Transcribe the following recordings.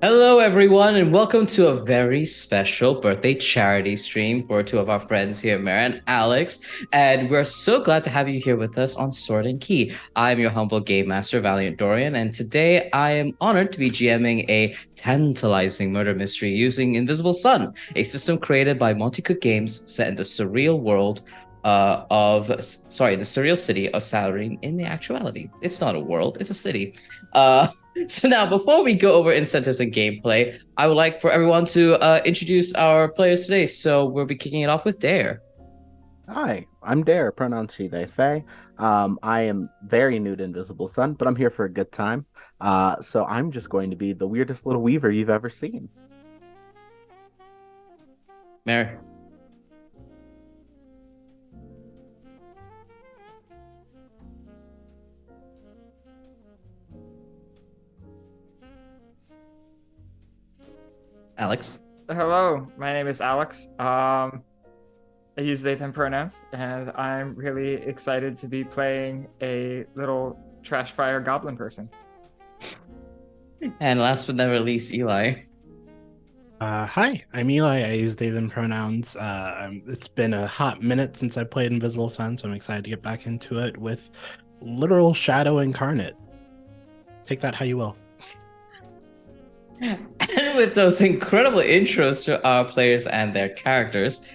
Hello, everyone, and welcome to a very special birthday charity stream for two of our friends here, Mara and Alex. And we're so glad to have you here with us on Sword and Key. I'm your humble game master, Valiant Dorian, and today I am honored to be GMing a tantalizing murder mystery using Invisible Sun, a system created by Monty Cook Games set in the surreal world the surreal city of Salarine in the actuality. It's not a world, it's a city. So now, before we go over incentives and gameplay, I would like for everyone to introduce our players today. So we'll be kicking it off with Dare. Hi, I'm Dare, pronouns she, they, they. I am very new to Invisible Sun, but I'm here for a good time. So I'm just going to be the weirdest little weaver you've ever seen. Mary. Alex. Hello, my name is Alex. I use they them pronouns, and I'm really excited to be playing a little trash fire goblin person. And last but not least, Eli. Hi, I'm Eli. I use they, them pronouns. It's been a hot minute since I played Invisible Sun, so I'm excited to get back into it with literal Shadow Incarnate. Take that how you will. And with those incredible intros to our players and their characters,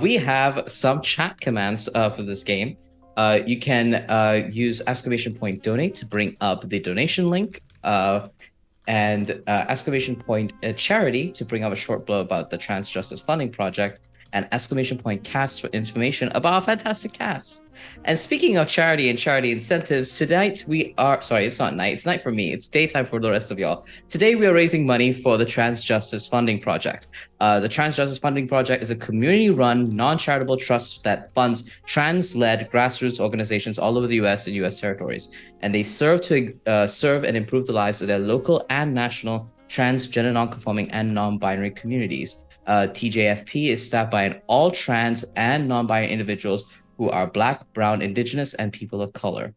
we have some chat commands for this game. You can use exclamation point donate to bring up the donation link, and exclamation point charity to bring up a short blow about the Trans Justice Funding Project, and exclamation point cast for information about a fantastic cast. And speaking of charity and charity incentives, tonight it's not night, it's night for me, it's daytime for the rest of y'all. Today we are raising money for the Trans Justice Funding Project. The Trans Justice Funding Project is a community-run, non-charitable trust that funds trans-led grassroots organizations all over the US and US territories. And they serve and improve the lives of their local and national trans, gender non-conforming, and non-binary communities. TJFP is staffed by an all trans and non-binary individuals who are Black, Brown, Indigenous, and people of color.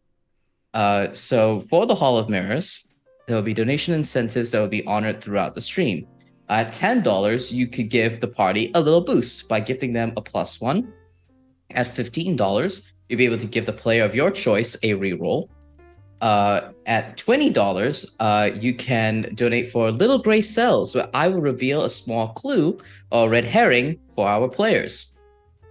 So for the Hall of Mirrors, there will be donation incentives that will be honored throughout the stream. At $10, you could give the party a little boost by gifting them a +1. At $15, you'll be able to give the player of your choice a reroll. At $20, you can donate for Little Gray Cells, where I will reveal a small clue or red herring for our players.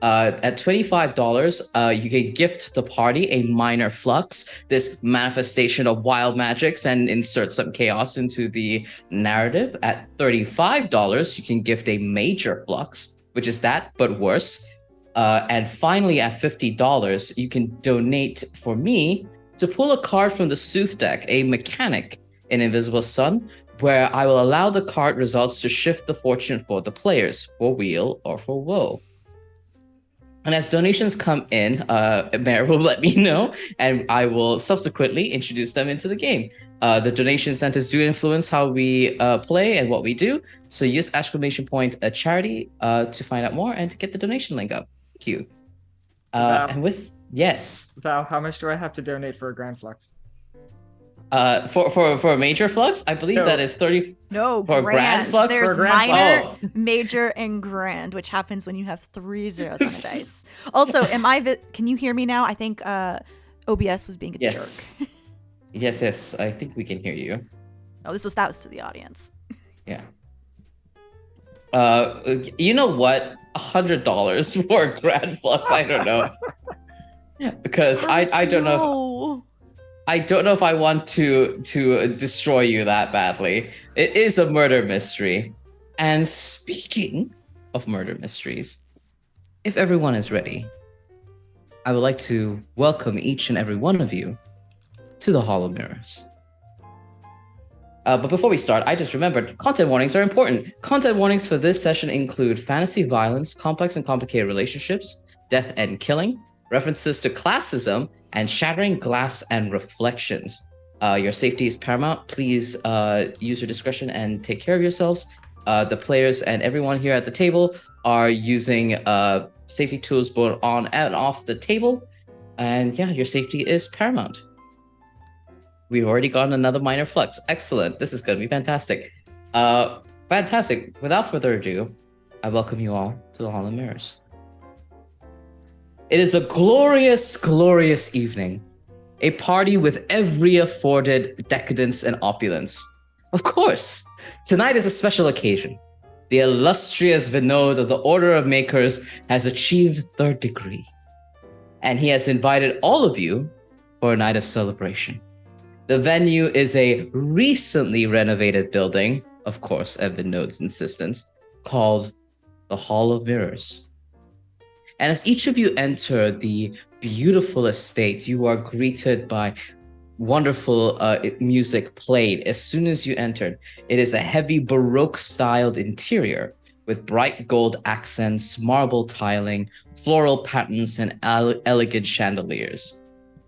At $25, you can gift the party a minor flux, this manifestation of wild magics, and insert some chaos into the narrative. At $35, you can gift a major flux, which is that, but worse. And finally, at $50, you can donate for me to pull a card from the Sooth deck, a mechanic in Invisible Sun, where I will allow the card results to shift the fortune for the players, for weal or for woe. And as donations come in, Mary will let me know, and I will subsequently introduce them into the game. The donation centers do influence how we play and what we do, so use exclamation point charity to find out more and to get the donation link up. Thank you. And with yes. Val, how much do I have to donate for a Grand Flux? For a major flux, I believe that is 30. No, for grand. Flux. There's grand minor, major, and grand, which happens when you have 3 zeros on a dice. Also, can you hear me now? I think OBS was being a jerk. Yes, I think we can hear you. Oh, that was to the audience. Yeah. You know what? $100 for a grand flux. I don't know. Because I don't know. I don't know if I want to destroy you that badly. It is a murder mystery. And speaking of murder mysteries, if everyone is ready, I would like to welcome each and every one of you to the Hall of Mirrors. But before we start, I just remembered content warnings are important. Content warnings for this session include fantasy violence, complex and complicated relationships, death and killing, references to classism, and shattering glass and reflections. Your safety is paramount. Please use your discretion and take care of yourselves. The players and everyone here at the table are using safety tools both on and off the table. And yeah, your safety is paramount. We've already gotten another minor flux. Excellent. This is going to be fantastic. Fantastic. Without further ado, I welcome you all to the Hall of Mirrors. It is a glorious, glorious evening. A party with every afforded decadence and opulence. Of course, tonight is a special occasion. The illustrious Vinod of the Order of Makers has achieved 3rd degree. And he has invited all of you for a night of celebration. The venue is a recently renovated building, of course, at Vinod's insistence, called the Hall of Mirrors. And as each of you enter the beautiful estate, you are greeted by wonderful music played as soon as you entered. It is a heavy Baroque-styled interior with bright gold accents, marble tiling, floral patterns, and elegant chandeliers.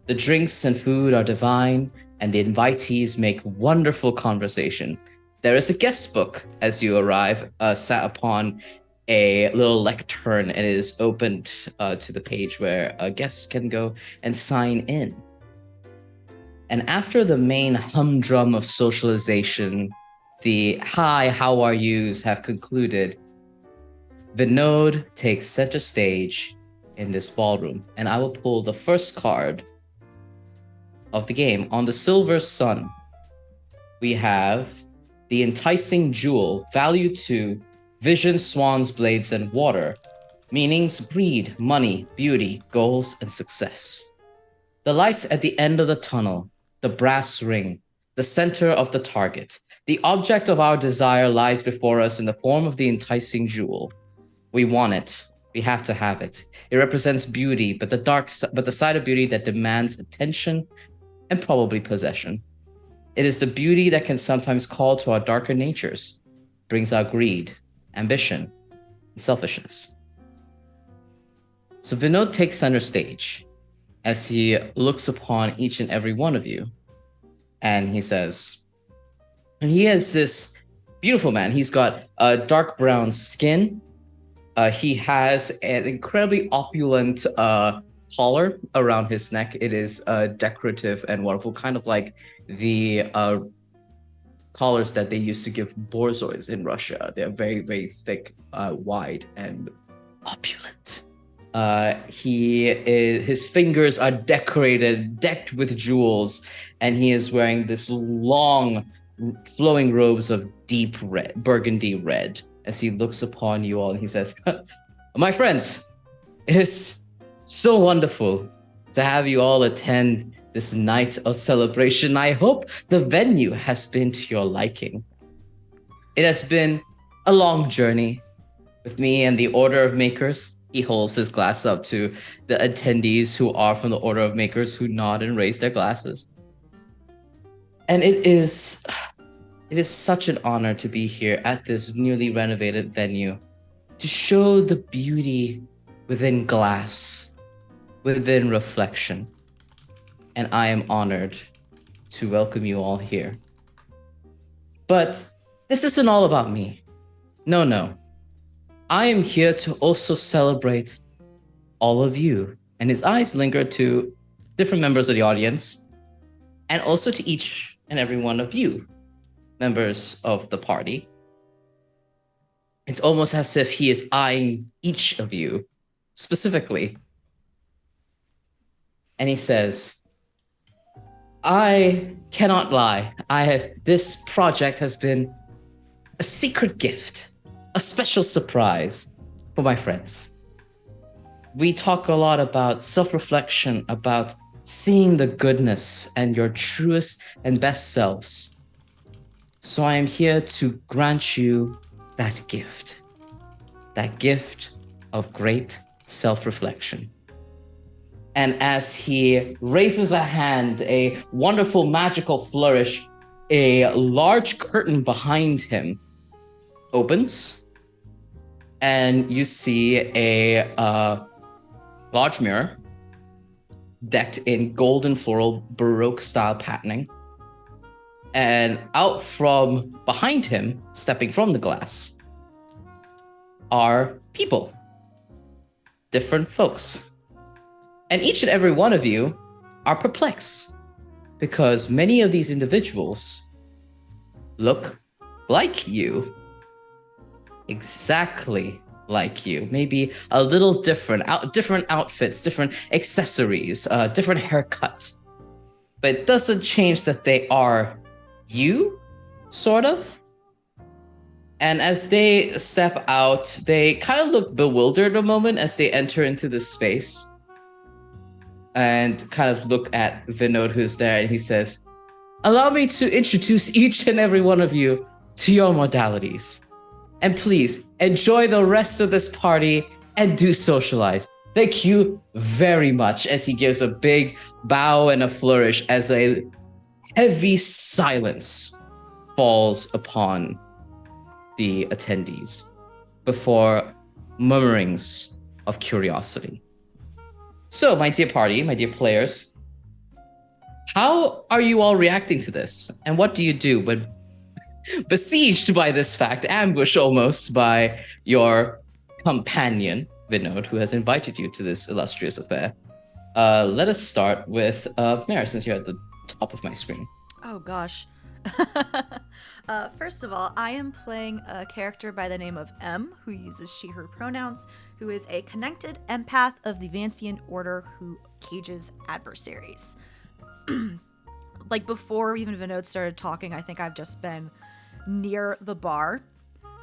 The drinks and food are divine, and the invitees make wonderful conversation. There is a guest book as you arrive, sat upon a little lectern, and it is opened to the page where guests can go and sign in. And after the main humdrum of socialization, the hi, how are yous have concluded, Vinod takes center stage in this ballroom, and I will pull the first card of the game. On the Silver Sun, we have the Enticing Jewel, value 2, Vision, Swans, Blades, and Water. Meanings: greed, money, beauty, goals, and success. The light at the end of the tunnel, the brass ring, the center of the target. The object of our desire lies before us in the form of the Enticing Jewel. We want it. We have to have it. It represents beauty, but the side of beauty that demands attention and probably possession. It is the beauty that can sometimes call to our darker natures, brings out greed, ambition, and selfishness. So Vinod takes center stage as he looks upon each and every one of you, and he says, and he has this beautiful man. He's got a dark brown skin. He has an incredibly opulent collar around his neck. It is decorative and wonderful, kind of like the collars that they used to give borzois in Russia. They're very, very thick, wide, and opulent. His fingers are decked with jewels, and he is wearing this long, flowing robes of deep red, burgundy red, as he looks upon you all and he says, my friends, it is so wonderful to have you all attend this night of celebration. I hope the venue has been to your liking. It has been a long journey with me and the Order of Makers. He holds his glass up to the attendees who are from the Order of Makers, who nod and raise their glasses. And it is such an honor to be here at this newly renovated venue to show the beauty within glass, within reflection. And I am honored to welcome you all here. But this isn't all about me. No. I am here to also celebrate all of you. And his eyes linger to different members of the audience, and also to each and every one of you, members of the party. It's almost as if he is eyeing each of you specifically. And he says, I cannot lie. This project has been a secret gift, a special surprise for my friends. We talk a lot about self-reflection, about seeing the goodness and your truest and best selves. So I am here to grant you that gift of great self-reflection. And as he raises a hand, a wonderful magical flourish, a large curtain behind him opens, and you see a large mirror decked in golden floral Baroque style patterning. And out from behind him, stepping from the glass, are people, different folks. And each and every one of you are perplexed because many of these individuals look like you. Exactly like you. Maybe a little different, different outfits, different accessories, different haircut. But it doesn't change that they are you, sort of. And as they step out, they kind of look bewildered a moment as they enter into this space. And kind of look at Vinod, who's there, and he says, "Allow me to introduce each and every one of you to your modalities. And please, enjoy the rest of this party and do socialize. Thank you very much," as he gives a big bow and a flourish as a heavy silence falls upon the attendees before murmurings of curiosity. So, my dear party, my dear players, how are you all reacting to this? And what do you do when besieged by this fact, ambushed almost by your companion, Vinod, who has invited you to this illustrious affair? Let us start with Mare, since you're at the top of my screen. Oh gosh. First of all, I am playing a character by the name of M, who uses she, her pronouns, who is a connected empath of the Vancian Order who cages adversaries. Like, before even Vinod started talking, I think I've just been near the bar,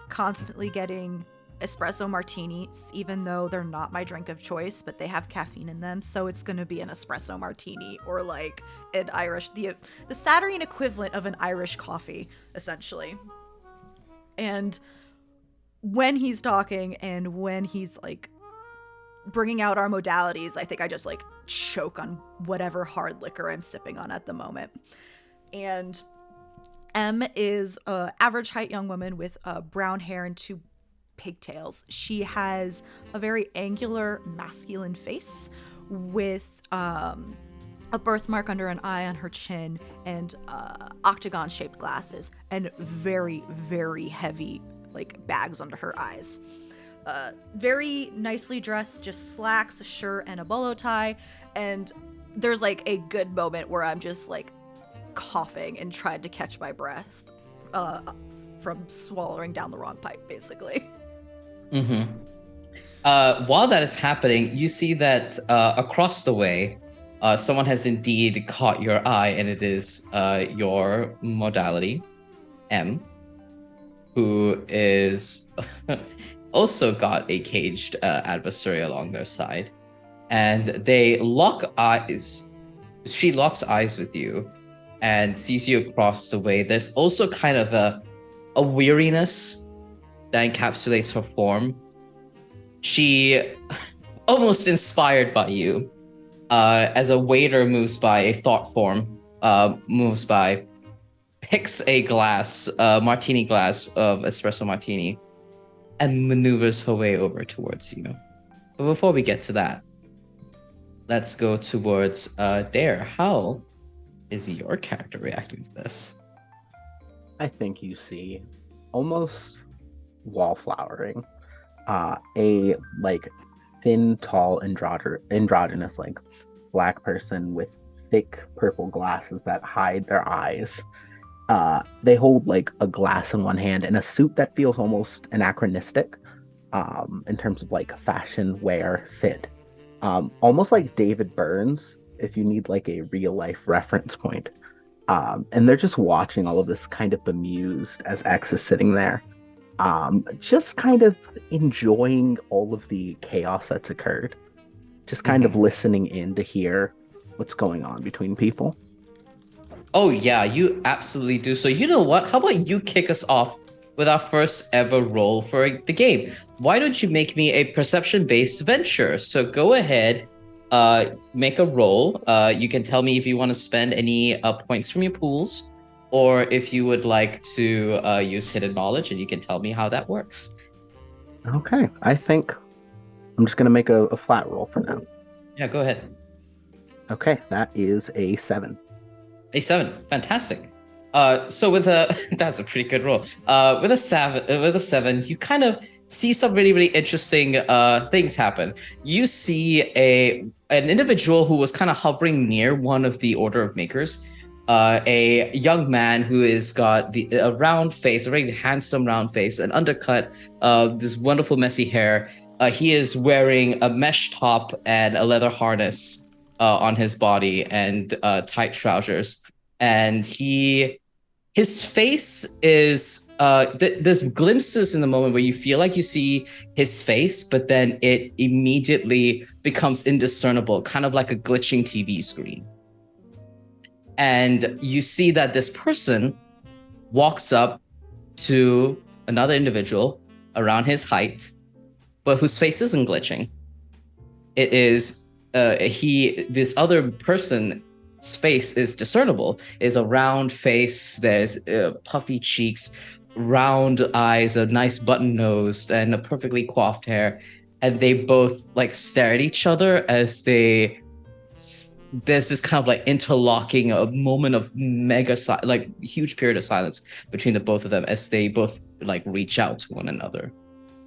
constantly getting espresso martinis, even though they're not my drink of choice, but they have caffeine in them, so it's gonna be an espresso martini, or like an Irish, the Saturday equivalent of an Irish coffee, essentially. And when he's talking and when he's like bringing out our modalities, I think I just like choke on whatever hard liquor I'm sipping on at the moment. And M is an average height young woman with brown hair and 2 pigtails. She has a very angular masculine face with a birthmark under an eye on her chin and octagon shaped glasses and very, very heavy like bags under her eyes. Very nicely dressed, just slacks, a shirt, and a bolo tie. And there's like a good moment where I'm just like coughing and trying to catch my breath from swallowing down the wrong pipe, basically. Mm-hmm. While that is happening, you see that across the way, someone has indeed caught your eye, and it is your modality, M, who is also got a caged adversary along their side. And they lock eyes. She locks eyes with you and sees you across the way. There's also kind of a weariness that encapsulates her form. She, almost inspired by you, as a waiter moves by, a thought form moves by, picks a glass, martini glass of espresso martini, and maneuvers her way over towards you. But before we get to that, let's go towards Dare. How is your character reacting to this? I think you see almost wallflowering, a like thin, tall, androgynous like black person with thick purple glasses that hide their eyes. They hold like a glass in one hand and a suit that feels almost anachronistic in terms of like fashion, wear, fit. Almost like David Burns, if you need like a real life reference point. And they're just watching all of this kind of bemused as X is sitting there. Just kind of enjoying all of the chaos that's occurred. Just kind of listening in to hear what's going on between people. Oh yeah, you absolutely do. So you know what? How about you kick us off with our first ever roll for the game? Why don't you make me a perception-based venture? So go ahead, make a roll. You can tell me if you want to spend any points from your pools, or if you would like to use hidden knowledge, and you can tell me how that works. Okay, I think I'm just going to make a flat roll for now. Yeah, go ahead. Okay, that is a 7. A 7, fantastic. So with that's a pretty good roll. With a 7, you kind of see some really, really interesting things happen. You see an individual who was kind of hovering near one of the Order of Makers, a young man who has got a round face, a very handsome round face, an undercut, this wonderful messy hair. He is wearing a mesh top and a leather harness on his body and tight trousers. And his face is there's glimpses in the moment where you feel like you see his face, but then it immediately becomes indiscernible, kind of like a glitching TV screen. And you see that this person walks up to another individual around his height, but whose face isn't glitching. It is this other person's face is discernible. It's a round face. There's puffy cheeks, round eyes, a nice button nose, and a perfectly coiffed hair. And they both like stare at each other as there's this kind of like interlocking, a moment of huge period of silence between the both of them as they both like reach out to one another.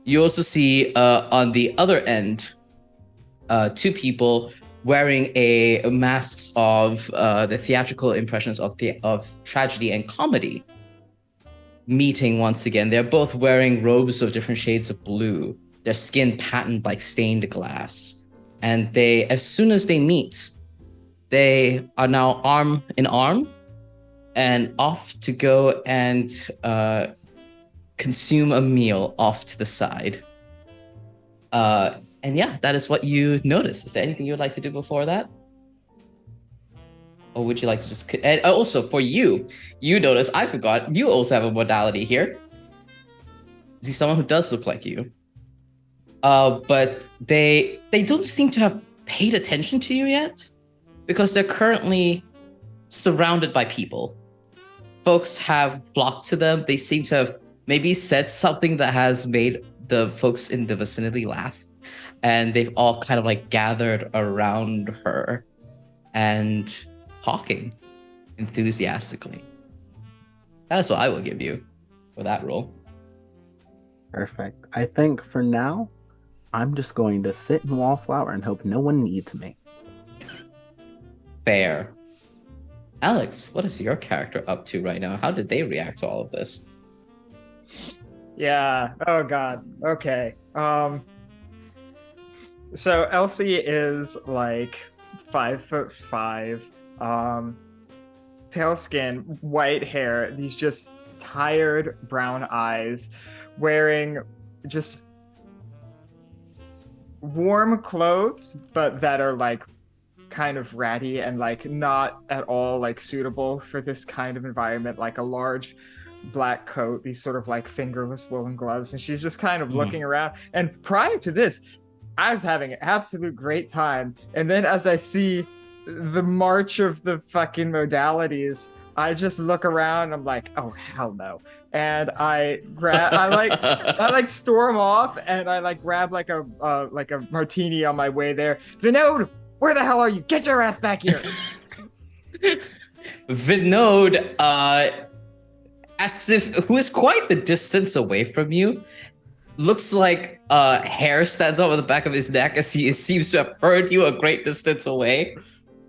You also see on the other end, two people wearing masks of the theatrical impressions of tragedy and comedy meeting once again. They're both wearing robes of different shades of blue, their skin patterned like stained glass. And they, as soon as they meet, they are now arm in arm and off to go and consume a meal off to the side. And yeah, that is what you notice. Is there anything you would like to do before that? Or would you like to just... And also, for you notice, I forgot, you also have a modality here. See, someone who does look like you. But they don't seem to have paid attention to you yet, because they're currently surrounded by people. Folks have flocked to them. They seem to have maybe said something that has made the folks in the vicinity laugh. And they've all kind of like gathered around her and talking enthusiastically. That's what I will give you for that role. Perfect. I think for now, I'm just going to sit in Wallflower and hope no one needs me. Fair. Alex, what is your character up to right now? How did they react to all of this? Yeah. Oh God. Okay. So Elsie is like 5'5", pale skin, white hair, these just tired brown eyes, wearing just warm clothes, but that are like kind of ratty and like not at all like suitable for this kind of environment, like a large black coat, these sort of like fingerless woolen gloves, and she's just kind of looking around. And prior to this, I was having an absolute great time, and then as I see the march of the fucking modalities, I just look around, I'm like, oh hell no. And I storm off, and I like grab like a martini on my way there. Vinod, where the hell are you? Get your ass back here. Vinod, who is quite the distance away from you, looks like hair stands over the back of his neck as he seems to have heard you a great distance away.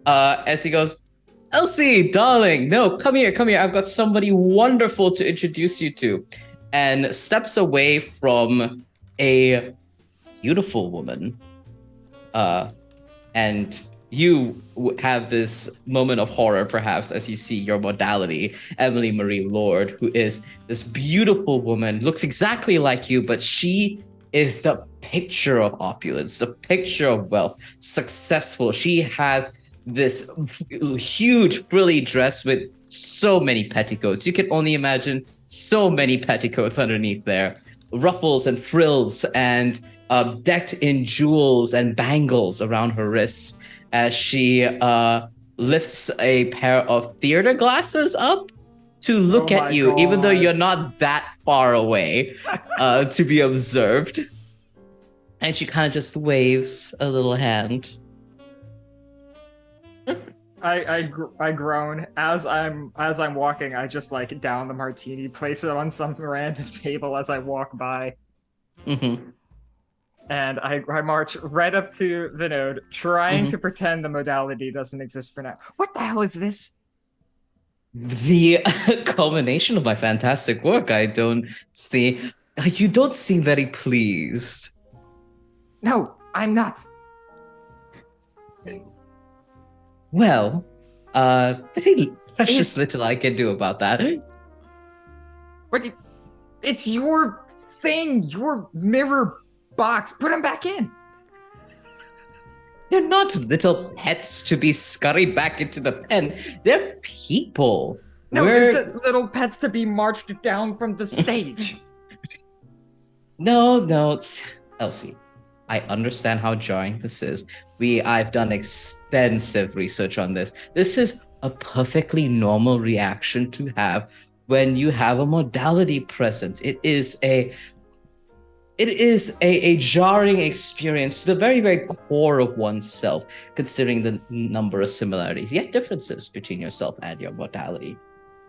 As he goes, Elsie, darling, no, come here. I've got somebody wonderful to introduce you to. And steps away from a beautiful woman. And you have this moment of horror, perhaps, as you see your modality, Emily Marie Lord, who is this beautiful woman, looks exactly like you, but she is the picture of opulence, the picture of wealth, successful. She has this huge frilly dress with so many petticoats. You can only imagine so many petticoats underneath there, ruffles and frills, and decked in jewels and bangles around her wrists, as she lifts a pair of theater glasses up to look at you, God. even though you're not that far away to be observed. And she kind of just waves a little hand. I groan as I'm walking. I just like down the martini, place it on some random table as I walk by. Mm-hmm. And I march right up to Vinod, trying to pretend the modality doesn't exist for now. What the hell is this? The culmination of my fantastic work. I don't see. You don't seem very pleased. No, I'm not. Well, very precious It's- little I can do about that. What? It's your thing, your mirror box. Put him back in. They're not little pets to be scurried back into the pen. They're people. No, We're- they're just little pets to be marched down from the stage. No, Elsie. I understand how jarring this is. I've done extensive research on this. This is a perfectly normal reaction to have when you have a modality present. It is a jarring experience to the very, very core of oneself, considering the number of similarities, yet differences between yourself and your modality.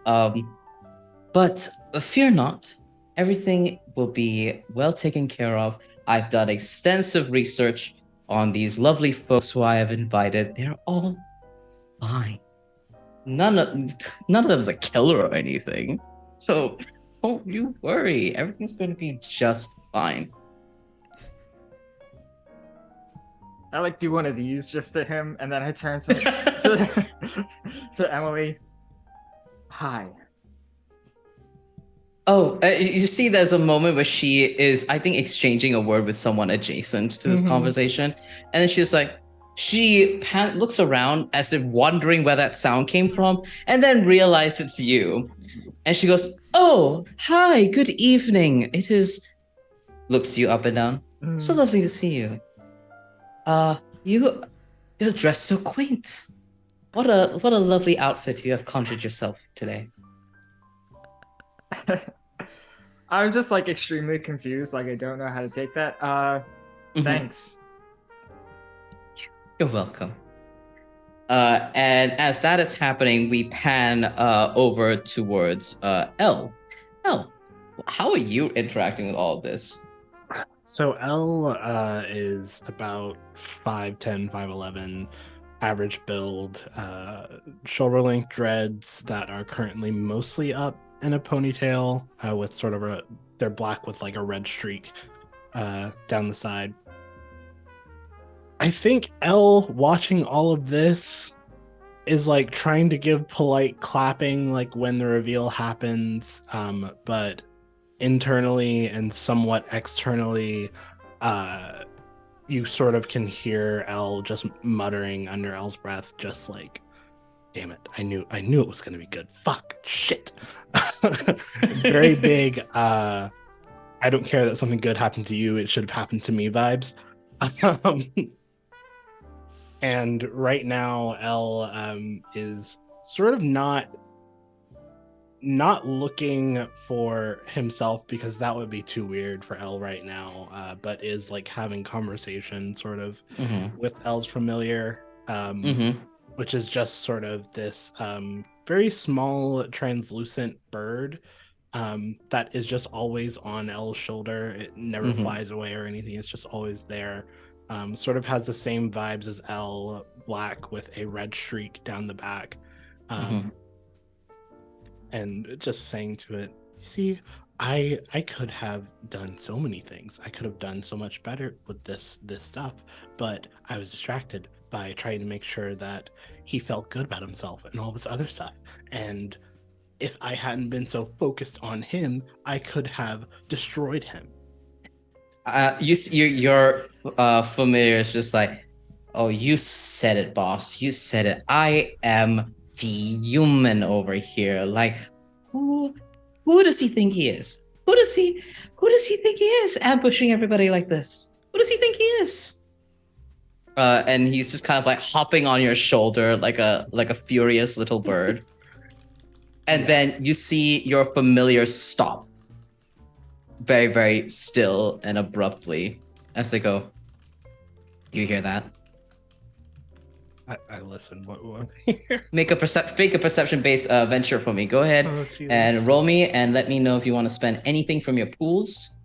But fear not, everything will be well taken care of. I've done extensive research on these lovely folks who I have invited. They're all fine. None of them is a killer or anything. So don't you worry. Everything's going to be just fine. I like do one of these just to him, and then I turn to Emily. Hi. Oh, you see, there's a moment where she is, I think, exchanging a word with someone adjacent to this conversation, and then she's like, she looks around as if wondering where that sound came from, and then realizes it's you, and she goes, "Oh, hi, good evening. It is." Looks you up and down. So lovely to see you. You're dressed so quaint. What a lovely outfit you have conjured yourself today. I'm just like extremely confused, like I don't know how to take that. Thanks. You're welcome. And as that is happening, we pan over towards Elle. Elle, how are you interacting with all of this? So Elle is about 5'10", 5'11", average build, shoulder-length dreads that are currently mostly up in a ponytail with sort of they're black with like a red streak down the side. I think Elle, watching all of this, is like trying to give polite clapping like when the reveal happens, but internally and somewhat externally, you sort of can hear Elle just muttering under Elle's breath, just like, damn it, I knew it was gonna be good. Fuck, shit. Very big, I don't care that something good happened to you, it should have happened to me vibes. And right now, Elle is sort of not looking for himself, because that would be too weird for Elle right now, but is like having conversation sort of with Elle's familiar, which is just sort of this very small translucent bird that is just always on Elle's shoulder. It never flies away or anything. It's just always there. Sort of has the same vibes as Elle, black with a red streak down the back. And just saying to it, see, I could have done so many things. I could have done so much better with this stuff, but I was distracted by trying to make sure that he felt good about himself and all this other stuff. And if I hadn't been so focused on him, I could have destroyed him. Your familiar is just like, oh, you said it, boss. You said it. I am the human over here. Like, who does he think he is? Who does he think he is? Ambushing everybody like this. Who does he think he is? And he's just kind of like hopping on your shoulder like a furious little bird. And then you see your familiar stop. Very, very still and abruptly as they go, do you hear that? I listen. What? Make a perception-based venture for me. Go ahead and roll me and let me know if you want to spend anything from your pools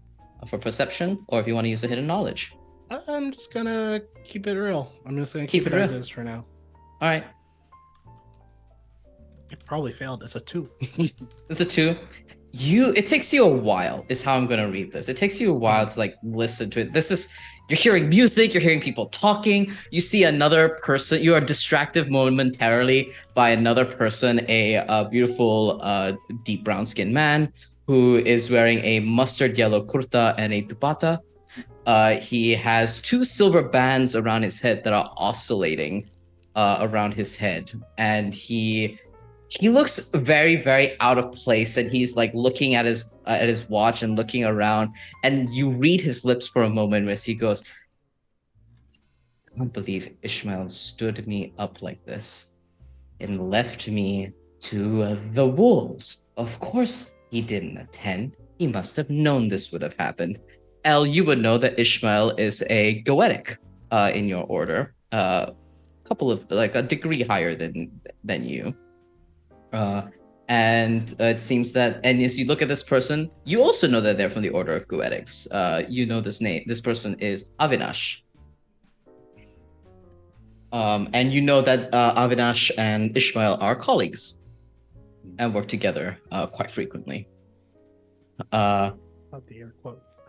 for perception or if you want to use a hidden knowledge. I'm just gonna keep it real. I'm just gonna Keep keep it it as real. is for now. All right. It probably failed. It's a 2. It's a 2. It takes you a while, is how I'm gonna read this. It takes you a while to like listen to it. You're hearing music, you're hearing people talking, you see another person, you are distracted momentarily by another person, a beautiful deep brown skinned man who is wearing a mustard yellow kurta and a dupatta. He has 2 silver bands around his head that are oscillating around his head, and he looks very, very out of place, and he's like looking at his watch and looking around, and you read his lips for a moment as he goes, "I can't believe Ishmael stood me up like this and left me to the wolves. Of course he didn't attend. He must have known this would have happened." El, you would know that Ishmael is a Goetic in your order, couple of like a degree higher than you. And it seems that, and as you look at this person, you also know that they're from the Order of Goetics. You know this name. This person is Avinash. And you know that Avinash and Ishmael are colleagues and work together quite frequently. Love the air quotes.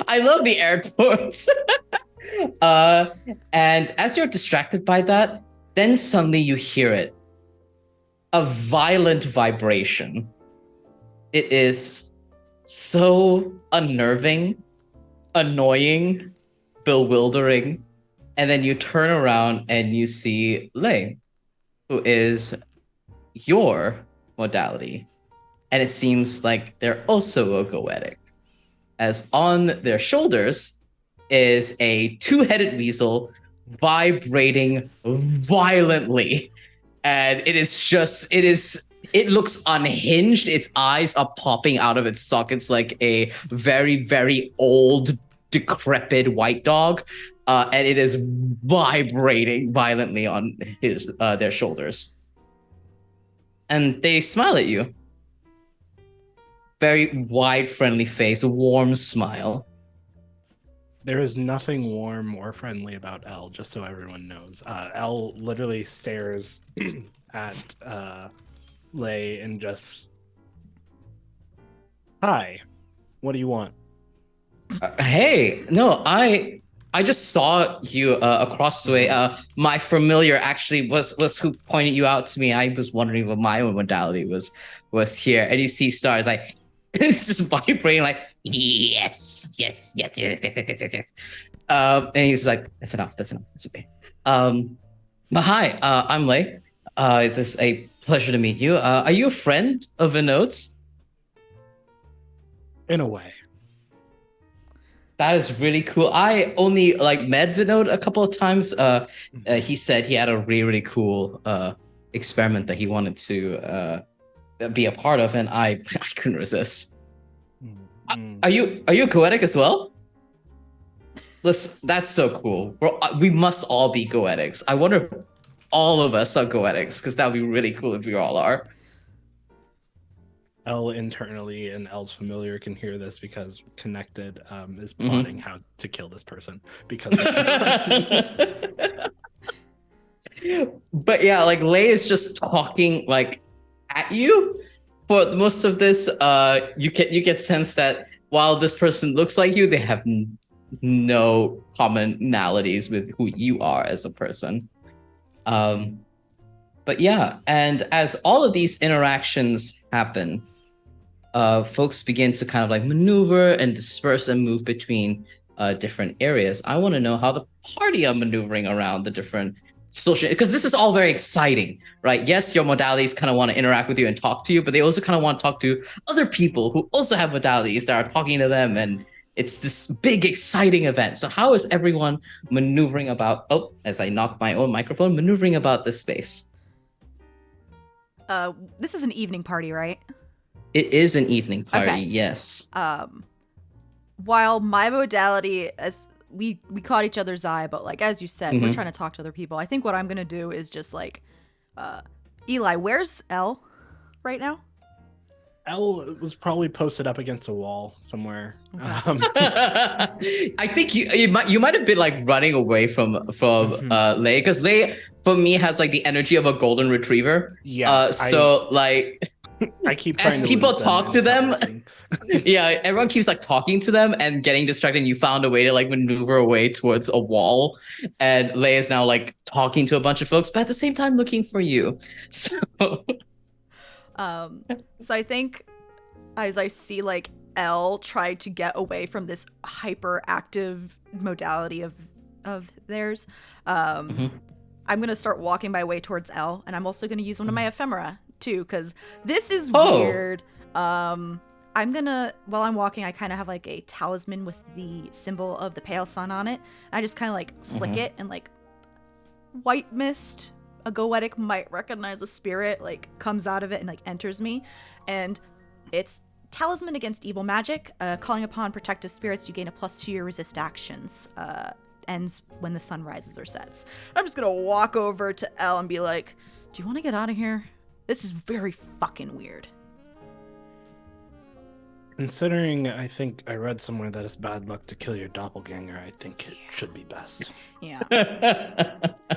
I love the air quotes. And as you're distracted by that, then suddenly you hear it. A violent vibration. It is so unnerving, annoying, bewildering. And then you turn around and you see Lei, who is your modality. And it seems like they're also a Goetic, as on their shoulders is a 2-headed weasel vibrating violently. And it looks unhinged. Its eyes are popping out of its sockets like a very, very old, decrepit white dog. And it is vibrating violently on their shoulders. And they smile at you. Very wide, friendly face, a warm smile. There is nothing warm or friendly about Elle, just so everyone knows. Elle literally stares at Lei and just, "Hi, what do you want?" Hey, no, I just saw you across the way. My familiar actually was who pointed you out to me. I was wondering what my own modality was here, and you see stars like it's just vibrating like yes. And he's like, that's enough. That's okay. But hi, I'm Lei. It's just a pleasure to meet you. Are you a friend of Vinode's? In a way. That is really cool. I only like met Vinod a couple of times. He said he had a really, really cool experiment that he wanted to be a part of, and I couldn't resist. Are you Goetic as well? Listen, that's so cool. We must all be Goetics. I wonder if all of us are Goetics, because that would be really cool if we all are. Elle internally and Elle's familiar can hear this because Connected is plotting how to kill this person because But yeah, like Lei is just talking like at you for most of this. You get sense that while this person looks like you, they have no commonalities with who you are as a person. But yeah, and as all of these interactions happen, folks begin to kind of like maneuver and disperse and move between different areas. I want to know how the party are maneuvering around the different social, because this is all very exciting, right? Yes, your modalities kind of want to interact with you and talk to you, but they also kind of want to talk to other people who also have modalities that are talking to them, and it's this big exciting event. So how is everyone maneuvering about, as I knock my own microphone, maneuvering about this space? This is an evening party, right? It is an evening party, Okay. yes. While my modality, as we caught each other's eye, but like as you said, we're Mhm. trying to talk to other people. I think what I'm gonna do is just like, Eli, where's Elle right now? L was probably posted up against a wall somewhere. I think you might have been like running away from Lei, because Lei for me has like the energy of a golden retriever. Yeah. So like I keep as trying to people lose them, talk and to it's not them, working. yeah, everyone keeps like talking to them and getting distracted, and you found a way to like maneuver away towards a wall, and Lei is now like talking to a bunch of folks, but at the same time looking for you. So So I think as I see like L try to get away from this hyperactive modality of theirs, I'm gonna start walking my way towards L, and I'm also gonna use one of my ephemera too, because this is weird. I'm gonna, while I'm walking, I kind of have like a talisman with the symbol of the pale sun on it. I just kind of like flick it, and like white mist, a goetic might recognize a spirit, like comes out of it and like enters me, and it's talisman against evil magic. Calling upon protective spirits, you gain a +2 to your resist actions. Ends when the sun rises or sets. I'm just gonna walk over to L and be like, "Do you want to get out of here? This is very fucking weird." Considering I think I read somewhere that it's bad luck to kill your doppelganger, I think it should be best. Yeah.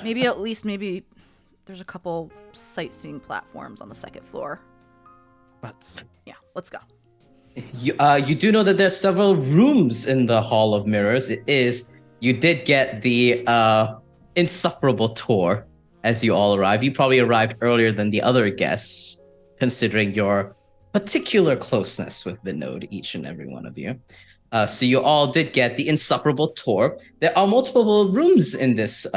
maybe there's a couple sightseeing platforms on the second floor. Let's Let's go. You do know that there's several rooms in the Hall of Mirrors. You did get the insufferable tour as you all arrive. You probably arrived earlier than the other guests, considering your particular closeness with Vinod, each and every one of you. So you all did get the insufferable tour. There are multiple rooms in this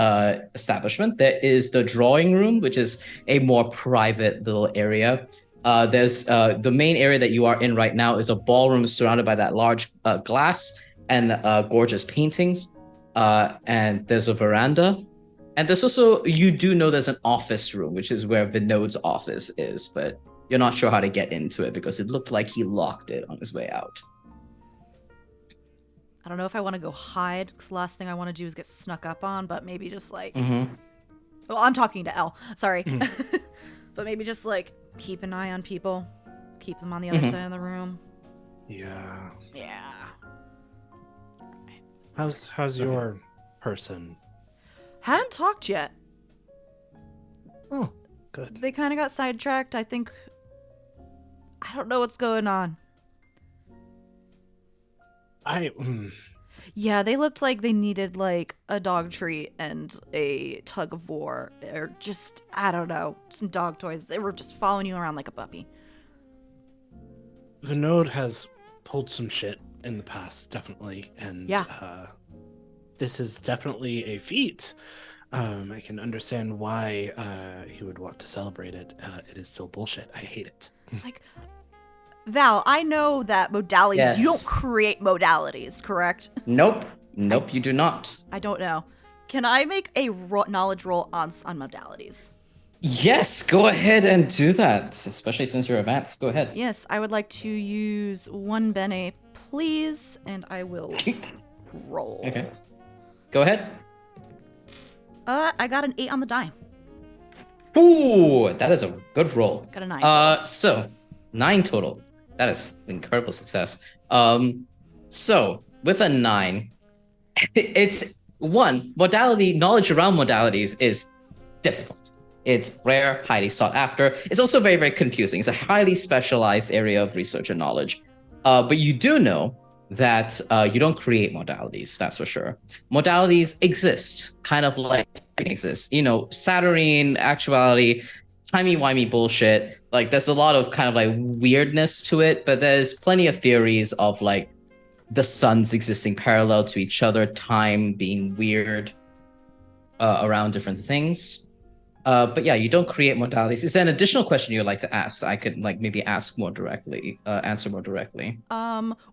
establishment. There is the drawing room, which is a more private little area. There's the main area that you are in right now is a ballroom surrounded by that large glass and gorgeous paintings. And there's a veranda. And there's also, you do know there's an office room, which is where Vinod's office is, but you're not sure how to get into it because it looked like he locked it on his way out. I don't know if I want to go hide, because the last thing I want to do is get snuck up on, but maybe just like... Well, I'm talking to L. Sorry. But maybe just like keep an eye on people. Keep them on the other side of the room. Yeah. Yeah. How's your person? Hadn't talked yet. Oh, good. They kind of got sidetracked. I don't know what's going on. Yeah, they looked like they needed like a dog treat and a tug of war, or just, I don't know, some dog toys. They were just following you around like a puppy. Vinod has pulled some shit in the past, definitely, and this is definitely a feat. I can understand why he would want to celebrate it. It is still bullshit. I hate it. Like, Val, I know that modalities, Yes. you don't create modalities, correct? Nope, you do not. I don't know. Can I make a knowledge roll on modalities? Yes, go ahead and do that, especially since you're advanced. Go ahead. Yes, I would like to use one bene, please, and I will roll. Okay. Go ahead. I got an 8 on the die. Ooh, that is a good roll. Got a 9 total. So 9 total. That is incredible success. So with a 9, it's one modality. Knowledge around modalities is difficult. It's rare, highly sought after. It's also very, very confusing. It's a highly specialized area of research and knowledge. But you do know that you don't create modalities, that's for sure. Modalities exist, kind of like exists. You know, Saturnine, actuality, timey-wimey bullshit. Like, there's a lot of kind of like weirdness to it, but there's plenty of theories of like the suns existing parallel to each other, time being weird around different things. But yeah, you don't create modalities. Is there an additional question you'd like to ask that I could like maybe ask more directly, answer more directly?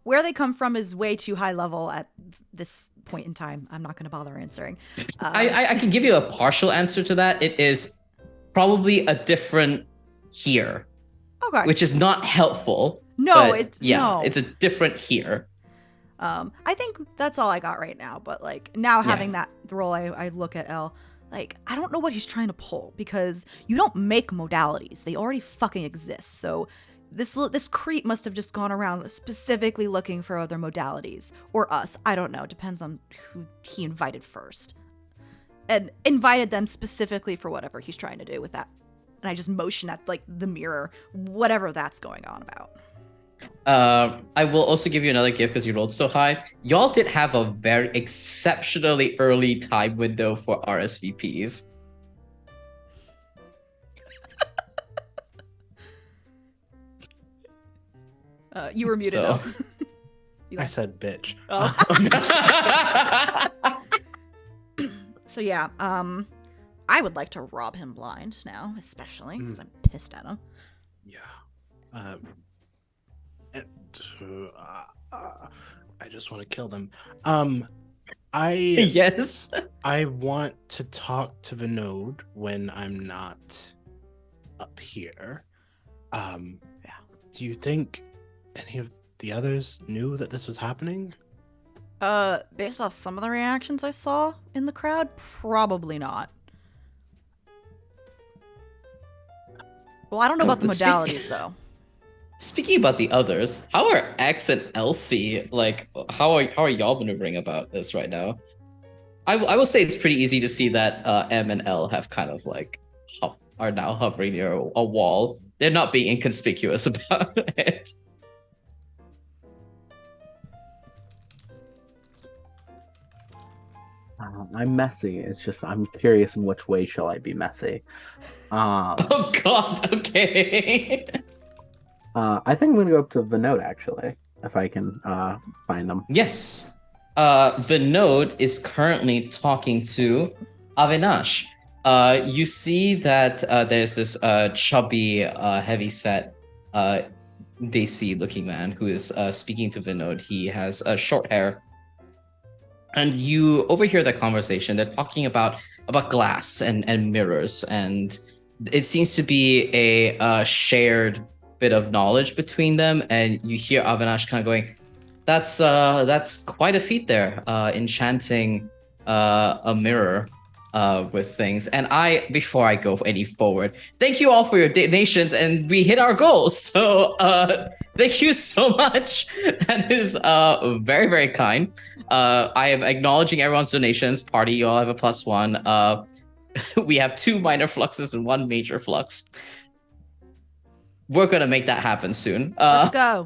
Where they come from is way too high level at this point in time. I'm not going to bother answering. I can give you a partial answer to that. It is probably a different here, Okay. which is not helpful. No, but it's yeah, no. it's a different here. I think that's all I got right now. But like now having that role, I look at L. Like, I don't know what he's trying to pull, because you don't make modalities. They already fucking exist. So This creep must have just gone around specifically looking for other modalities. Or us. I don't know. Depends on who he invited first. And invited them specifically for whatever he's trying to do with that. And I just motion at, like, the mirror. Whatever that's going on about. I will also give you another gift because you rolled so high. Y'all did have a very exceptionally early time window for RSVPs. You were muted, So- though. I said bitch. Oh. So yeah, I would like to rob him blind now, especially because I'm pissed at him. Yeah. And, I just want to kill them. Yes. I want to talk to Vinod when I'm not up here. Yeah. Do you think any of the others knew that this was happening? Based off some of the reactions I saw in the crowd, probably not. Well, I don't know about the modalities, though. Speaking about the others, how are X and Elsie, like, how are y'all maneuvering about this right now? I will say it's pretty easy to see that M and L have kind of like are now hovering near a wall. They're not being inconspicuous about it. I'm messy. It's just I'm curious in which way shall I be messy. Oh God. Okay. I think I'm gonna go up to Vinod actually, if I can find them. Yes. Vinod is currently talking to Avinash. You see that there's this chubby, heavy-set, Desi-looking man who is speaking to Vinod. He has short hair. And you overhear the conversation. They're talking about glass and quirks, and it seems to be a shared bit of knowledge between them. And you hear Avinash kind of going, "That's quite a feat there, enchanting a mirror with things." And before I go any forward, thank you all for your donations, and we hit our goals. So thank you so much. That is very, very kind. I am acknowledging everyone's donations. Party, you all have a +1. We have 2 minor fluxes and 1 major flux. We're gonna make that happen soon. Let's go.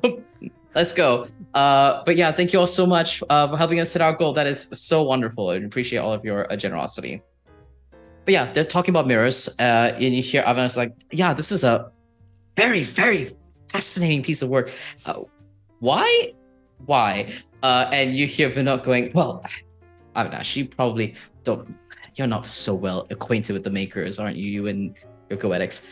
Let's go. But yeah, thank you all so much for helping us hit our goal. That is so wonderful. I appreciate all of your generosity. But yeah, they're talking about mirrors. And you hear Avinash like, yeah, this is a very, very fascinating piece of work. Why? And you hear Vinod going, well, Avinash, you probably you're not so well acquainted with the makers, aren't you? You and your goetics.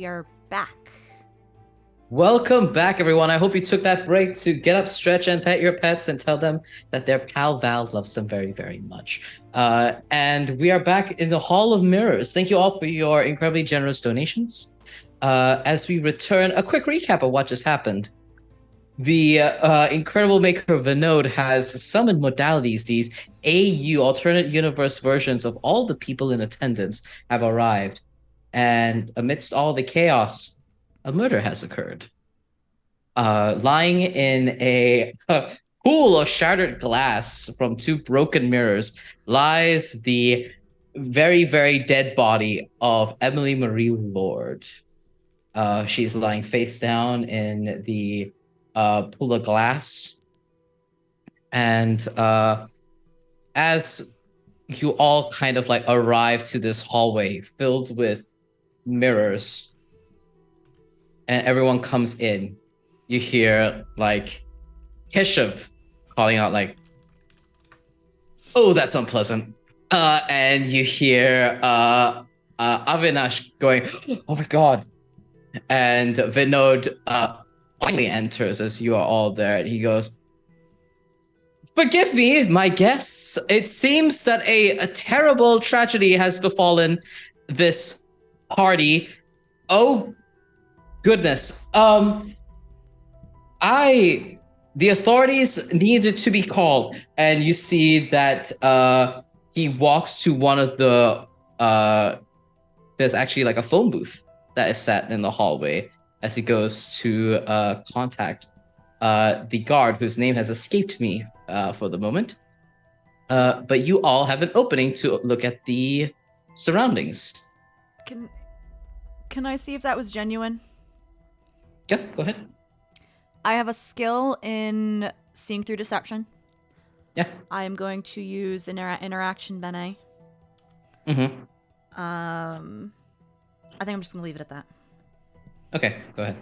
we are back. Welcome back, everyone. I hope you took that break to get up, stretch, and pet your pets and tell them that their pal Val loves them very, very much. And we are back in the Hall of Mirrors. Thank you all for your incredibly generous donations. As we return, a quick recap of what just happened. The incredible maker Vinod has summoned modalities. These AU, alternate universe versions of all the people in attendance have arrived. And amidst all the chaos, a murder has occurred. Lying in a pool of shattered glass from two broken mirrors lies the very, very dead body of Emily Marie Lord. She's lying face down in the pool of glass. And as you all kind of like arrive to this hallway filled with mirrors, and everyone comes in, you hear like Keshav calling out like, "Oh, that's unpleasant." And you hear Avinash going, "Oh my god." And Vinod finally enters as you are all there, and he goes, "Forgive me, my guests. It seems that a terrible tragedy has befallen this party. Oh goodness. The authorities needed to be called." And you see that he walks to one of the there's actually like a phone booth that is set in the hallway as he goes to contact the guard whose name has escaped me for the moment. But you all have an opening to look at the surroundings. Can I see if that was genuine? Yeah, go ahead. I have a skill in seeing through deception. Yeah. I am going to use interaction Bene. Mm-hmm. I think I'm just gonna leave it at that. Okay, go ahead.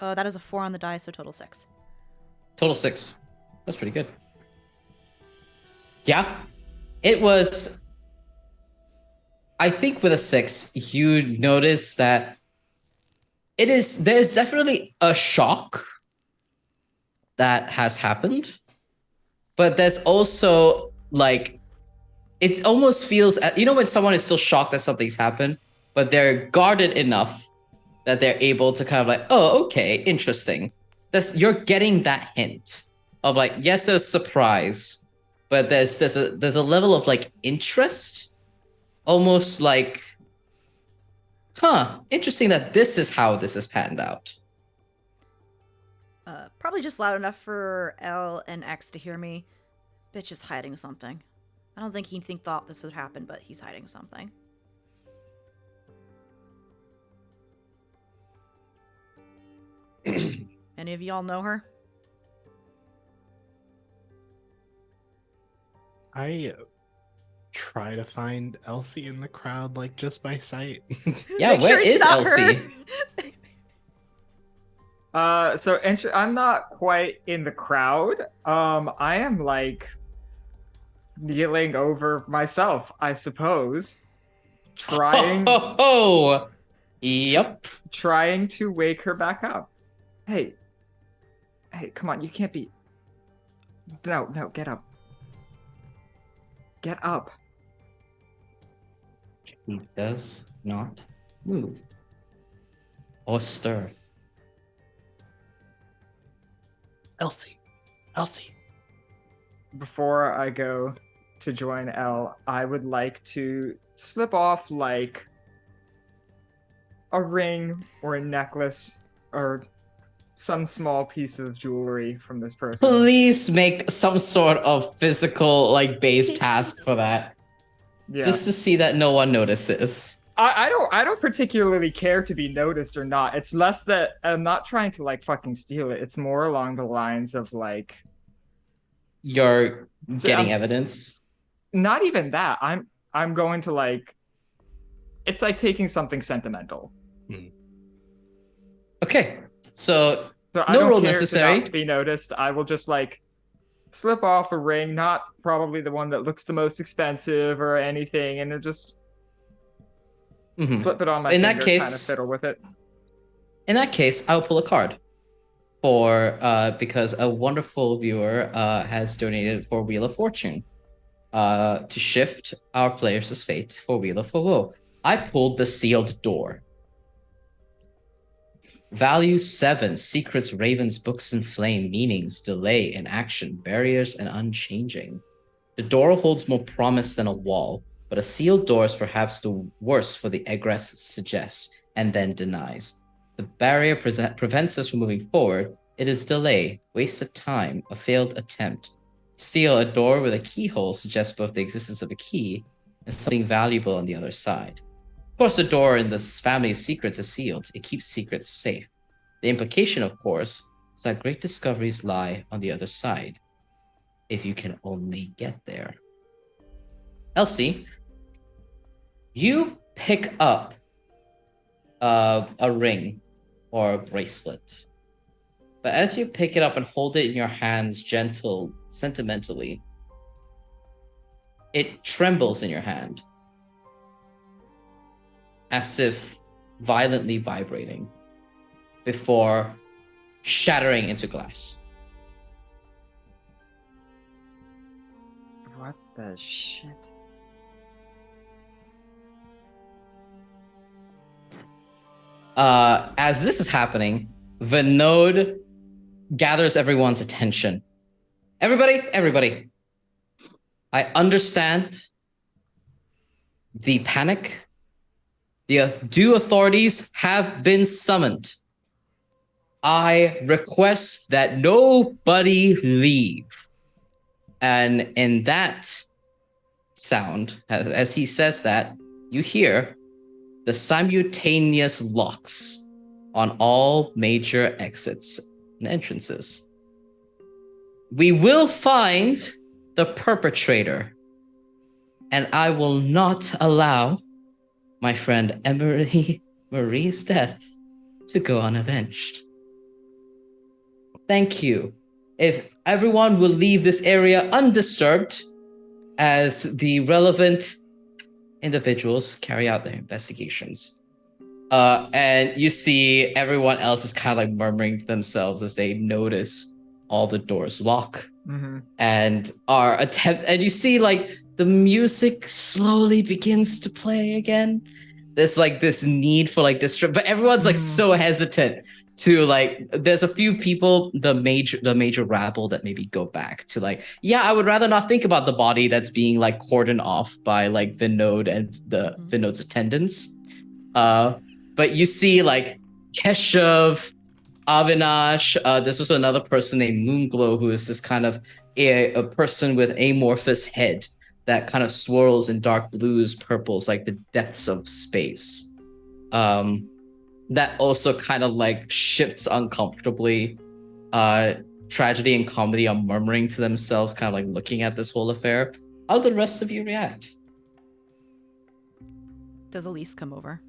Oh, that is a 4 on the die, so total 6. Total 6. That's pretty good. Yeah. It was... I think with a 6, you notice that there's definitely a shock that has happened, but there's also like, it almost feels, when someone is still shocked that something's happened, but they're guarded enough that they're able to kind of like, oh, okay, interesting. You're getting that hint of like, yes, there's surprise, but there's a level of like interest, almost like, interesting that this is how this is panned out. Probably just loud enough for L and X to hear me. Bitch is hiding something. I don't think he thought this would happen, but he's hiding something. Any of y'all know her? I try to find Elsie in the crowd, like just by sight. Yeah, where is Elsie? I'm not quite in the crowd. I am like kneeling over myself, I suppose, trying Yep. Trying to wake her back up. Hey, come on, you can't be... No, get up. Get up. He does not move or stir. Elsie. Before I go to join L, I would like to slip off like a ring or a necklace or some small piece of jewelry from this person. Please make some sort of physical like base task for that. Yeah. Just to see that no one notices. I don't particularly care to be noticed or not. It's less that I'm not trying to like fucking steal it. It's more along the lines of like You're getting evidence. Not even that. I'm going to like, it's like taking something sentimental. Okay, so I no don't role care necessary. to not be noticed. I will just like slip off a ring, not probably the one that looks the most expensive or anything, and it just Mhm. Slip it on my In finger, that kind of case, fiddle with it. in that case, I'll pull a card for because a wonderful viewer has donated for Wheel of Fortune to shift our players' fate for Wheel of Woe. I pulled the Sealed Door. Value 7, secrets, ravens, books in flame, meanings, delay, inaction, barriers, and unchanging. The door holds more promise than a wall, but a sealed door is perhaps the worst for the egress it suggests and then denies. The barrier prevents us from moving forward. It is delay, wasted time, a failed attempt. Still, a door with a keyhole suggests both the existence of a key and something valuable on the other side. Of course, the door in this family of secrets is sealed. It keeps secrets safe. The implication, of course, is that great discoveries lie on the other side, if you can only get there. Elsie, you pick up a ring or a bracelet. But as you pick it up and hold it in your hands, gentle, sentimentally, it trembles in your hand, as if violently vibrating, before shattering into glass. What the shit? As this is happening, Vinod gathers everyone's attention. Everybody. I understand the panic. The due authorities have been summoned. I request that nobody leave. And in that sound, as he says that, you hear the simultaneous locks on all major exits and entrances. We will find the perpetrator, and I will not allow my friend Marie's death to go unavenged. Thank you. If everyone will leave this area undisturbed as the relevant individuals carry out their investigations. And you see everyone else is kind of like murmuring to themselves as they notice all the doors lock and are and you see like the music slowly begins to play again. There's like this need for like but everyone's like so hesitant to like. There's a few people, the major rabble, that maybe go back to like, yeah, I would rather not think about the body that's being like cordoned off by like Vinod and the Vinod's attendants. But you see like Keshav, Avinash. There's also another person named Moonglow, who is this kind of a person with amorphous head that kind of swirls in dark blues, purples, like the depths of space. That also kind of like shifts uncomfortably. Tragedy and comedy are murmuring to themselves, kind of like looking at this whole affair. How do the rest of you react? Does Elise come over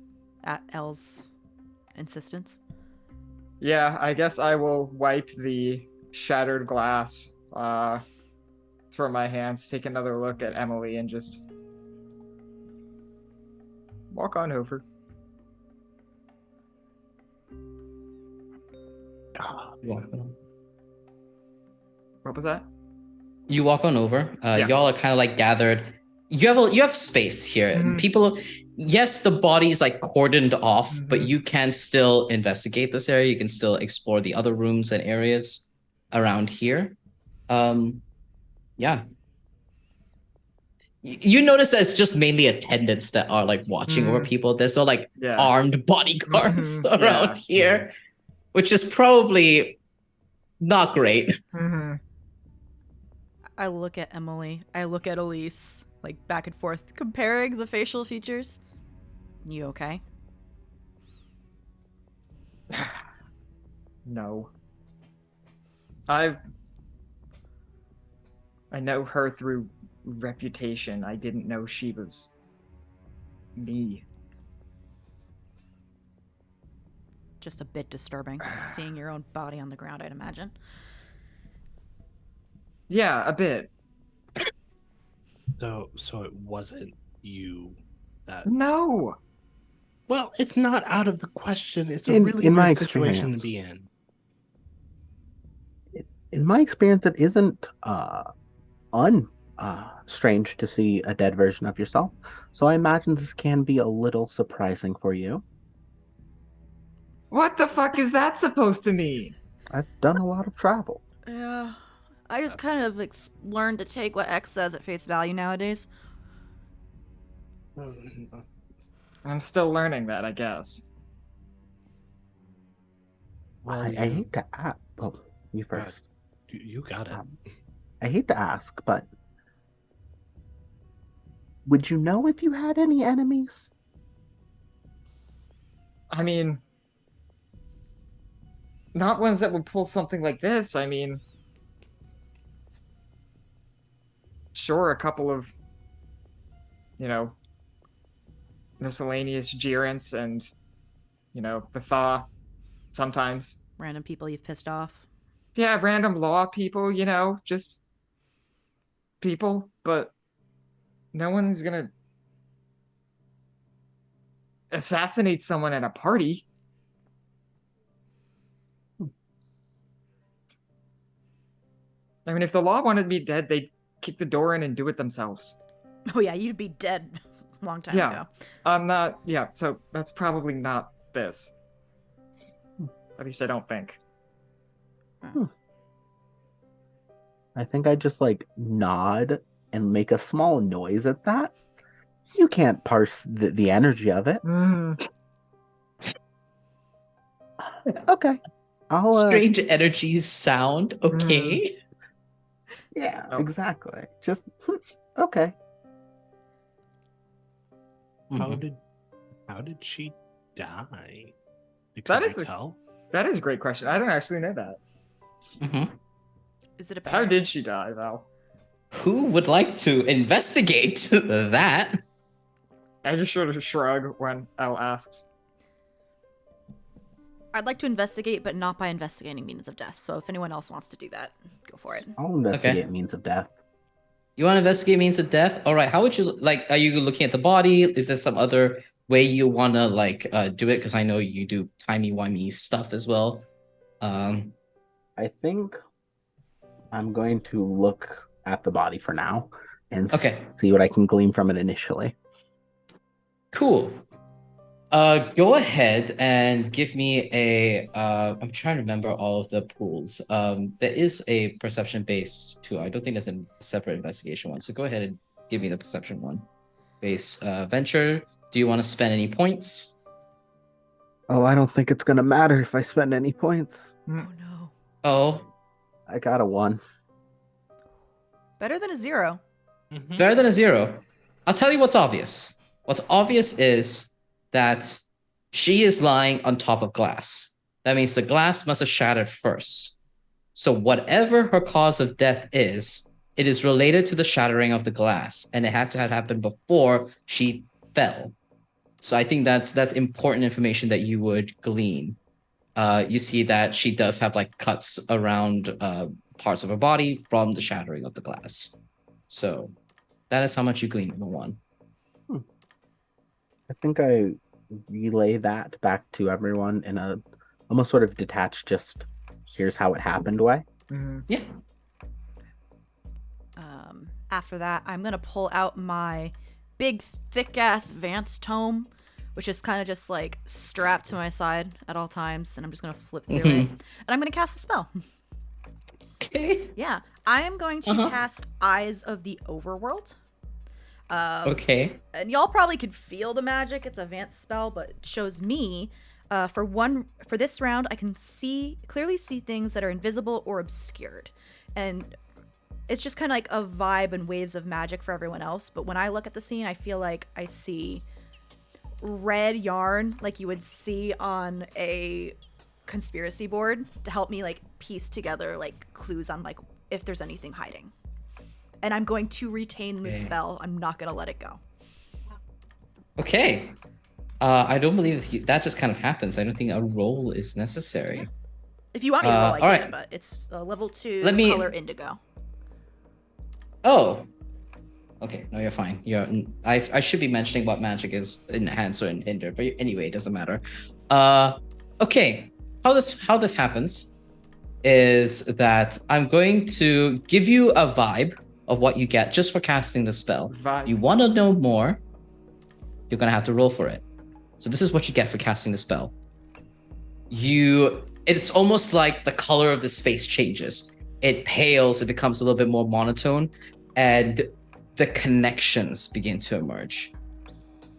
at Elle's insistence? Yeah, I guess I will wipe the shattered glass from my hands, take another look at Emily, and just walk on over. What was that? You walk on over. Yeah. Y'all are kind of like gathered. You have space here. People, yes, the body's like cordoned off, but you can still investigate this area. You can still explore the other rooms and areas around here. Yeah. You notice that it's just mainly attendants that are like watching over people. There's no like armed bodyguards around here, which is probably not great. I look at Emily. I look at Elise, like back and forth, comparing the facial features. You okay? No. I know her through reputation. I didn't know she was me. Just a bit disturbing, seeing your own body on the ground, I'd imagine. Yeah, a bit. So it wasn't you that... No. Well, it's not out of the question. It's a In- really in my weird situation to experience. be in. In my experience, it isn't un strange to see a dead version of yourself. So I imagine this can be a little surprising for you. What the fuck is that supposed to mean? I've done a lot of travel. Yeah. I just kind of learned to take what X says at face value nowadays. I'm still learning that, I guess. Well, I hate to ask. Oh, you first. You got it. I hate to ask, but would you know if you had any enemies? I mean, not ones that would pull something like this. I mean, sure, a couple of, miscellaneous gerents and, the thaw sometimes. Random people you've pissed off. Yeah, random law people, just people, but no one who's gonna assassinate someone at a party. I mean, if the law wanted me dead, they'd kick the door in and do it themselves. Oh yeah, you'd be dead a long time Yeah. ago. I'm not, so that's probably not this. At least I don't think. I think I just like nod and make a small noise at that. You can't parse the energy of it. Okay. I'll Strange energies sound okay. Yeah, Oh. exactly. Just okay. Mhm. How did she die? That Can is I a- tell? That is a great question. I don't actually know that. Mhm. Is it a How bear? did she die, Val? Who would like to investigate that? I just sort of shrug when Al asks. I'd like to investigate, but not by investigating means of death. So if anyone else wants to do that, go for it. I'll investigate means of death. You want to investigate means of death? All right. How would you like? Are you looking at the body? Is there some other way you want to do it? Because I know you do timey-wimey stuff as well. I think I'm going to look at the body for now and Okay. see what I can glean from it initially. Cool. Go ahead and give me a. I'm trying to remember all of the pools. There is a perception base too. I don't think there's a separate investigation one. So go ahead and give me the perception one. Base venture. Do you want to spend any points? Oh, I don't think it's gonna matter if I spend any points. Oh no. Oh, I got a 1. Better than a 0. Mhm. better than a 0. I'll tell you what's obvious. What's obvious is that she is lying on top of glass. That means the glass must have shattered first. So whatever her cause of death is, it is related to the shattering of the glass, and it had to have happened before she fell. So I think that's important information that you would glean. You see that she does have like cuts around parts of her body from the shattering of the glass. So that is how much you glean, number 1. I think I relay that back to everyone in a almost sort of detached, just here's how it happened way. Yeah. After that, I'm going to pull out my big, thick-ass Vance tome, which is kind of just like strapped to my side at all times, and I'm just going to flip through it. And I'm going to cast a spell. Okay. Yeah. I am going to cast Eyes of the Overworld. Okay. And y'all probably could feel the magic. It's a Vance spell, but it shows me for this round I can clearly see things that are invisible or obscured. And it's just kind of like a vibe and waves of magic for everyone else, but when I look at the scene, I feel like I see red yarn like you would see on a conspiracy board to help me like piece together like clues on like if there's anything hiding. And I'm going to retain the spell. I'm not going to let it go. Okay. I don't believe that just kind of happens. I don't think a roll is necessary. If you want me to roll, I can, all right. but it's level 2 Let me- color indigo. Oh. Okay, no, you're fine. I should be mentioning what magic is enhance or hinder, but anyway, it doesn't matter. Okay. How this happens is that I'm going to give you a vibe of what you get just for casting the spell. If you want to know more, you're gonna have to roll for it. So this is what you get for casting the spell. It's almost like the color of the space changes. It pales, it becomes a little bit more monotone, and the connections begin to emerge.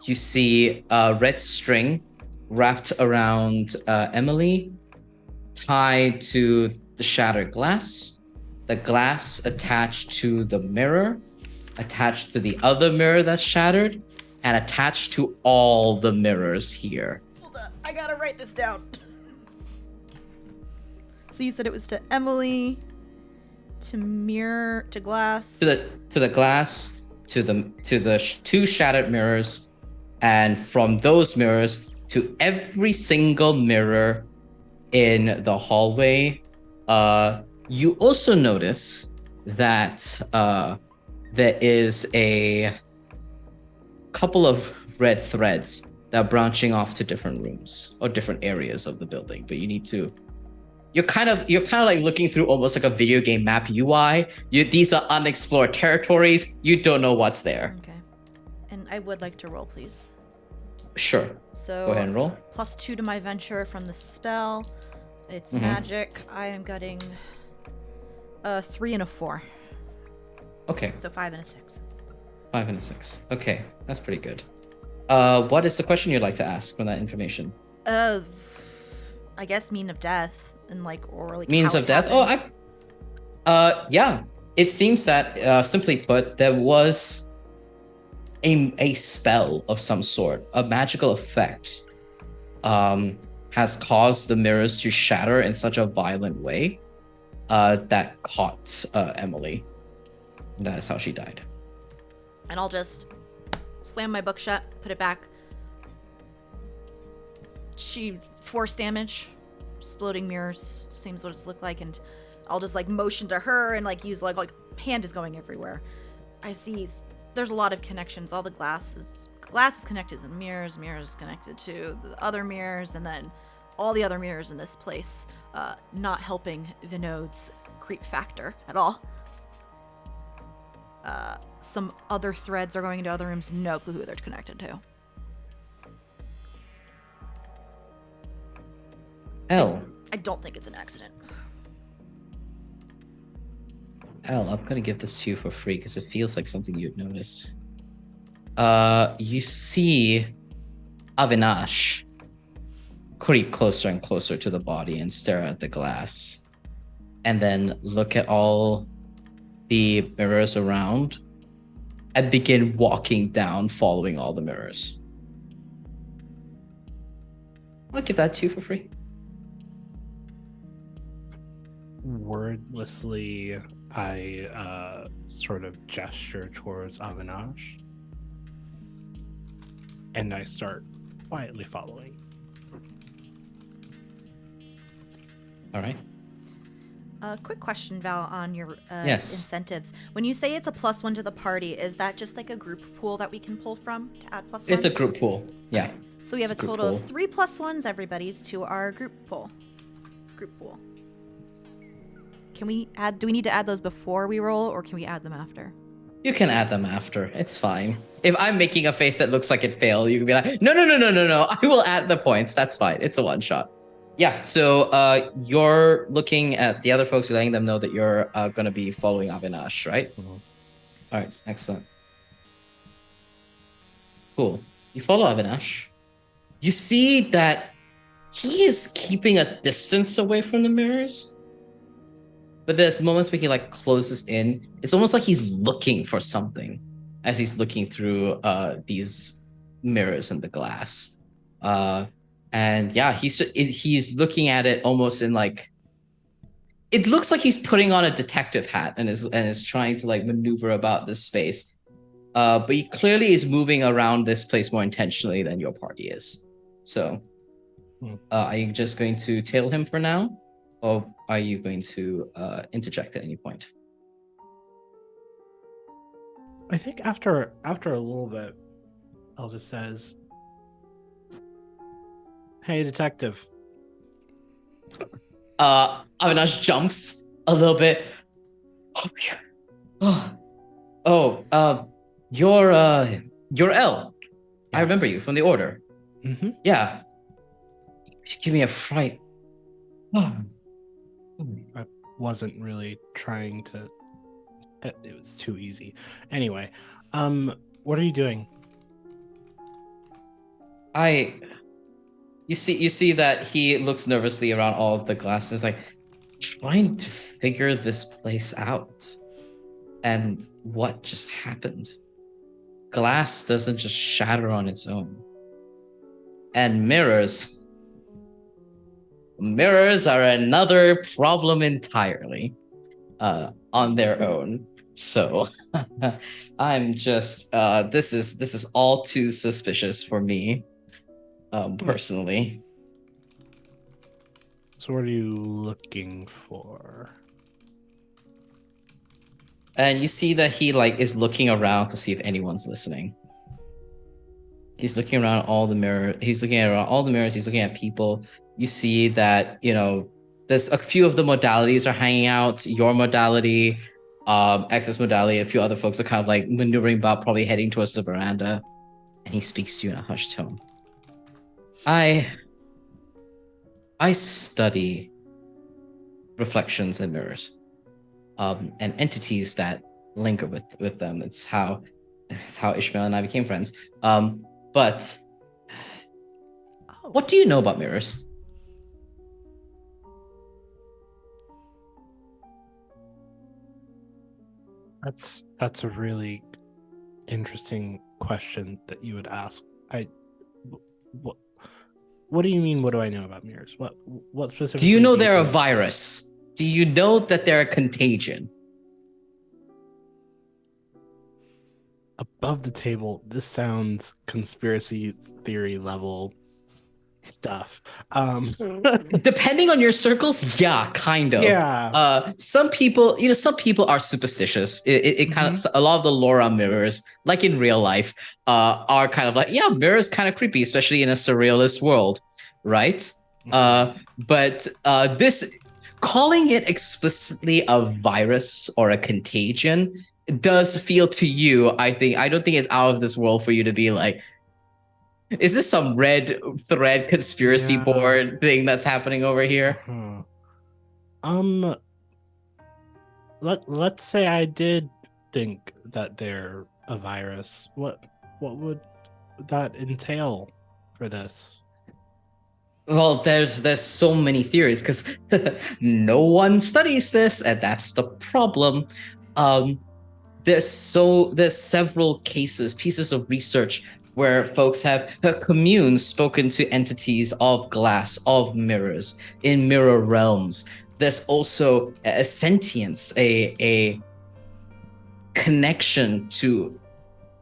You see a red string wrapped around Emily, tied to the shattered glass, the glass attached to the mirror, attached to the other mirror that's shattered, and attached to all the mirrors here. Hold on, I gotta write this down. So you said it was to Emily, to mirror, to glass, To the glass, to the two shattered mirrors, and from those mirrors to every single mirror in the hallway. You also notice that there is a couple of red threads that are branching off to different rooms or different areas of the building, but you're kind of like looking through almost like a video game map UI. These are unexplored territories. You don't know what's there. Okay. And I would like to roll, please. Sure. So Go ahead and roll. +2 to my venture from the spell. It's magic. I am getting a 3 and a 4. Okay. So 5 and a 6. 5 and a 6. Okay, that's pretty good. What is the question you'd like to ask from that information? I guess mean of death and or like Means how of it death? happens. Yeah. It seems that, simply put, there was a spell of some sort, a magical effect, has caused the mirrors to shatter in such a violent way, that caught Emily. And that is how she died. And I'll just slam my book shut, put it back. She force damage, exploding mirrors, seems what it's looked like, and I'll just motion to her and use like hand is going everywhere. I see there's a lot of connections. All the glass is connected to the mirrors is connected to the other mirrors, and then all the other mirrors in this place, not helping Vinod's creep factor at all. Some other threads are going into other rooms, no clue who they're connected to. I don't think it's an accident. I'm gonna give this to you for free because it feels like something you'd notice. You see Avinash creep closer and closer to the body and stare at the glass, and then look at all the mirrors around and begin walking down, following all the mirrors. I'll give that to you for free. Wordlessly, I sort of gesture towards Avinash, and I start quietly following. All right. Quick question, Val, on your Yes. incentives. When you say it's a +1 to the party, is that just like a group pool that we can pull from to add +1s? It's a group pool. Yeah. So we have a It's a group total of pool. 3 +1s, everybody's, to our group pool. Can we add? Do we need to add those before we roll, or can we add them after? You can add them after. It's fine. Yes. If I'm making a face that looks like it failed, you can be like, no. I will add the points. That's fine. It's a one shot. Yeah. So you're looking at the other folks, you're letting them know that you're going to be following Avinash, right? Mhm. All right. Excellent. Cool. You follow Avinash. You see that he is keeping a distance away from the mirrors. But there's moments where he closes in. It's almost like he's looking for something as he's looking through these mirrors and the glass. And yeah, he's looking at it almost in it looks like he's putting on a detective hat and is trying to maneuver about this space. But he clearly is moving around this place more intentionally than your party is. So are you just going to tail him for now? Or are you going to interject at any point? I think after a little bit, Elle just says, "Hey, detective." Avinash jumps a little bit. Oh, yeah. You're L. I remember Yes. you from the order. Mm-hmm. Yeah. You give me a fright. I wasn't really trying to. It was too easy. Anyway, what are you doing? You see that he looks nervously around all of the glasses, like trying to figure this place out. And what just happened? Glass doesn't just shatter on its own. And mirrors are another problem entirely on their own. So I'm just this is all too suspicious for me personally. So what are you looking for? And you see that he like is looking around to see if anyone's listening. He's looking around all the mirror. He's looking around all the mirrors. He's looking at people. You see that, there's a few of the modalities are hanging out. Your modality, X's modality, a few other folks are kind of like maneuvering about, probably heading towards the veranda. And he speaks to you in a hushed tone. I study reflections and mirrors, and entities that linger with them. It's how Ishmael and I became friends. But what do you know about mirrors? That's a really interesting question that you would ask. What do you mean? What do I know about mirrors? What specifically? Do you know they're a virus? Do you know that they're a contagion? Above the table, this sounds conspiracy theory level stuff. Depending on your circles, yeah, kind of. Yeah. Some people are superstitious. It kind of, a lot of the lore on mirrors, like in real life, are kind of like, yeah, mirrors kind of creepy, especially in a surrealist world, right? But this, calling it explicitly a virus or a contagion does feel to you, I don't think it's out of this world for you to be like, is this some red thread conspiracy board thing that's happening over here? Let's say I did think that they're a virus. What would that entail for this? Well, there's so many theories because no one studies this, and that's the problem. There's several pieces of research where folks have communes spoken to entities of glass, of mirrors, in mirror realms. There's also a sentience, a connection to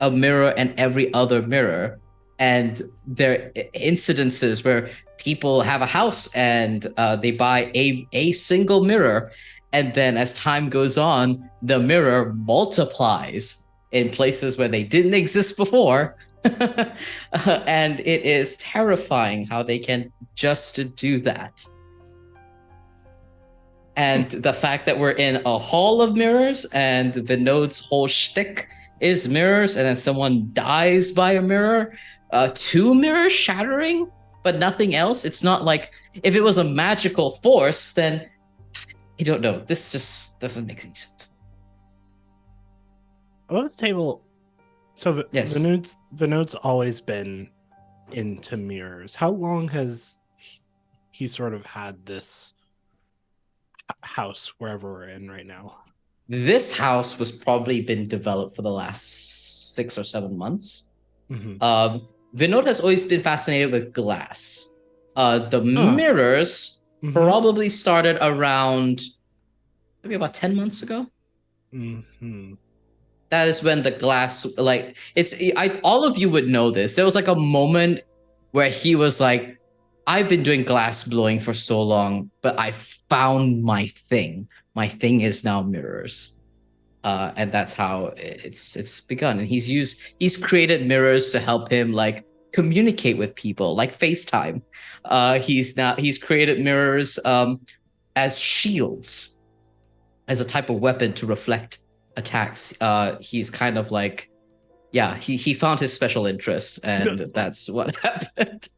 a mirror and every other mirror. And there are incidences where people have a house and they buy a single mirror. And then as time goes on, the mirror multiplies in places where they didn't exist before. And it is terrifying how they can just do that. And the fact that we're in a hall of mirrors and Vinod's whole shtick is mirrors, and then someone dies by a mirror, 2 mirrors shattering, but nothing else. It's not like if it was a magical force, then I don't know. This just doesn't make any sense. Above the table, so Yes. Vinod's always been into mirrors. How long has he sort of had this house wherever we're in right now? This house was probably been developed for the last 6 or 7 months. Vinod has always been fascinated with glass. The mirrors probably started around maybe about 10 months ago. That is when the glass, like, all of you would know this. There was like a moment where he was like, I've been doing glass blowing for so long, but I found my thing. My thing is now mirrors. and that's how it's begun. And he's created mirrors to help him like communicate with people, like FaceTime. He's created mirrors as shields, as a type of weapon to reflect attacks. He's kind of like, yeah, he found his special interest, and that's what happened.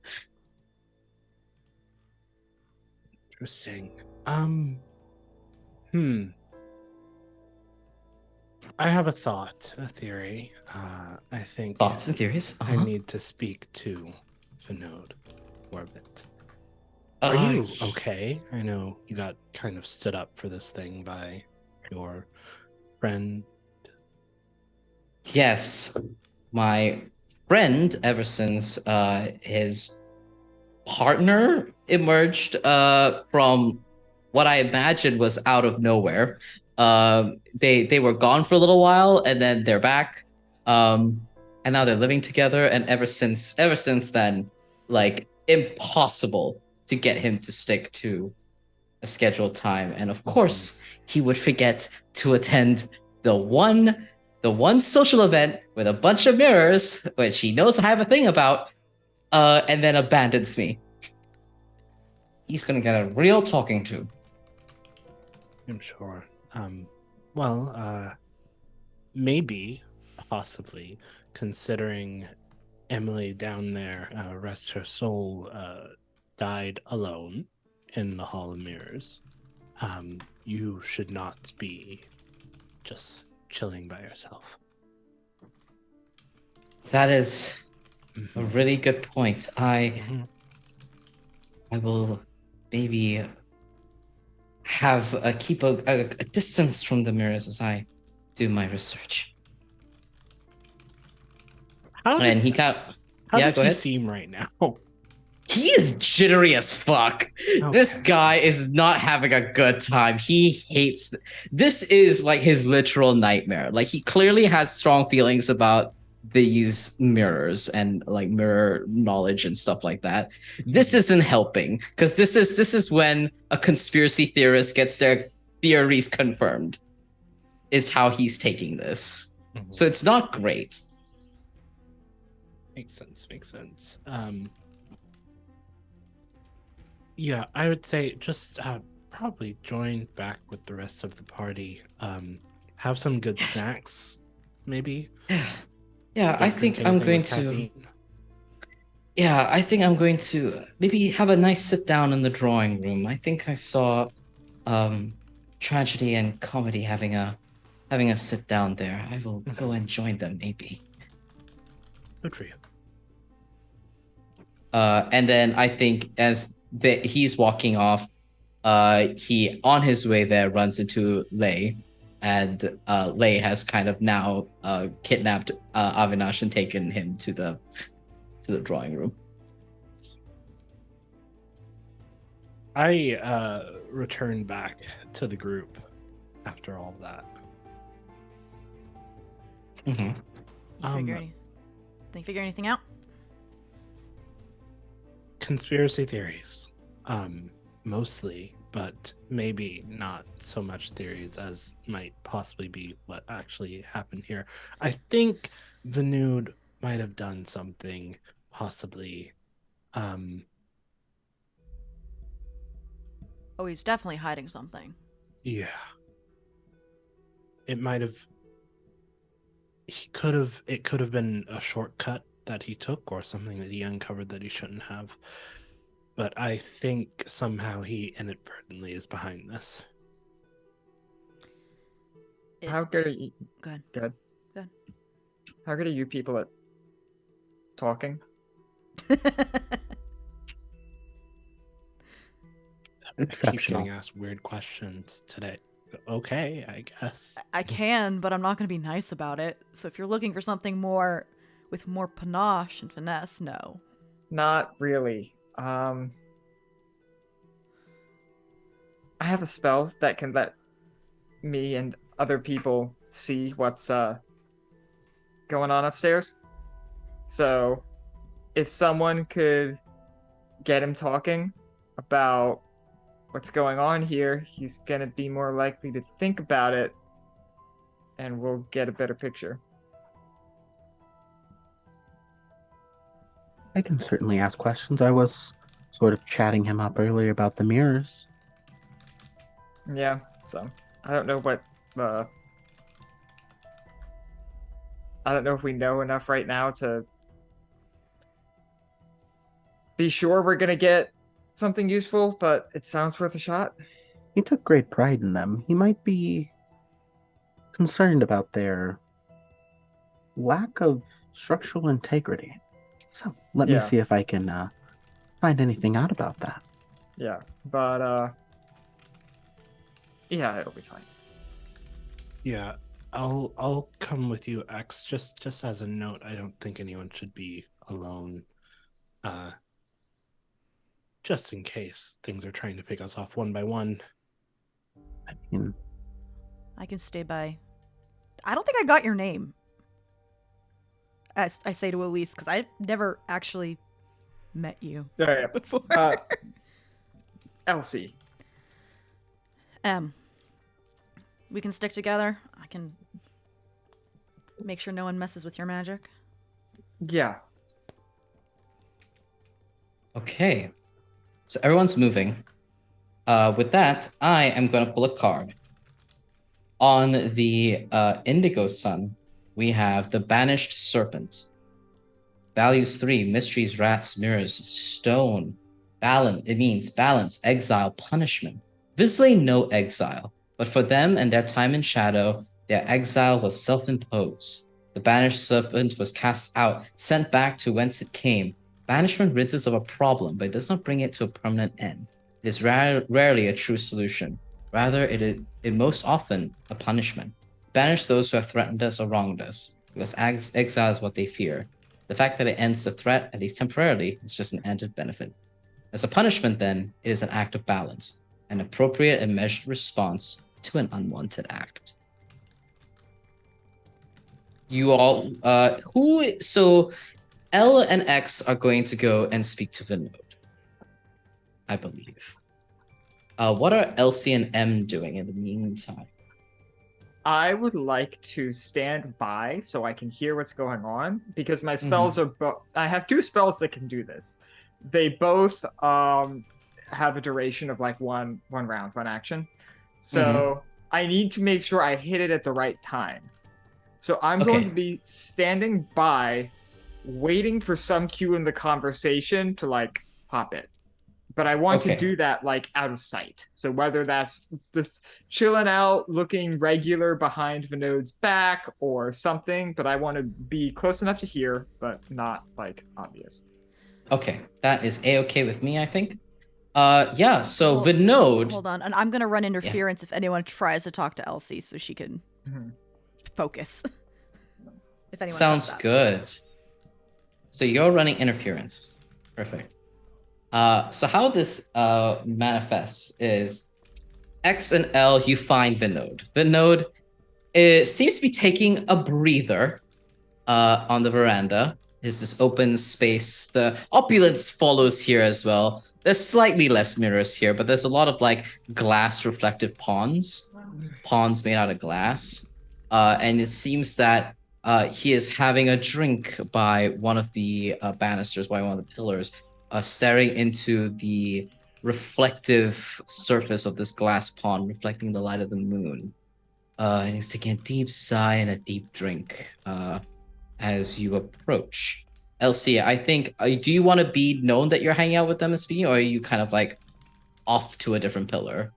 Interesting. I have a thought, a theory. I think Thoughts and theories. I need to speak to Vinod for a bit. Uh, Are you okay? I know you got kind of stood up for this thing by your friend. Yes, my friend, ever since his partner emerged from what I imagined was out of nowhere. They were gone for a little while, and then they're back, and now they're living together. And ever since then, like, impossible to get him to stick to a scheduled time. And of course, he would forget to attend the one social event with a bunch of mirrors, which he knows I have a thing about, and then abandons me. He's gonna get a real talking to. I'm sure. Maybe, possibly, considering Emily down there, rest her soul, died alone in the Hall of Mirrors. You should not be just chilling by yourself. That is a really good point. I will maybe have keep a distance from the mirrors as I do my research. How And does, he got how yeah, does go he ahead. seem right now? He is jittery as fuck. This guy is not having a good time. He hates this is like his literal nightmare. Like, he clearly has strong feelings about these mirrors and like mirror knowledge and stuff like that. This isn't helping, because this is when a conspiracy theorist gets their theories confirmed, is how he's taking this. So it's not great. Makes sense. Yeah, I would say just probably join back with the rest of the party. Have some good snacks, maybe. Yeah, I think I'm going to. Yeah, I think I'm going to maybe have a nice sit down in the drawing room. I think I saw tragedy and comedy having a sit down there. I will go and join them maybe. Good for you. And then I think as he's walking off, he on his way there runs into Lei, and Lei has kind of now kidnapped Avinash and taken him to the drawing room. I return back to the group after all of that. Think you figure anything out? Conspiracy theories, mostly, but maybe not so much theories as might possibly be what actually happened here. I think the nude might have done something, possibly. Oh, he's definitely hiding something. Yeah. It might have. It could have been a shortcut that he took, or something that he uncovered that he shouldn't have. But I think somehow he inadvertently is behind this. How good are you? Go ahead. Good. Good. How good are you people at talking? I keep Exceptional. getting asked weird questions today. Okay, I guess. I can, but I'm not going to be nice about it. So if you're looking for something more with more panache and finesse, no. Not really. I have a spell that can let me and other people see what's going on upstairs. So if someone could get him talking about what's going on here, he's gonna be more likely to think about it and we'll get a better picture. I can certainly ask questions. I was sort of chatting him up earlier about the mirrors. Yeah, so I don't know what I don't know if we know enough right now to be sure we're gonna get something useful, but it sounds worth a shot. He took great pride in them. He might be concerned about their lack of structural integrity. So let me Yeah. see if I can find anything out about that. Yeah, but yeah, it'll be fine. Yeah, I'll come with you, X. Just as a note, I don't think anyone should be alone. Just in case things are trying to pick us off one by one. I mean, I can stay by. I don't think I got your name. As I say to Elise, because I've never actually met you Yeah, before. Elsie. We can stick together. I can make sure no one messes with your magic. Yeah. Okay. So everyone's moving. With that, I am going to pull a card. On the Indigo Sun, we have the Banished Serpent. Values 3, mysteries, rats, mirrors, stone. Balance. It means balance, exile, punishment. Visibly no exile, but for them and their time in shadow, their exile was self-imposed. The Banished Serpent was cast out, sent back to whence it came. Banishment rids us of a problem, but it does not bring it to a permanent end. It is rarely a true solution. Rather, it is most often a punishment. Banish those who have threatened us or wronged us, because exile is what they fear. The fact that it ends the threat, at least temporarily, is just an added benefit. As a punishment, then, it is an act of balance, an appropriate and measured response to an unwanted act. You all, so L and X are going to go and speak to Vinod, I believe. What are Elsie and M doing in the meantime? I would like to stand by so I can hear what's going on because my spells are I have 2 spells that can do this. They both have a duration of like one round, one action. So I need to make sure I hit it at the right time. So I'm going to be standing by, waiting for some cue in the conversation to like pop it. But I want to do that like out of sight. So whether that's just chilling out, looking regular behind Vinod's back or something, but I want to be close enough to hear, but not like obvious. Okay, that is a-okay with me, I think. Yeah, so Vinod... Hold on, and I'm going to run interference if anyone tries to talk to Elsie so she can focus. If anyone Sounds good. So you're running interference. Perfect. So how this manifests is X and L, you find Vinod. Vinod seems to be taking a breather on the veranda. There's this open space. The opulence follows here as well. There's slightly less mirrors here, but there's a lot of like glass reflective ponds made out of glass. And it seems that he is having a drink by one of the banisters, by one of the pillars, staring into the reflective surface of this glass pond, reflecting the light of the moon. And he's taking a deep sigh and a deep drink as you approach. Elsie, I think, do you want to be known that you're hanging out with them and speaking, or are you kind of like off to a different pillar?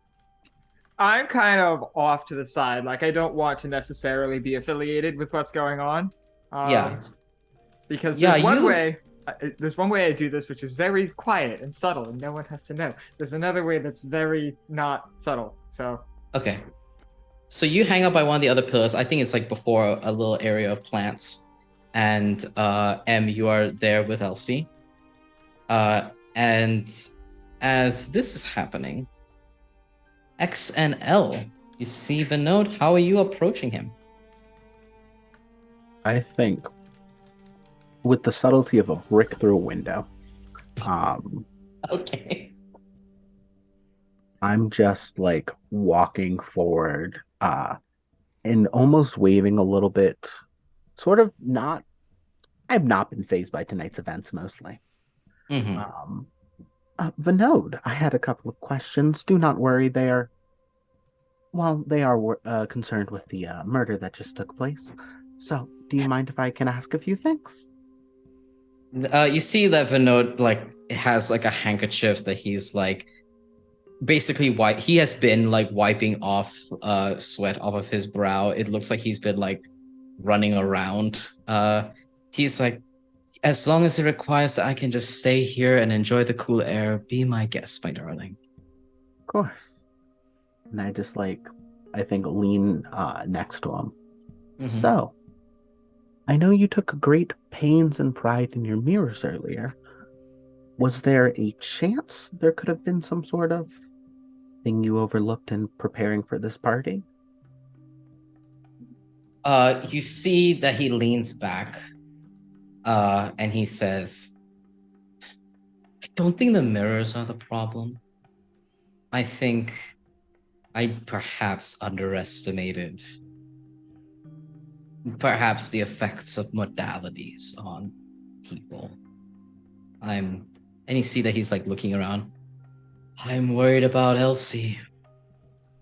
I'm kind of off to the side. Like, I don't want to necessarily be affiliated with what's going on. Because there's one way I do this, which is very quiet and subtle, and no one has to know. There's another way that's very not subtle. So okay, so you hang out by one of the other pillars. I think it's like before a little area of plants, and M, you are there with Elsie. And as this is happening, X and L, you see Vinod. How are you approaching him? I think with the subtlety of a brick through a window. Okay. I'm just like walking forward, and almost waving a little bit, sort of not. I've not been phased by tonight's events mostly. Hmm. Um, Vinod, I had a couple of questions. Do not worry, they are concerned with the murder that just took place. So, do you mind if I can ask a few things? You see that Vinod like has like a handkerchief that he's like basically he has been like wiping off sweat off of his brow. It looks like he's been like running around. He's like, as long as it requires that I can just stay here and enjoy the cool air, be my guest, my darling. Of course. And I just I think lean next to him. Mhm. So, I know you took great pains and pride in your mirrors earlier. Was there a chance there could have been some sort of thing you overlooked in preparing for this party? You see that he leans back, and he says, I don't think the mirrors are the problem. I think I perhaps underestimated perhaps the effects of modalities on people. And you see that he's like looking around. I'm worried about Elsie.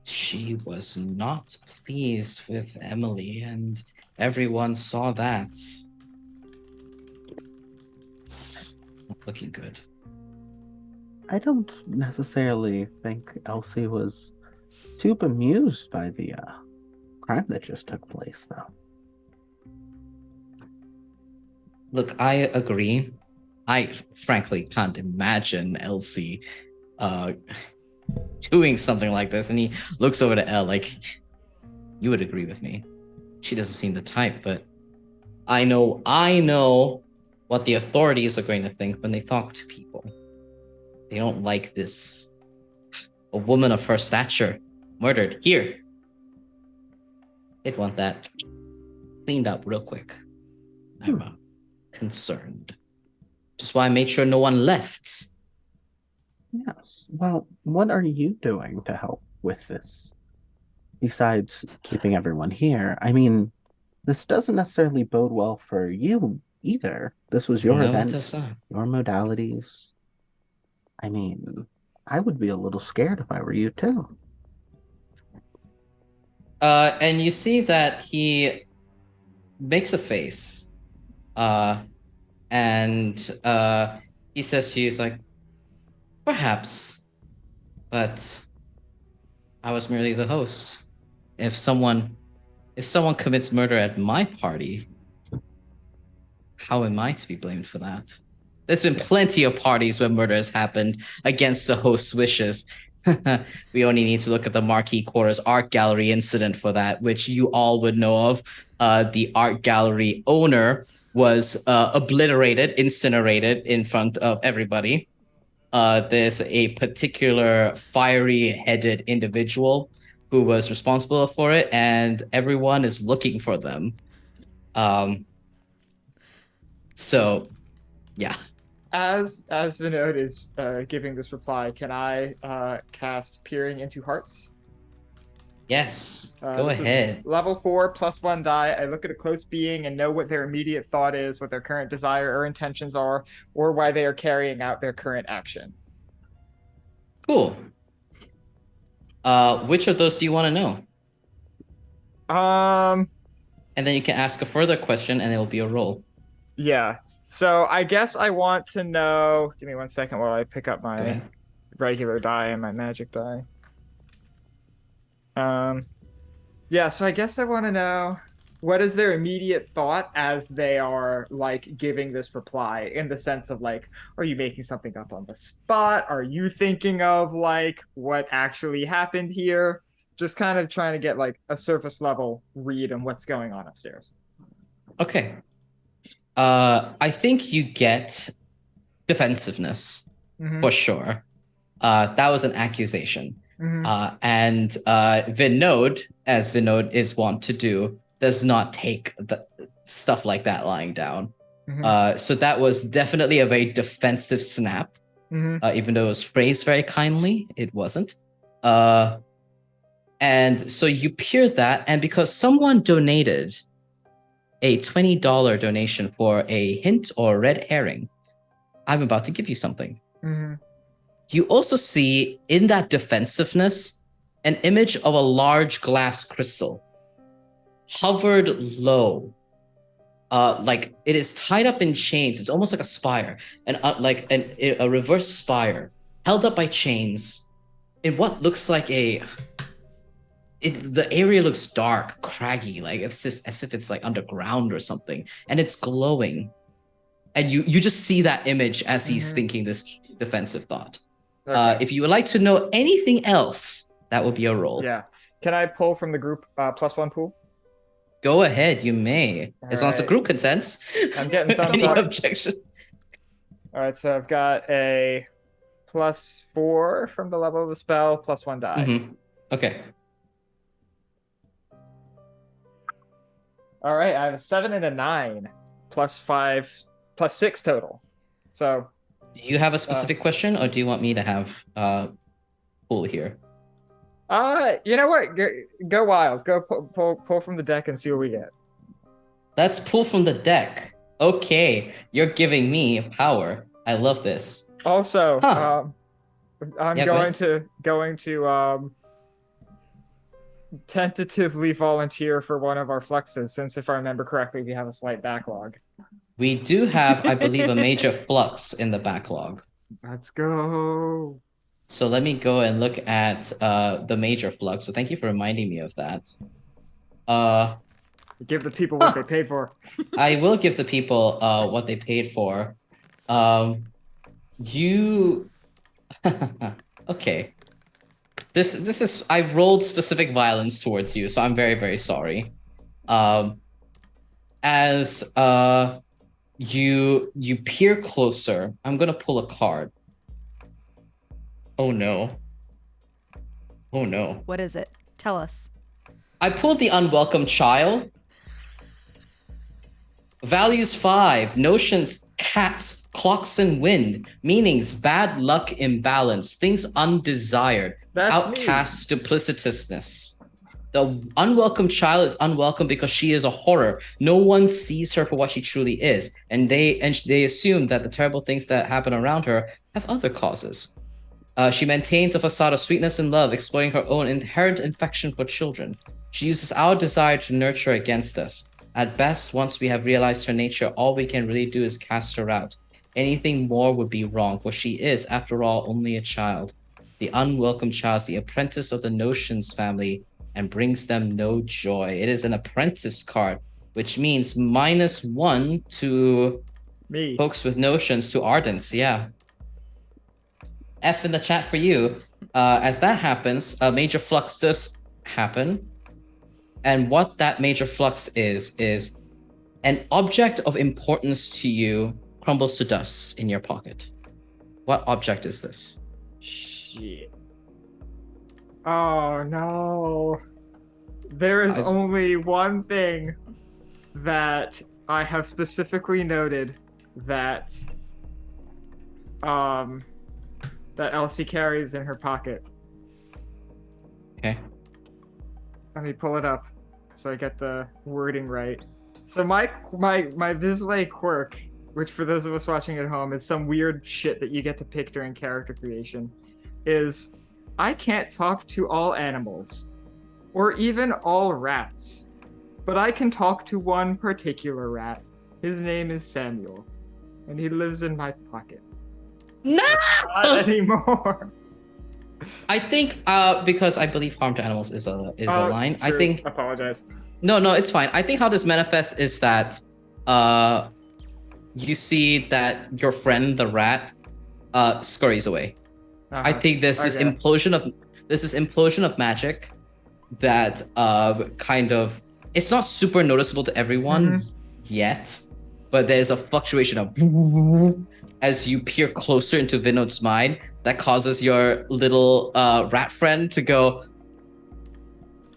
She was not pleased with Emily, and everyone saw that. It's not looking good. I don't necessarily think Elsie was too bemused by the crime that just took place, though. Look, I agree. I frankly can't imagine Elsie uh, doing something like this. And he looks over to Elle like, you would agree with me. She doesn't seem the type, but I know what the authorities are going to think when they talk to people. They don't like this. A woman of her stature murdered here. They'd want that cleaned up real quick. I'm concerned. Just why I made sure no one left. Yes. Well, what are you doing to help with this? Besides keeping everyone here, I mean, this doesn't necessarily bode well for you either. This was your No, it event, does not. your modalities. I mean, I would be a little scared if I were you too. And you see that he makes a face. And he says to you, he's like, perhaps, but I was merely the host. If someone commits murder at my party, how am I to be blamed for that? There's been plenty of parties where murder has happened against the host's wishes. We only need to look at the Marquee Quarters Art Gallery incident for that, which you all would know of. The art gallery owner was obliterated, incinerated in front of everybody. There's a particular fiery-headed individual who was responsible for it, and everyone is looking for them. So, yeah. As Vinod is giving this reply, can I cast Peering into Hearts? Yes, go This is ahead. level 4 plus 1 die. I look at a close being and know what their immediate thought is, what their current desire or intentions are, or why they are carrying out their current action. Cool. Which of those do you want to know? And then you can ask a further question, and it'll be a roll. Yeah. So I guess I want to know. Give me 1 second while I pick up my regular die and my magic die. Yeah, so I guess I want to know what is their immediate thought as they are like giving this reply, in the sense of like, are you making something up on the spot? Are you thinking of like what actually happened here? Just kind of trying to get like a surface level read on what's going on upstairs. Okay. I think you get defensiveness for sure. That was an accusation. And Vinod, as Vinod is wont to do, does not take the stuff like that lying down. So that was definitely a very defensive snap. Even though it was phrased very kindly, it wasn't. And so you peer that, and because someone donated a $20 donation for a hint or red herring, I'm about to give you something. Mm-hmm. You also see in that defensiveness an image of a large glass crystal hovered low. Like it is tied up in chains. It's almost like a spire, and a reverse spire held up by chains in what looks like the area looks dark, craggy, like as if it's like underground or something, and it's glowing. And you just see that image as he's thinking this defensive thought. Okay. If you would like to know anything else, that would be a roll. Yeah. Can I pull from the group +1 pool? Go ahead, you may. As long as the Alright. group consents. I'm getting thumbs Any up. objection? All right, so I've got a +4 from the level of the spell, +1 die. Mm-hmm. Okay. All right, I have a 7 and a 9, +5, +6 total. So, Do you have a specific question, or do you want me to have pool here? you know what? Go wild. Go pull from the deck and see what we get. Let's pull from the deck. Okay, you're giving me power. I love this. Also, Huh. I'm Yeah, go going to tentatively volunteer for one of our fluxes, since if I remember correctly, we have a slight backlog. We do have, I believe, a major flux in the backlog. Let's go. So let me go and look at the major flux. So thank you for reminding me of that. Give the people what they paid for. I will give the people what they paid for. You okay. This is I rolled specific violence towards you, so I'm very, very sorry. As you peer closer, I'm gonna pull a card. Oh no. Oh no. What is it? Tell us. I pulled the unwelcome child. Values 5, notions, cats, clocks and wind, meanings, bad luck, imbalance, things undesired, That's outcast, duplicitousness. The unwelcome child is unwelcome because she is a horror. No one sees her for what she truly is, and they assume that the terrible things that happen around her have other causes. She maintains a facade of sweetness and love, exploiting her own inherent affection for children. She uses our desire to nurture against us. At best, once we have realized her nature, all we can really do is cast her out. Anything more would be wrong, for she is, after all, only a child. The unwelcome child is the apprentice of the notions family and brings them no joy. It is an apprentice card, which means -1 to Me. folks with notions, to ardents, yeah. F in the chat for you. As that happens, a major flux does happen. And what that major flux is an object of importance to you crumbles to dust in your pocket. What object is this? Shit. Oh no. There is I- only one thing that I have specifically noted that that Elsie carries in her pocket. Okay. Let me pull it up so I get the wording right. So my Vizlay quirk, which for those of us watching at home is some weird shit that you get to pick during character creation, is I can't talk to all animals, or even all rats, but I can talk to one particular rat. His name is Samuel, and he lives in my pocket. No! Not anymore. I think because I believe harm to animals is a line. I True. think Apologize. no, it's fine. I think how this manifests is that you see that your friend the rat scurries away. I think this is Okay. implosion of magic that kind of it's not super noticeable to everyone yet, but there's a fluctuation of as you peer closer into Vinod's mind that causes your little rat friend to go,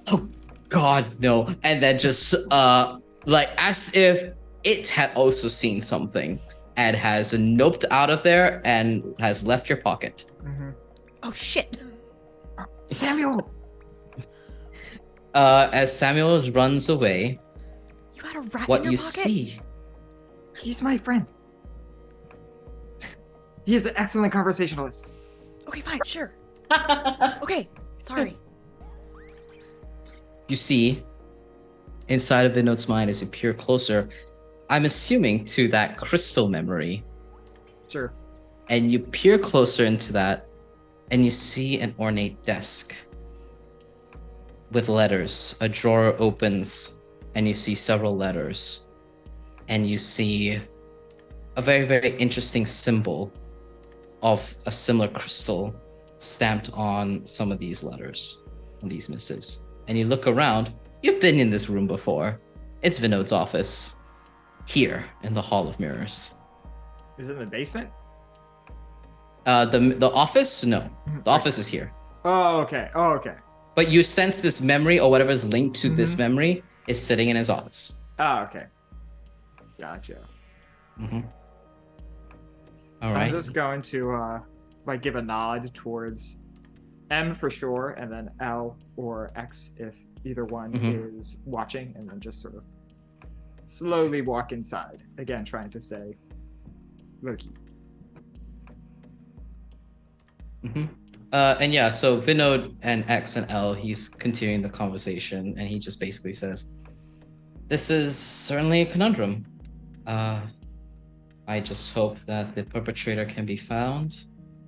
oh god no, and then just like as if it had also seen something and has noped out of there and has left your pocket. Mhm. Oh shit. Samuel. As Samuel runs away, You had a rat what in your you pocket? see. He's my friend. He is an excellent conversationalist. Okay, fine, sure. Okay, sorry. You see, inside of Vinod's mind as you peer closer, I'm assuming to that crystal memory, Sure. and you peer closer into that, and you see an ornate desk with letters. A drawer opens, and you see several letters, and you see a very, very interesting symbol of a similar crystal stamped on some of these letters, on these missives. And you look around, you've been in this room before. It's Vinod's office, here in the Hall of Mirrors. Is it in the basement? The office? No. The office is here. Oh, okay. Oh, okay. But you sense this memory or whatever is linked to this memory is sitting in his office. Oh, okay. Gotcha. Mm-hmm. All I'm right. just going to like give a nod towards M for sure, and then L or X if either one is watching, and then just sort of slowly walk inside. Again, trying to stay low key. Mm-hmm. And yeah, so Vinod and X and L, he's continuing the conversation, and he just basically says, "This is certainly a conundrum. I just hope that the perpetrator can be found."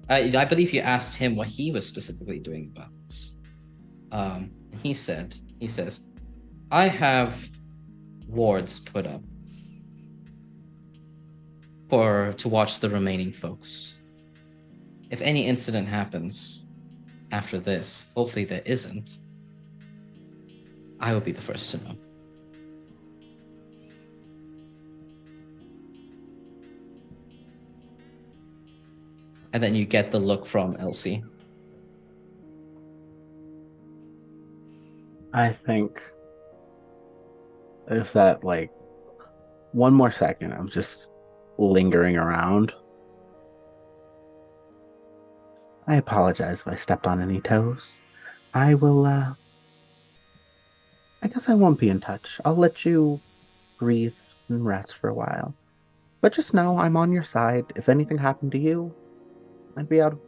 I believe you asked him what he was specifically doing about this. He says, "I have wards put up to watch the remaining folks. If any incident happens after this, hopefully there isn't, I will be the first to know." And then you get the look from Elsie. I think there's that, like, one more second. I'm just lingering around. I apologize if I stepped on any toes. I will, I guess I won't be in touch. I'll let you breathe and rest for a while. But just know I'm on your side. If anything happened to you, I'd be out of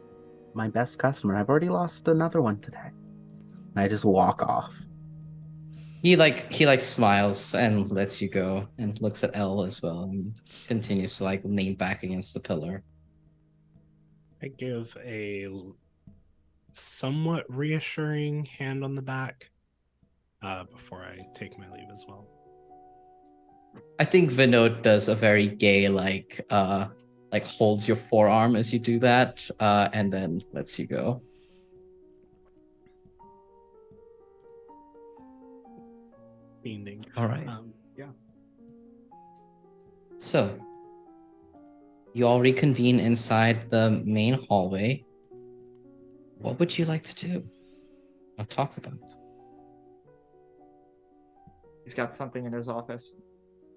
my best customer. I've already lost another one today. And I just walk off. He smiles and lets you go and looks at Elle as well and continues to lean back against the pillar. I give a somewhat reassuring hand on the back before I take my leave as well. I think Vinod does a very gay holds your forearm as you do that, and then lets you go. Fiending. All right. Yeah. So, you all reconvene inside the main hallway. What would you like to do or talk about? He's got something in his office.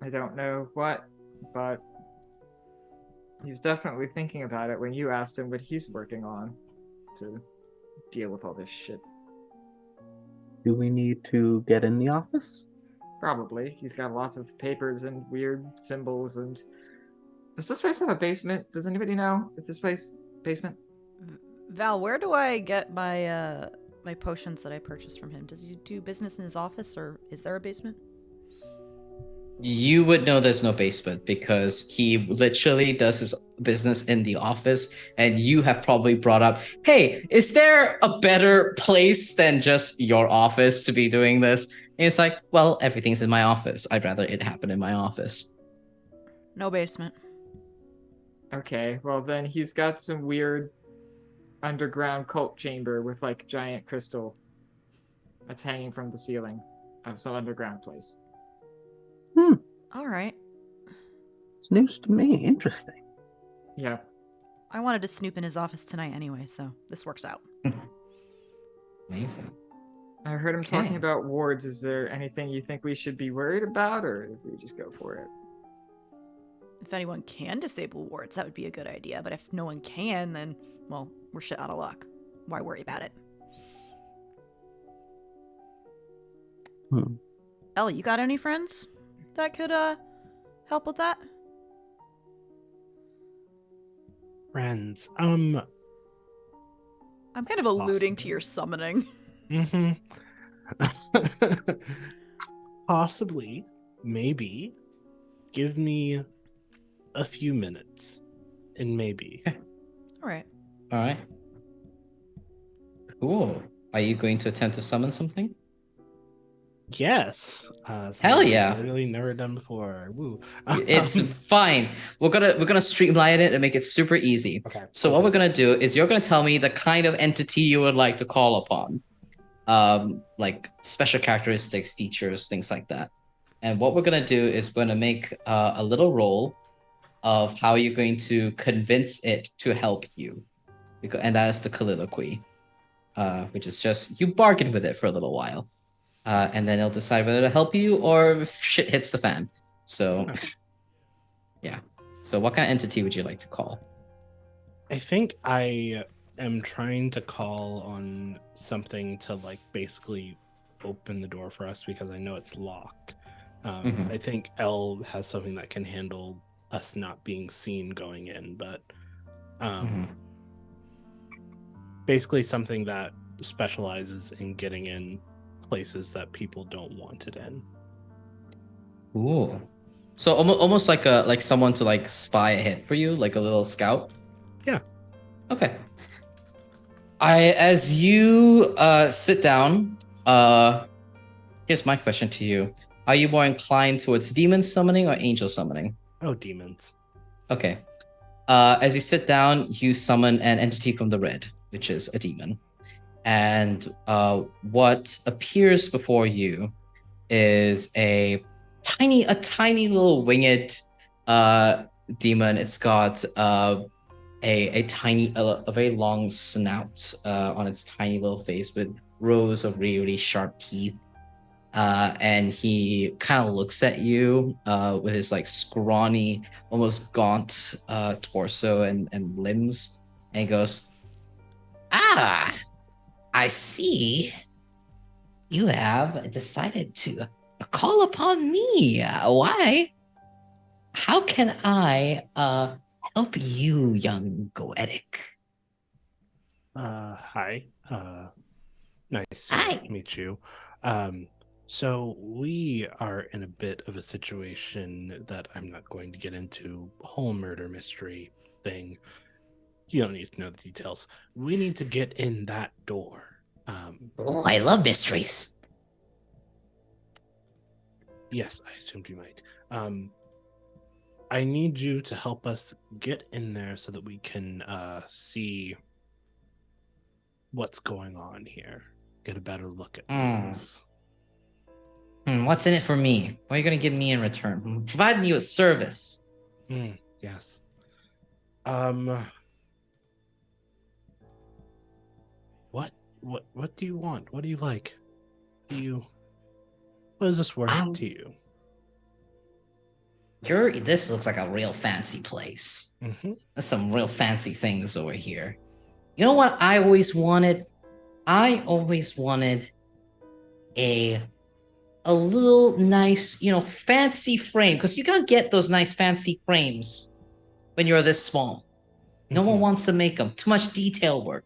I don't know what, but he's definitely thinking about it when you asked him what he's working on to deal with all this shit. Do we need to get in the office? Probably. He's got lots of papers and weird symbols. And does this place have a basement? Does anybody know if this place basement? Val, where do I get my my potions that I purchased from him? Does he do business in his office, or is there a basement? You would know there's no basement because he literally does his business in the office, and you have probably brought up, "Hey, is there a better place than just your office to be doing this?" And it's like, "Well, everything's in my office. I'd rather it happen in my office." No basement. Okay, well then he's got some weird underground cult chamber with like giant crystal that's hanging from the ceiling of some underground place. All right. It's news to me. Interesting. Yeah. I wanted to snoop in his office tonight anyway, so this works out. Amazing. I heard him Okay. talking about wards. Is there anything you think we should be worried about, or if we just go for it? If anyone can disable wards, that would be a good idea. But if no one can, then, well, we're shit out of luck. Why worry about it? Ellie, you got any friends that could help with that? Friends. I'm kind of alluding to Possibly. your summoning. Mm-hmm. Possibly. Maybe. Give me a few minutes. And maybe. All right. All right. Cool. Are you going to attempt to summon something? Yes. Hell Something yeah. I've really never done before. Woo. It's fine. We're gonna streamline it and make it super easy. Okay. So what we're gonna do is you're gonna tell me the kind of entity you would like to call upon. Like special characteristics, features, things like that. And what we're gonna do is we're gonna make a little roll of how you're going to convince it to help you. And that is the colloquy. Which is just you bargain with it for a little while. And then it'll decide whether to help you or if shit hits the fan. So, yeah. So, what kind of entity would you like to call? I think I am trying to call on something to like basically open the door for us because I know it's locked. Mhm. I think L has something that can handle us not being seen going in, but basically something that specializes in getting in places that people don't want it in. Ooh. So almost like someone to like spy a hit for you, like a little scout. Yeah. Okay. As you sit down, here's my question to you: are you more inclined towards demon summoning or angel summoning? Oh, demons. Okay. As you sit down, you summon an entity from the red, which is a demon. And what appears before you is a tiny little winged demon. It's got a very long snout on its tiny little face with rows of really sharp teeth. And he kind of looks at you with his like scrawny, almost gaunt torso and limbs, and he goes, "Ah, I see. You have decided to call upon me. Why? How can I help you, young Goetic?" Hi. Nice Hi. to meet you. So we are in a bit of a situation that I'm not going to get into. Whole murder mystery thing. You don't need to know the details. We need to get in that door. Oh, I love mysteries. Yes, I assumed you might. I need you to help us get in there so that we can see what's going on here. Get a better look at things. What's in it for me? What are you going to give me in return? I'm providing you a service. Yes. What do you want? What do you like? What is this worth to you? This looks like a real fancy place. Mm-hmm. There's some real fancy things over here. You know what I always wanted? I always wanted a little nice, fancy frame, because you can't get those nice fancy frames when you're this small. No one wants to make them. Too much detail work.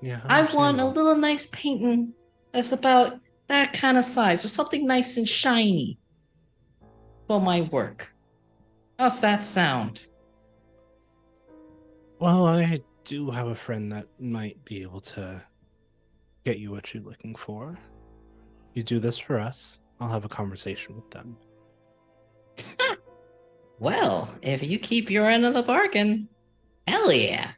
Yeah, I want a little nice painting that's about that kind of size, or something nice and shiny for my work. How's that sound? Well, I do have a friend that might be able to get you what you're looking for. You do this for us, I'll have a conversation with them. Well, if you keep your end of the bargain, hell yeah.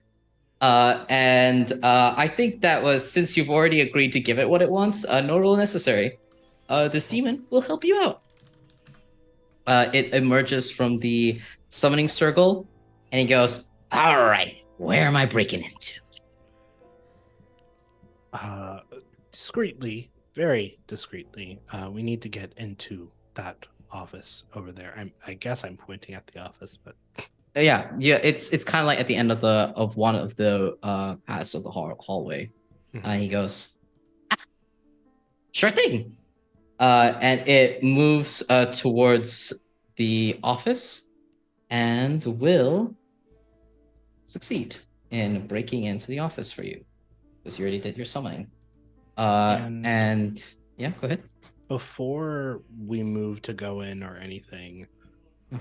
I think that was, since you've already agreed to give it what it wants, no rule necessary. This demon will help you out. It emerges from the summoning circle, and he goes, "All right, where am I breaking into?" Discreetly, very discreetly, we need to get into that office over there. I guess I'm pointing at the office, but Yeah, it's kind of like at the end of one of the paths of the hallway. Mhm. And he goes, "Ah, sure thing. and it moves towards the office and will succeed in breaking into the office for you because you already did your summoning. And yeah, go ahead. Before we move to go in or anything,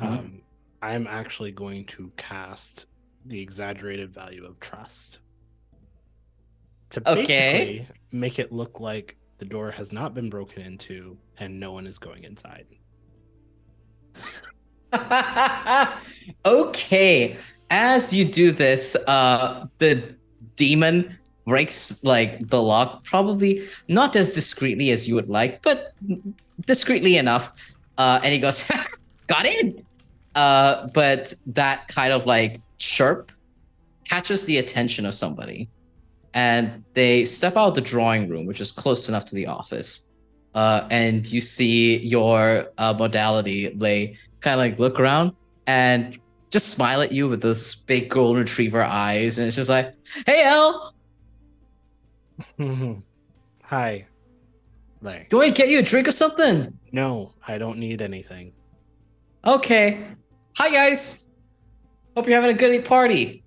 I'm actually going to cast the exaggerated value of trust to basically make it look like the door has not been broken into and no one is going inside. Okay. As you do this, the demon breaks like the lock, probably not as discreetly as you would like, but discreetly enough. And he goes, "Got in." But that kind of like chirp catches the attention of somebody, and they step out of the drawing room, which is close enough to the office. And you see your modality lay kind of like look around and just smile at you with those big golden retriever eyes, and it's just like, "Hey, El, Hi. Like, do I get you a drink or something?" no, I don't need anything. Okay. Hi, guys. Hope you're having a good party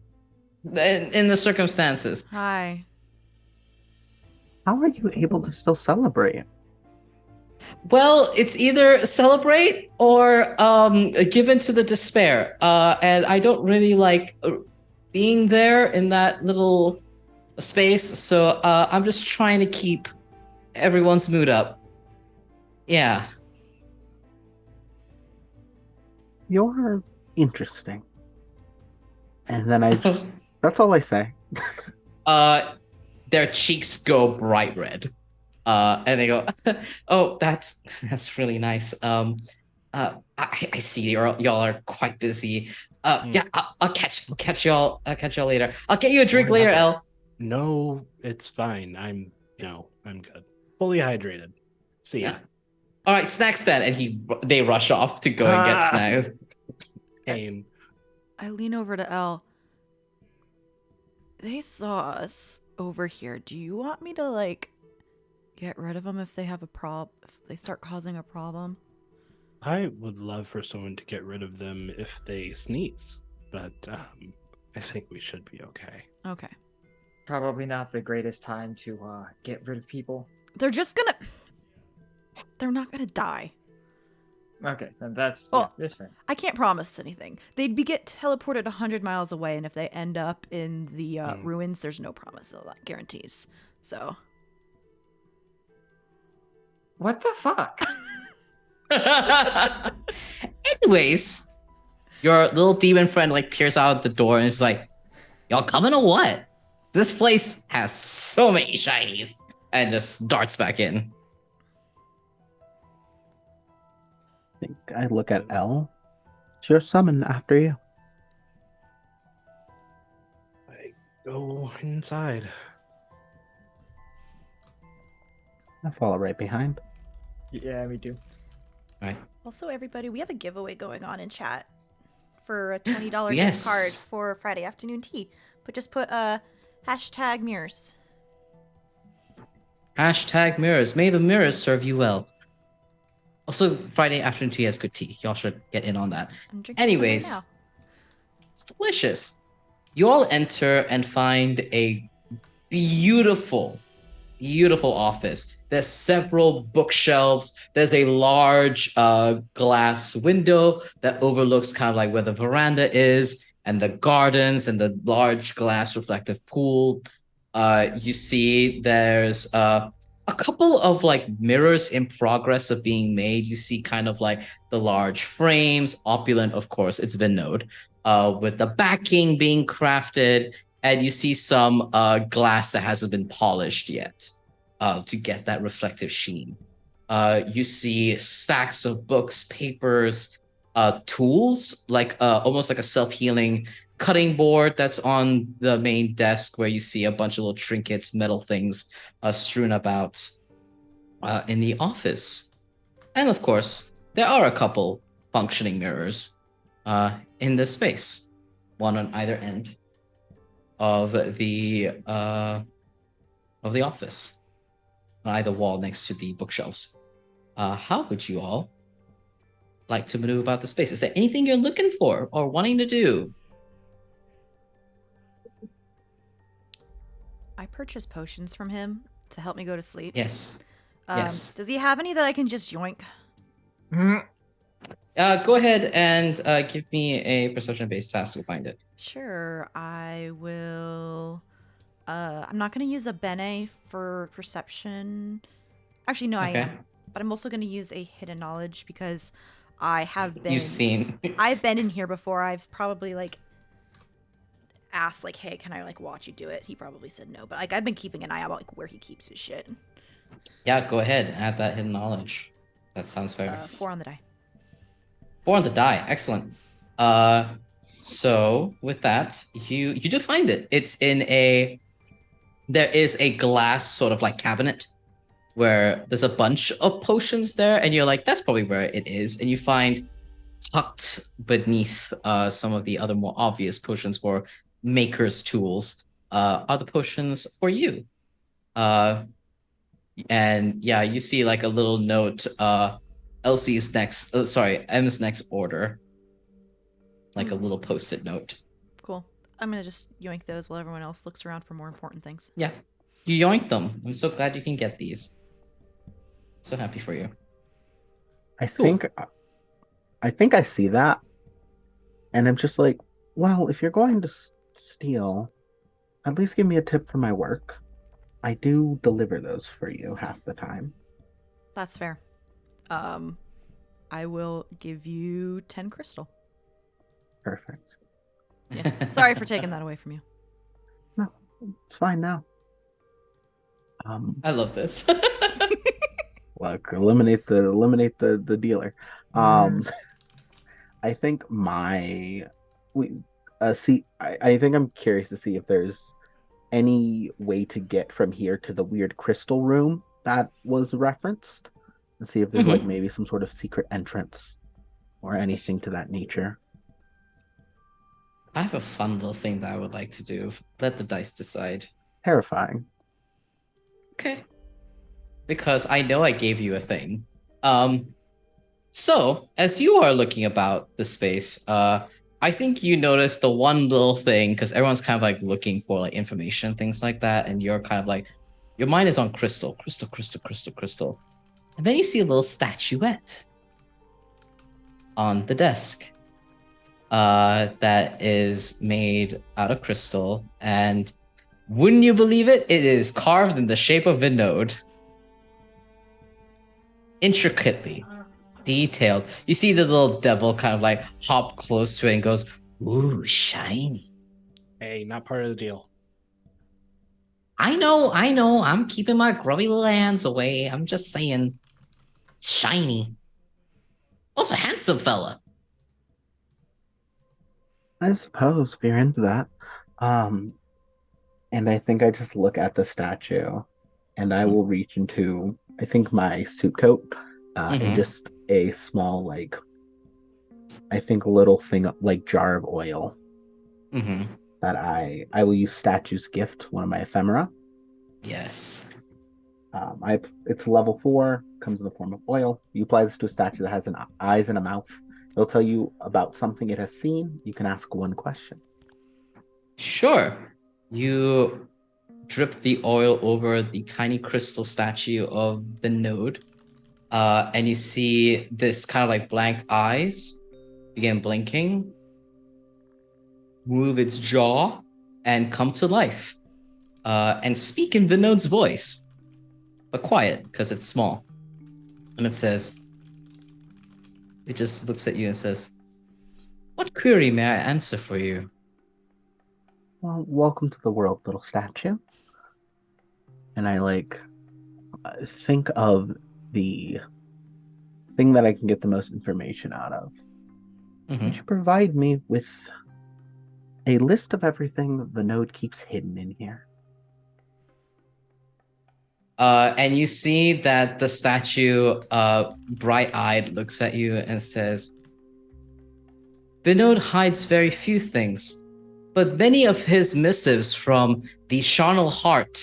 in the circumstances. Hi. How are you able to still celebrate? Well, it's either celebrate or give in to the despair. And I don't really like being there in that little space, so I'm just trying to keep everyone's mood up. Yeah. You're interesting. And then I just, that's all I say. Their cheeks go bright red. And they go, "Oh, that's really nice. I see y'all are quite busy. Yeah, I'll catch y'all later. I'll get you a drink later, El." No, it's fine. I'm good. Fully hydrated. See ya. All right, snacks then. And they rush off to go and get snacks. Aim. I lean over to Elle. They saw us over here. Do you want me to, like, get rid of them if they have a if they start causing a problem? I would love for someone to get rid of them if they sneeze, but I think we should be okay. Okay. Probably not the greatest time to get rid of people. They're not gonna die. Okay, then that's fair. I can't promise anything. They'd get teleported 100 miles away, and if they end up in the ruins, there's no promise of that guarantees. So. What the fuck? Anyways, your little demon friend like peers out the door and is like, "Y'all coming or what? This place has so many shinies," and just darts back in. I think I look at Elle. It's your summon after you. I go inside. I follow right behind. Yeah, we do. All right. Also, everybody, we have a giveaway going on in chat for a $20 Yes. gift card for Friday afternoon tea. But just put hashtag mirrors. Hashtag mirrors. May the mirrors serve you well. Also, Friday afternoon tea has good tea. Y'all should get in on that. I'm drinking some Anyways, right it's delicious. You all enter and find a beautiful office. There's several bookshelves. There's a large glass window that overlooks kind of like where the veranda is, and the gardens, and the large glass reflective pool. You see there's a couple of like mirrors in progress of being made. You see kind of like the large frames, opulent, of course, it's Vinode, with the backing being crafted, and you see some glass that hasn't been polished yet to get that reflective sheen. You see stacks of books, papers, tools, like almost like a self-healing cutting board that's on the main desk, where you see a bunch of little trinkets, metal things strewn about in the office. And of course, there are a couple functioning mirrors in this space, one on either end of the office, on either wall next to the bookshelves. how would you all like to maneuver about the space? Is there anything you're looking for or wanting to do? I purchased potions from him to help me go to sleep. Yes. Yes. Does he have any that I can just yoink? Go ahead and give me a perception-based task to find it. Sure, I will. I'm not going to use a bene for perception. Actually, no, I Okay. am. But I'm also going to use a hidden knowledge because I have been. You've seen. I've been in here before. I've probably like asked like, "Hey, can I like watch you do it?" He probably said no, but like I've been keeping an eye out like where he keeps his shit. Yeah, go ahead. Add that hidden knowledge. That sounds fair. 4 on the die. 4 on the die. Excellent. So with that, you do find it. It's in a. There is a glass sort of like cabinet where there's a bunch of potions there, and you're like, that's probably where it is. And you find tucked beneath some of the other more obvious potions for maker's tools are the potions for you. And yeah, you see like a little note, M's next order. Like a little post-it note. Cool. I'm gonna just yoink those while everyone else looks around for more important things. Yeah. You yoink them. I'm so glad you can get these. So happy for you. I Cool. think I see that, and I'm just like, well, if you're going to steal, at least give me a tip for my work. I do deliver those for you half the time. That's fair. I will give you 10 crystal. Perfect. Yeah. Sorry for taking that away from you. No, it's fine now. I love this. Look, eliminate the dealer. I think I think I'm curious to see if there's any way to get from here to the weird crystal room that was referenced, and see if there's like maybe some sort of secret entrance or anything to that nature. I have a fun little thing that I would like to do. Let the dice decide. Terrifying. Okay. Because I know I gave you a thing. So as you are looking about the space, I think you notice the one little thing, because everyone's kind of like looking for like information, things like that, and you're kind of like, your mind is on crystal. And then you see a little statuette on the desk that is made out of crystal, and wouldn't you believe it, it is carved in the shape of a node. Intricately detailed. You see the little devil kind of like hop close to it and goes, ooh, shiny. Hey, not part of the deal. I know. I'm keeping my grubby little hands away. I'm just saying, it's shiny. Also, handsome fella. I suppose if you're into that. And I think I just look at the statue, and I will reach into, I think, my suit coat, and just a small, like, I think, little thing like jar of oil that I will use statue's gift, one of my ephemera. Yes. It's level 4, comes in the form of oil. You apply this to a statue that has eyes and a mouth. It'll tell you about something it has seen. You can ask one question. Sure. You drip the oil over the tiny crystal statue of the node, and you see this kind of like blank eyes begin blinking, move its jaw, and come to life, and speak in the node's voice, but quiet because it's small. And it says, it just looks at you and says, "What query may I answer for you?" Well, welcome to the world, little statue. And I think of the thing that I can get the most information out of. Would you provide me with a list of everything the node keeps hidden in here? And you see that the statue, bright-eyed, looks at you and says, "The node hides very few things, but many of his missives from the charnel heart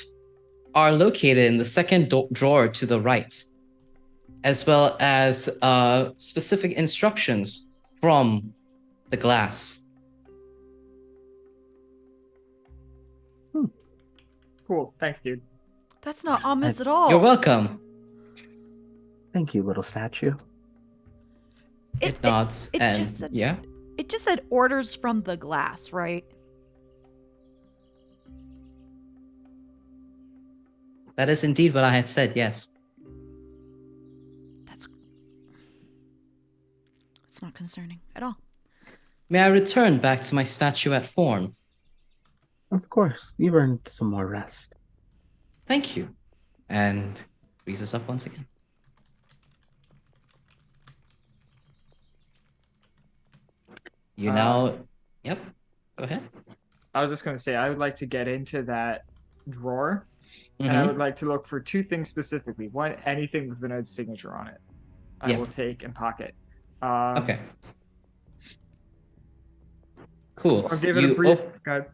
are located in the second drawer to the right. as well as specific instructions from the glass. Cool. Thanks, dude. That's not ominous at all. You're welcome. Thank you, little statue. It nods it and just said- yeah. It just said orders from the glass, right? That is indeed what I had said, yes. That's not concerning at all. May I return back to my statuette form? Of course, you've earned some more rest. Thank you. And freezes up once again. You now... Yep. Go ahead. I was just going to say, I would like to get into that drawer, and I Mhm. would like to look for two things specifically. One, anything with Vinod's signature on it. I Yeah. will take and pocket. Okay. Cool. I'll give it a brief. Go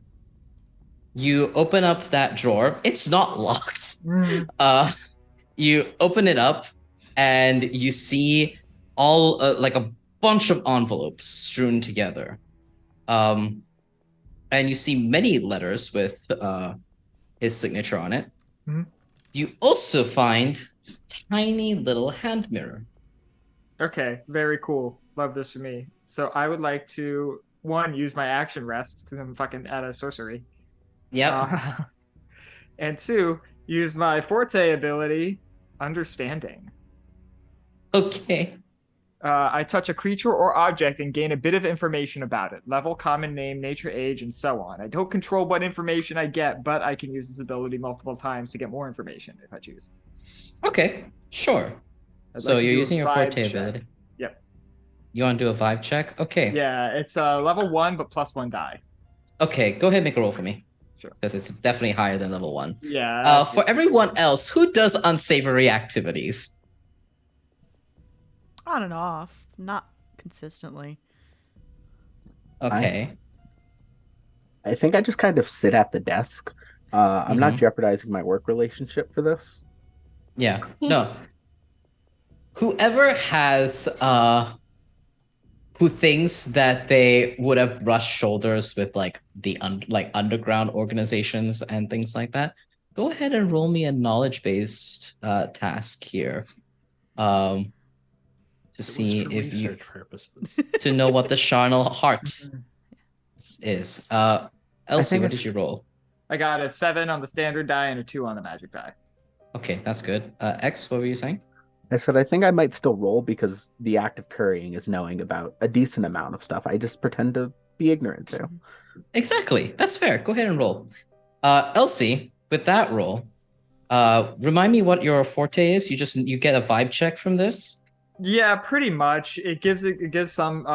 You open up that drawer. It's not locked. ahead. You open it up and you see all like a bunch of envelopes strewn together. And you see many letters with his signature on it. Mhm. You also find tiny little hand mirror. Okay, very cool. Love this for me. So I would like to, one, use my action rest because I'm fucking out of sorcery. Yep. And two, use my forte ability, understanding. Okay. I touch a creature or object and gain a bit of information about it. Level, common name, nature, age, and so on. I don't control what information I get, but I can use this ability multiple times to get more information if I choose. Okay. Sure. I'd So like to you're do a using your vibe forte check. ability. Yep. You want to do a vibe check? Okay. Yeah, it's level 1, but plus 1 die. Okay. Go ahead and make a roll for me. Sure. Because it's definitely higher than level 1. Yeah. For everyone else, who does unsavory activities? On and off, not consistently. Okay. I think I just kind of sit at the desk. I'm not Mhm. jeopardizing my work relationship for this. Yeah. No. Whoever has who thinks that they would have brushed shoulders with like the underground organizations and things like that, go ahead and roll me a knowledge-based task here. To see for if you research purposes. to know what the charnel heart is. Elsie, think what it's- did you roll? I got a 7 on the standard die and a 2 on the magic die. Okay, that's good. X, what were you saying? I said I think I might still roll because the act of currying is knowing about a decent amount of stuff. I just pretend to be ignorant to. Exactly. That's fair. Go ahead and roll. Elsie, with that roll, remind me what your forte is. You get a vibe check from this. Yeah, pretty much. It gives some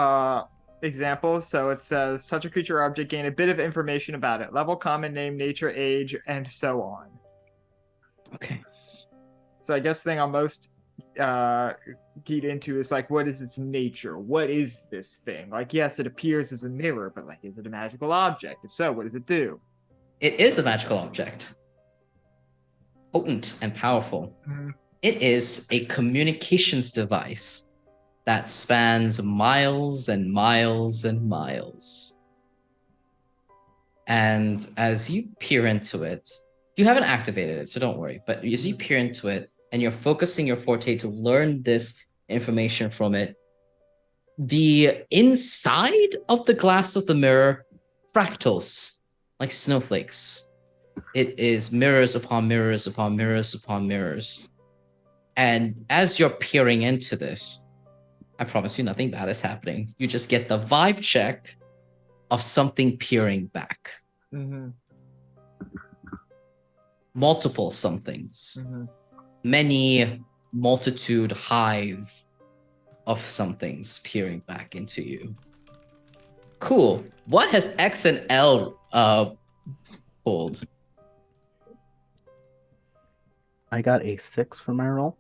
examples. So it says touch a creature or object, gain a bit of information about it. Level, common name, nature, age, and so on. Okay. So I guess the thing I'm most keyed into is like, what is its nature? What is this thing? Like, yes, it appears as a mirror, but like, is it a magical object? If so, what does it do? It is a magical object. Potent and powerful. Mhm. It is a communications device that spans miles and miles and miles. And as you peer into it, you haven't activated it, so don't worry. But as you peer into it and you're focusing your forte to learn this information from it, the inside of the glass of the mirror fractals like snowflakes. It is mirrors upon mirrors upon mirrors upon mirrors. And as you're peering into this, I promise you nothing bad is happening. You just get the vibe check of something peering back. Mm-hmm. Multiple somethings. Mm-hmm. Many multitude hive of somethings peering back into you. Cool. What has X and L pulled? I got a 6 for my roll.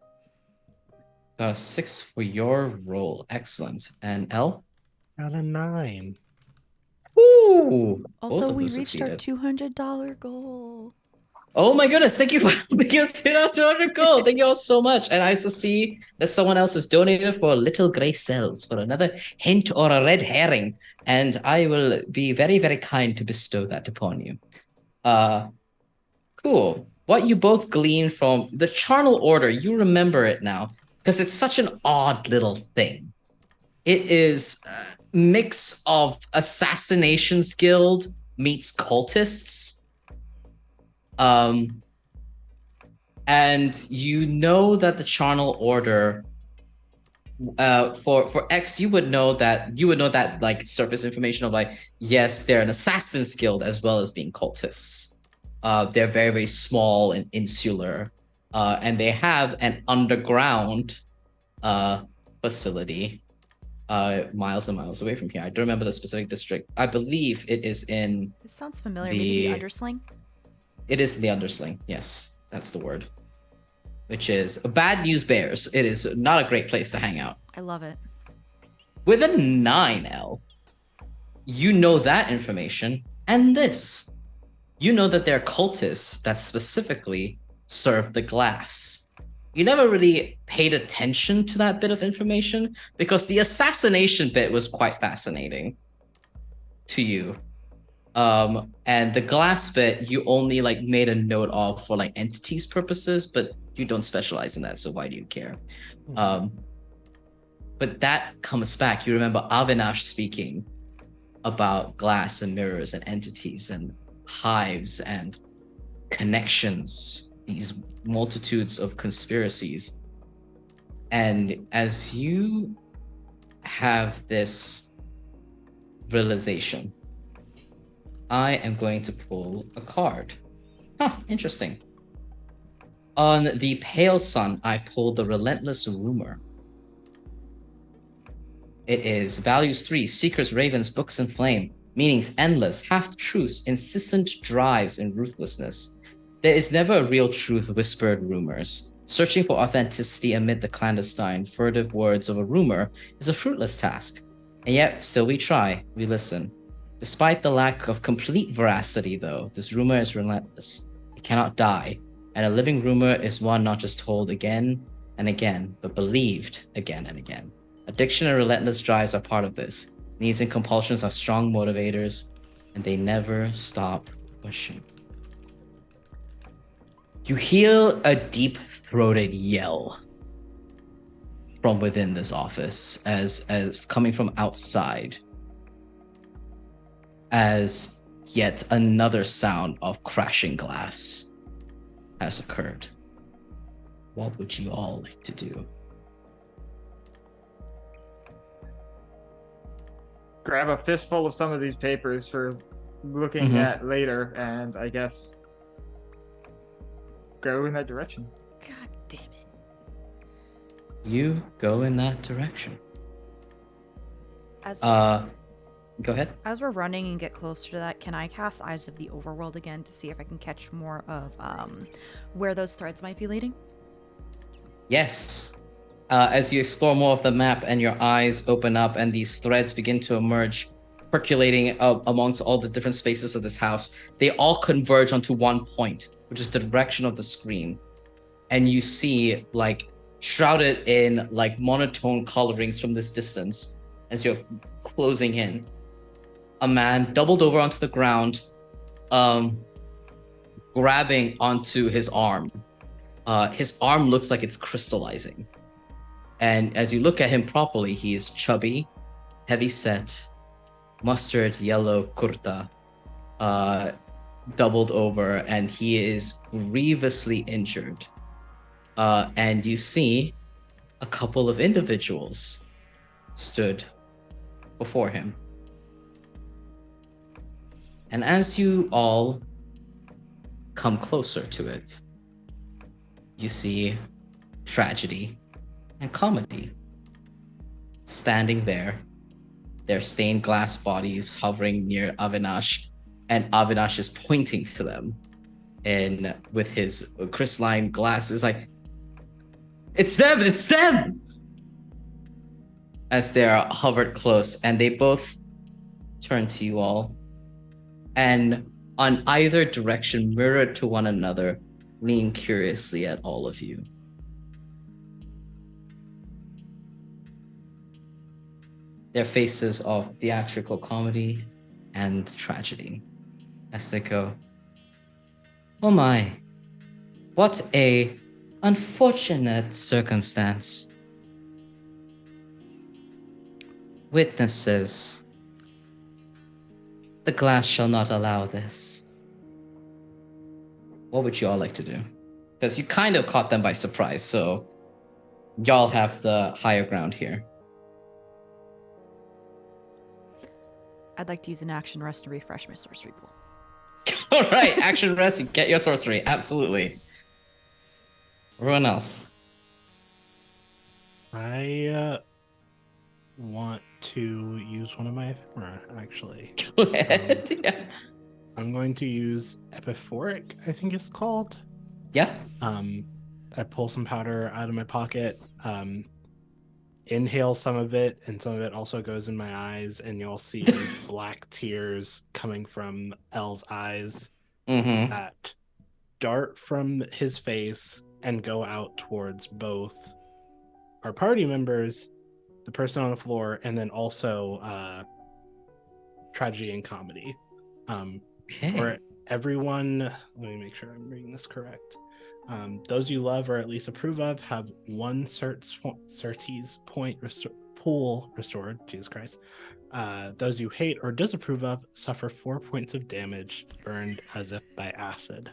Got a 6 for your roll. Excellent. And L? Got a 9. Ooh. Both Also, of we those reached our succeeded. $200 goal. Oh my goodness, thank you for helping us hit our 200 gold. Thank you all so much. And I also see that someone else has donated for little gray cells for another hint or a red herring. And I will be very, very kind to bestow that upon you. Cool. What you both glean from the charnel order, you remember it now, because it's such an odd little thing. It is a mix of assassinations guild meets cultists. And you know that the charnel order for X, you would know that like surface information of like, yes, they're an assassin's guild as well as being cultists. They're very, very small and insular. And they have an underground facility miles and miles away from here. I don't remember the specific district. I believe it is in This sounds familiar. Maybe the Undersling? it is the Undersling. Yes, that's the word. Which is bad news bears. It is not a great place to hang out. I love it. With a 9L, you know that information and this. You know that there are cultists that specifically serve the glass. You never really paid attention to that bit of information because the assassination bit was quite fascinating to you. And the glass bit, you only like made a note of for like entities purposes, but you don't specialize in that, so why do you care? But that comes back. You remember Avinash speaking about glass and mirrors and entities and hives and connections, these multitudes of conspiracies. And as you have this realization, I am going to pull a card. Interesting. On the Pale Sun, I pulled the Relentless Rumor. It is values 3, Seekers, Ravens, Books, and Flame. Meanings endless, half-truths, insistent drives, and ruthlessness. There is never a real truth, whispered rumors. Searching for authenticity amid the clandestine, furtive words of a rumor is a fruitless task. And yet, still we try, we listen. Despite the lack of complete veracity, though, this rumor is relentless. It cannot die. And a living rumor is one not just told again and again, but believed again and again. Addiction and relentless drives are part of this. Needs and compulsions are strong motivators, and they never stop pushing. You hear a deep-throated yell from within this office, as coming from outside, as yet another sound of crashing glass has occurred. What would you all like to do? Grab a fistful of some of these papers for looking at later, and I guess go in that direction. God damn it. You go in that direction. As Go ahead. As we're running and get closer to that, can I cast Eyes of the Overworld again to see if I can catch more of where those threads might be leading? Yes. As you explore more of the map and your eyes open up and these threads begin to emerge, percolating amongst all the different spaces of this house, they all converge onto one point, which is the direction of the screen. And you see, like, shrouded in, like, monotone colorings from this distance, as you're closing in, a man doubled over onto the ground, grabbing onto his arm. His arm looks like it's crystallizing. And as you look at him properly, he is chubby, heavy-set, mustard yellow kurta, doubled over, and he is grievously injured. And you see a couple of individuals stood before him. And as you all come closer to it, you see tragedy and comedy standing there, their stained glass bodies hovering near Avinash, and Avinash is pointing to them and with his crystalline glasses like, it's them! As they're hovered close, and they both turn to you all. And on either direction, mirrored to one another, lean curiously at all of you. Their faces of theatrical comedy and tragedy as they go, "Oh my, what a unfortunate circumstance. Witnesses, the glass shall not allow this." What would you all like to do? Because you kind of caught them by surprise, so y'all have the higher ground here. I'd like to use an action rest to refresh my sorcery pool. All right, action rest, get your sorcery. Absolutely. Everyone else. I want to use one of my ephemera, actually. Go ahead. Yeah. I'm going to use Epiphoric, I think it's called. Yeah. I pull some powder out of my pocket, inhale some of it, and some of it also goes in my eyes, and you'll see these black tears coming from L's eyes that dart from his face and go out towards both our party members, the person on the floor, and then also tragedy and comedy. Okay. For everyone, let me make sure I'm reading this correct. Those you love or at least approve of have one certes point pool restored. Jesus Christ. Those you hate or disapprove of suffer 4 points of damage, burned as if by acid.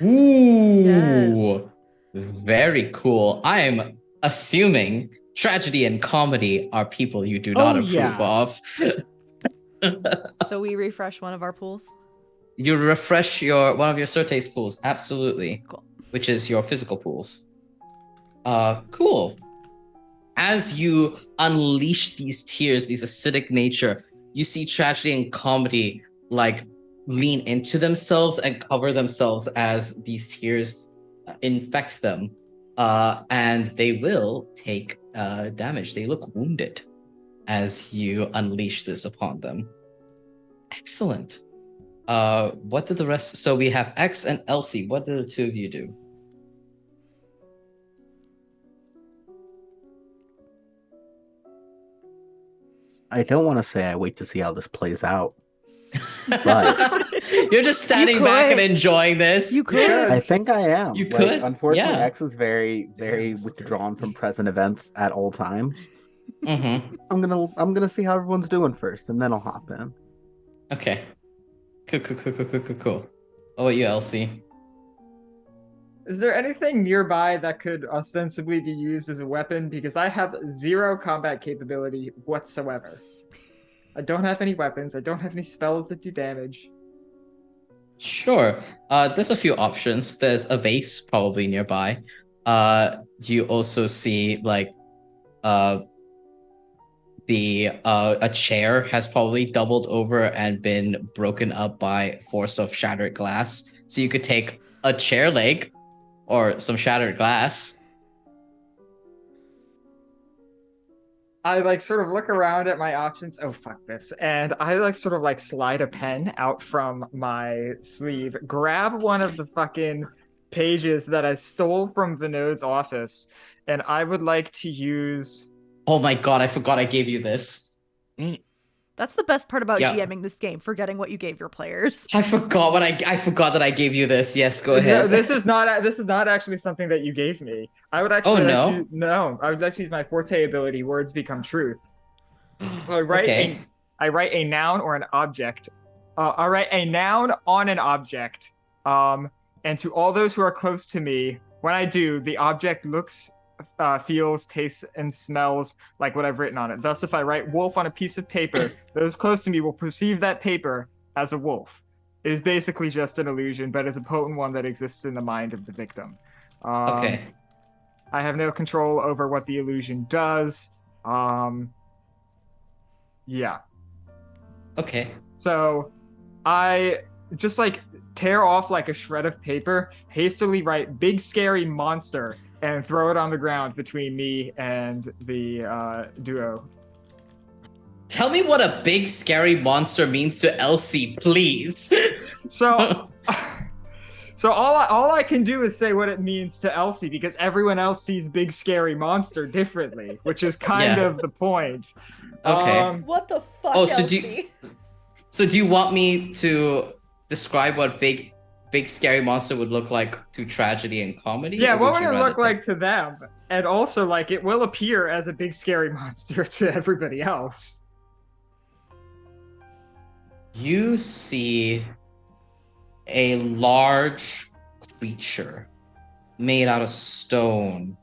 Ooh. Yes. Very cool. I am assuming tragedy and comedy are people you do not approve of. So we refresh one of our pools? You refresh one of your certes pools, absolutely. Cool. Which is your physical pools. Cool. As you unleash these tears, these acidic nature, you see tragedy and comedy like lean into themselves and cover themselves as these tears infect them. And they will take damage. They look wounded as you unleash this upon them. Excellent. What did the rest? So we have X and Elsie. What did the two of you do? I don't want to say I wait to see how this plays out, but You're just standing back and enjoying this. You could. I think I am. You could? Unfortunately, Yeah. X is very, very withdrawn from present events at all times. Mm-hmm. I'm gonna see how everyone's doing first, and then I'll hop in. Okay. Cool. What about you, Elsie? Is there anything nearby that could ostensibly be used as a weapon? Because I have 0 combat capability whatsoever. I don't have any weapons. I don't have any spells that do damage. Sure. There's a few options. There's a vase probably nearby. You also see like a chair has probably doubled over and been broken up by force of shattered glass. So you could take a chair leg or some shattered glass. I like sort of look around at my options. Oh, fuck this. And I like sort of like slide a pen out from my sleeve, grab one of the fucking pages that I stole from Vinod's office, and I would like to use... Oh my god, I forgot I gave you this. That's the best part about Yeah. GMing this game, forgetting what you gave your players. I forgot that I gave you this. Yes, go ahead. No, this is not actually something that you gave me. I would actually I would like to use my forte ability, Words Become Truth. I write a noun or an object. I write a noun on an object. And to all those who are close to me, when I do, the object looks, feels, tastes, and smells like what I've written on it. Thus, if I write wolf on a piece of paper, those close to me will perceive that paper as a wolf. It is basically just an illusion, but is a potent one that exists in the mind of the victim. Okay. I have no control over what the illusion does. Yeah. Okay. So I just like tear off like a shred of paper, hastily write big scary monster, and throw it on the ground between me and the duo. Tell me what a big scary monster means to Elsie, please. So, so all I can do is say what it means to Elsie because everyone else sees big scary monster differently, which is kind Yeah. of the point. Okay. What the fuck, Oh, so Elsie? do you want me to describe what big scary monster would look like to tragedy and comedy? Yeah, or what would you it rather look like to them? And also, like, it will appear as a big scary monster to everybody else. You see a large creature made out of stone.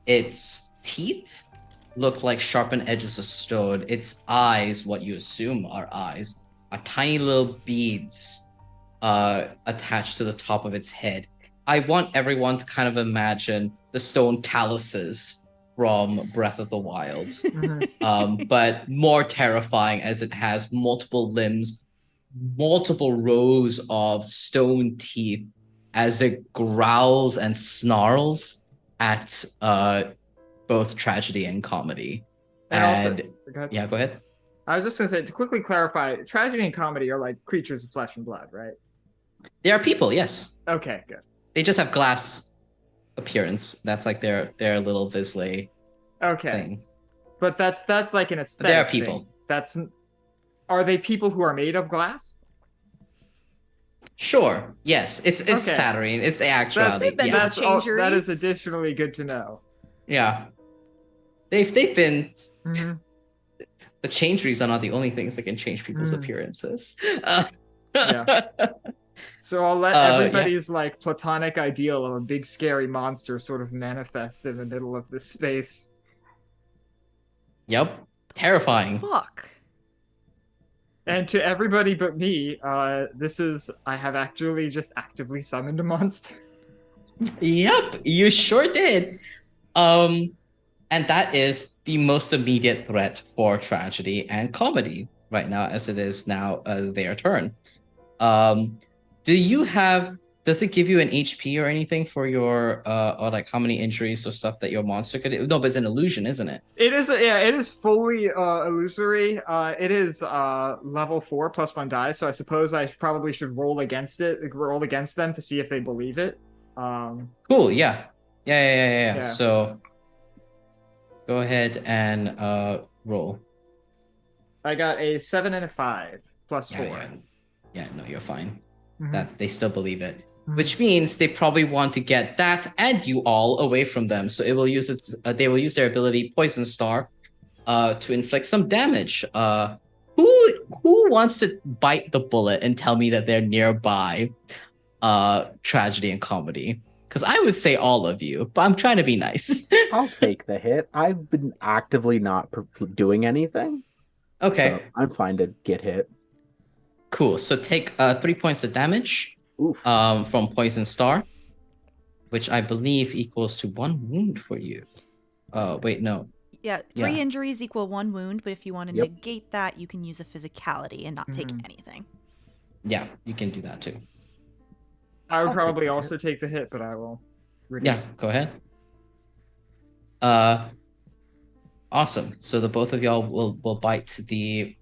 Its teeth look like sharpened edges of stone. Its eyes, what you assume are eyes, are tiny little beads attached to the top of its head. I want everyone to kind of imagine the stone taluses from Breath of the Wild, but more terrifying as it has multiple limbs, multiple rows of stone teeth as it growls and snarls at both tragedy and comedy. And also, yeah, go ahead. I was just gonna say, to quickly clarify, tragedy and comedy are like creatures of flesh and blood, right? They are people, yes. Okay, good. They just have glass appearance. That's like their little Visley Okay, thing. but that's like an aesthetic. They are people. Thing. Are they people who are made of glass? Sure. Yes. It's Okay. Saturnine. It's the actuality. They've been Yeah. That is additionally good to know. Yeah. They've been. Mhm. The changeries are not the only things that can change people's appearances. Yeah. So I'll let Yeah. everybody's like platonic ideal of a big scary monster sort of manifest in the middle of this space. Yep. Terrifying. Fuck. And to everybody but me, I have actually just actively summoned a monster. Yep, you sure did. And that is the most immediate threat for tragedy and comedy right now, as it is now their turn. Does it give you an HP or anything for your or like how many injuries or stuff that your monster could? No, but it's an illusion, isn't it? It is fully illusory. It is level 4 plus 1 die, so I suppose I probably should roll against them to see if they believe it. Cool, yeah. Yeah. So go ahead and roll. I got a 7 and a 5 plus 4. Yeah, no, you're fine. Mhm. That they still believe it. Mhm. Which means they probably want to get that and you all away from them. So it will use they will use their ability Poison Star to inflict some damage. Who wants to bite the bullet and tell me that they're nearby tragedy and comedy? Because I would say all of you, but I'm trying to be nice. I'll take the hit. I've been actively not doing anything. Okay, So I'm fine to get hit. cool. So take 3 points of damage Oof. from Poison Star, which I believe equals to 1 wound for you. Wait, no. Yeah, 3 injuries equal 1 wound, but if you want to Yep. negate that, you can use a physicality and not take anything. Yeah, you can do that too. I would I'll probably take the also take the hit, but I will reduce. Yeah, go ahead. Awesome. So the both of y'all will bite the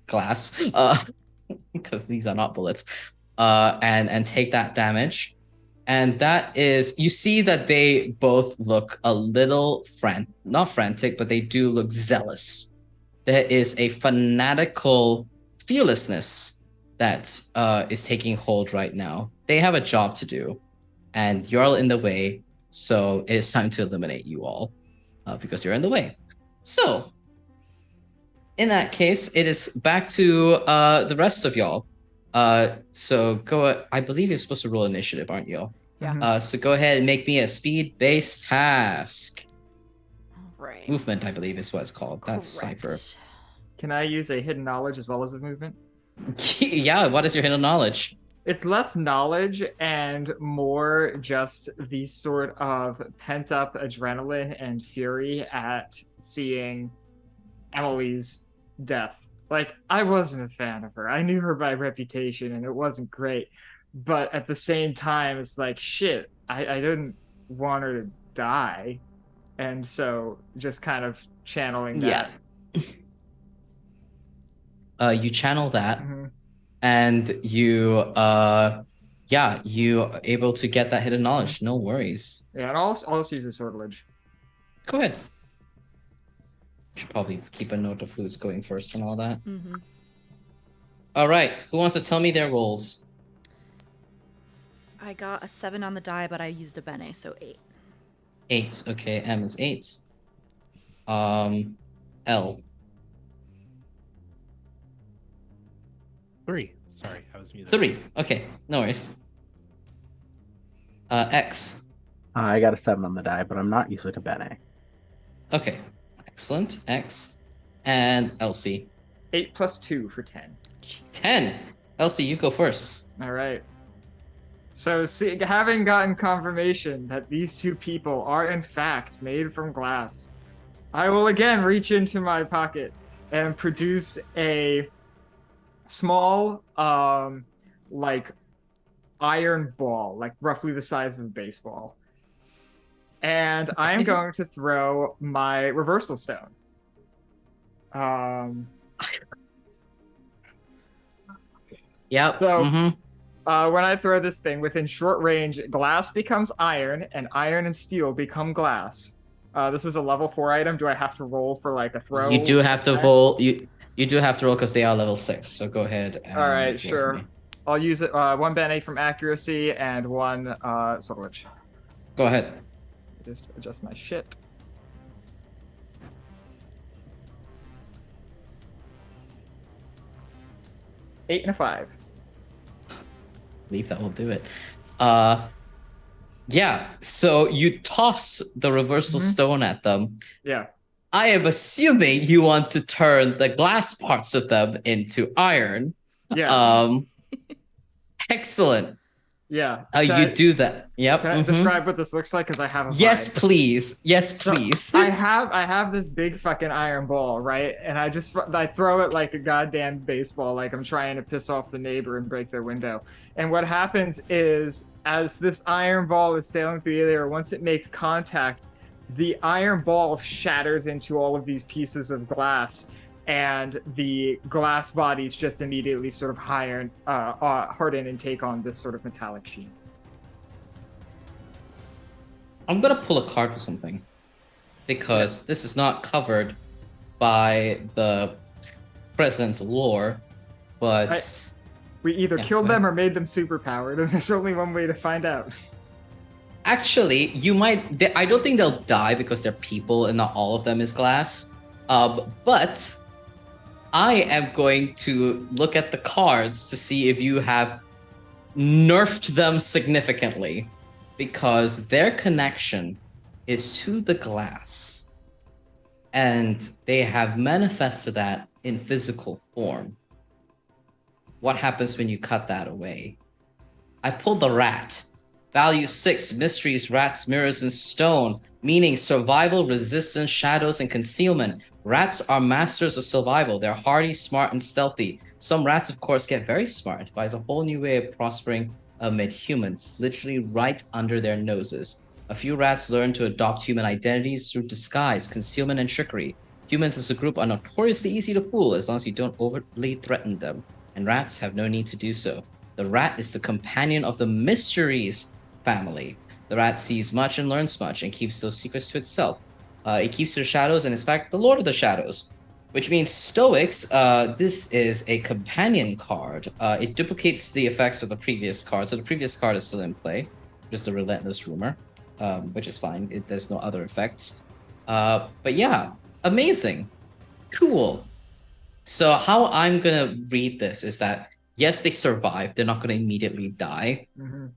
glass because these are not bullets, and take that damage. And that is, you see that they both look a little not frantic, but they do look zealous. There is a fanatical fearlessness that is taking hold right now. They have a job to do, and you're all in the way. So it is time to eliminate you all because you're in the way. So in that case, it is back to the rest of y'all. So go. I believe you're supposed to roll initiative, aren't you? Yeah. So go ahead and make me a speed-based task. Right. Movement, I believe, is what it's called. That's Correct. Cypher. Can I use a hidden knowledge as well as a movement? Yeah. What is your hidden knowledge? It's less knowledge and more just the sort of pent up adrenaline and fury at seeing Emily's death. Like, I wasn't a fan of her. I knew her by reputation and it wasn't great. But at the same time, it's like, shit, I didn't want her to die. And so just kind of channeling that. You channel that. Mhm. and you you are able to get that hidden knowledge. No worries. Yeah, and I'll also use a sortilege. Go ahead. Should probably keep a note of who's going first and all that. Mm-hmm. All right, who wants to tell me their rolls? I got a 7 on the die, but I used a bene, so 8. 8. Okay, M is 8. L. 3. Sorry, I was muted. 3. Okay, no worries. X. I got a 7 on the die, but I'm not using a bene. Okay, excellent. X. And Elsie. 8 plus 2 for 10. 10. Elsie, you go first. All right. So, having gotten confirmation that these two people are in fact made from glass, I will again reach into my pocket and produce a small, like iron ball, like roughly the size of a baseball. And I am going to throw my reversal stone. Yep. So, mm-hmm. when I throw this thing within short range, glass becomes iron, and iron and steel become glass. This is a level 4 item. Do I have to roll for like a throw? You do have to roll. You do have to roll because they are level 6. So go ahead. And All right, roll for sure. me. I'll use it. 1 bene from accuracy and 1 sortilege. Go ahead. Just adjust my shit. 8 and a 5. Believe that will do it. Yeah. So you toss the reversal stone at them. Yeah. I am assuming you want to turn the glass parts of them into iron. Yeah. Excellent. Yeah. You do that. Yep. Can I describe what this looks like? Because I have a Yes, vibe. please. Yes, So, please. I have this big fucking iron ball, right? And I throw it like a goddamn baseball, like I'm trying to piss off the neighbor and break their window. And what happens is, as this iron ball is sailing through the air, once it makes contact, the iron ball shatters into all of these pieces of glass, and the glass bodies just immediately sort of harden and take on this sort of metallic sheen. I'm gonna pull a card for something because this is not covered by the present lore, but We either Yeah, killed go them or made them superpowered, and there's only one way to find out. actually, you might. I don't think they'll die because they're people and not all of them is glass. But I am going to look at the cards to see if you have nerfed them significantly, because their connection is to the glass, and they have manifested that in physical form. What happens when you cut that away? I pulled the rat. Value 6, mysteries, rats, mirrors, and stone, meaning survival, resistance, shadows, and concealment. Rats are masters of survival. They're hardy, smart, and stealthy. Some rats, of course, get very smart. It provides a whole new way of prospering amid humans, literally right under their noses. A few rats learn to adopt human identities through disguise, concealment, and trickery. Humans as a group are notoriously easy to fool as long as you don't overtly threaten them, and rats have no need to do so. The rat is the companion of the mysteries family. The rat sees much and learns much and keeps those secrets to itself. It keeps to the shadows and is, in fact, the lord of the shadows. Which means Stoics, this is a companion card. It duplicates the effects of the previous card, so the previous card is still in play, just the Relentless Rumor, which is fine. There's no other effects. But yeah, amazing. Cool. So how I'm gonna read this is that, yes, they survive. They're not gonna immediately die,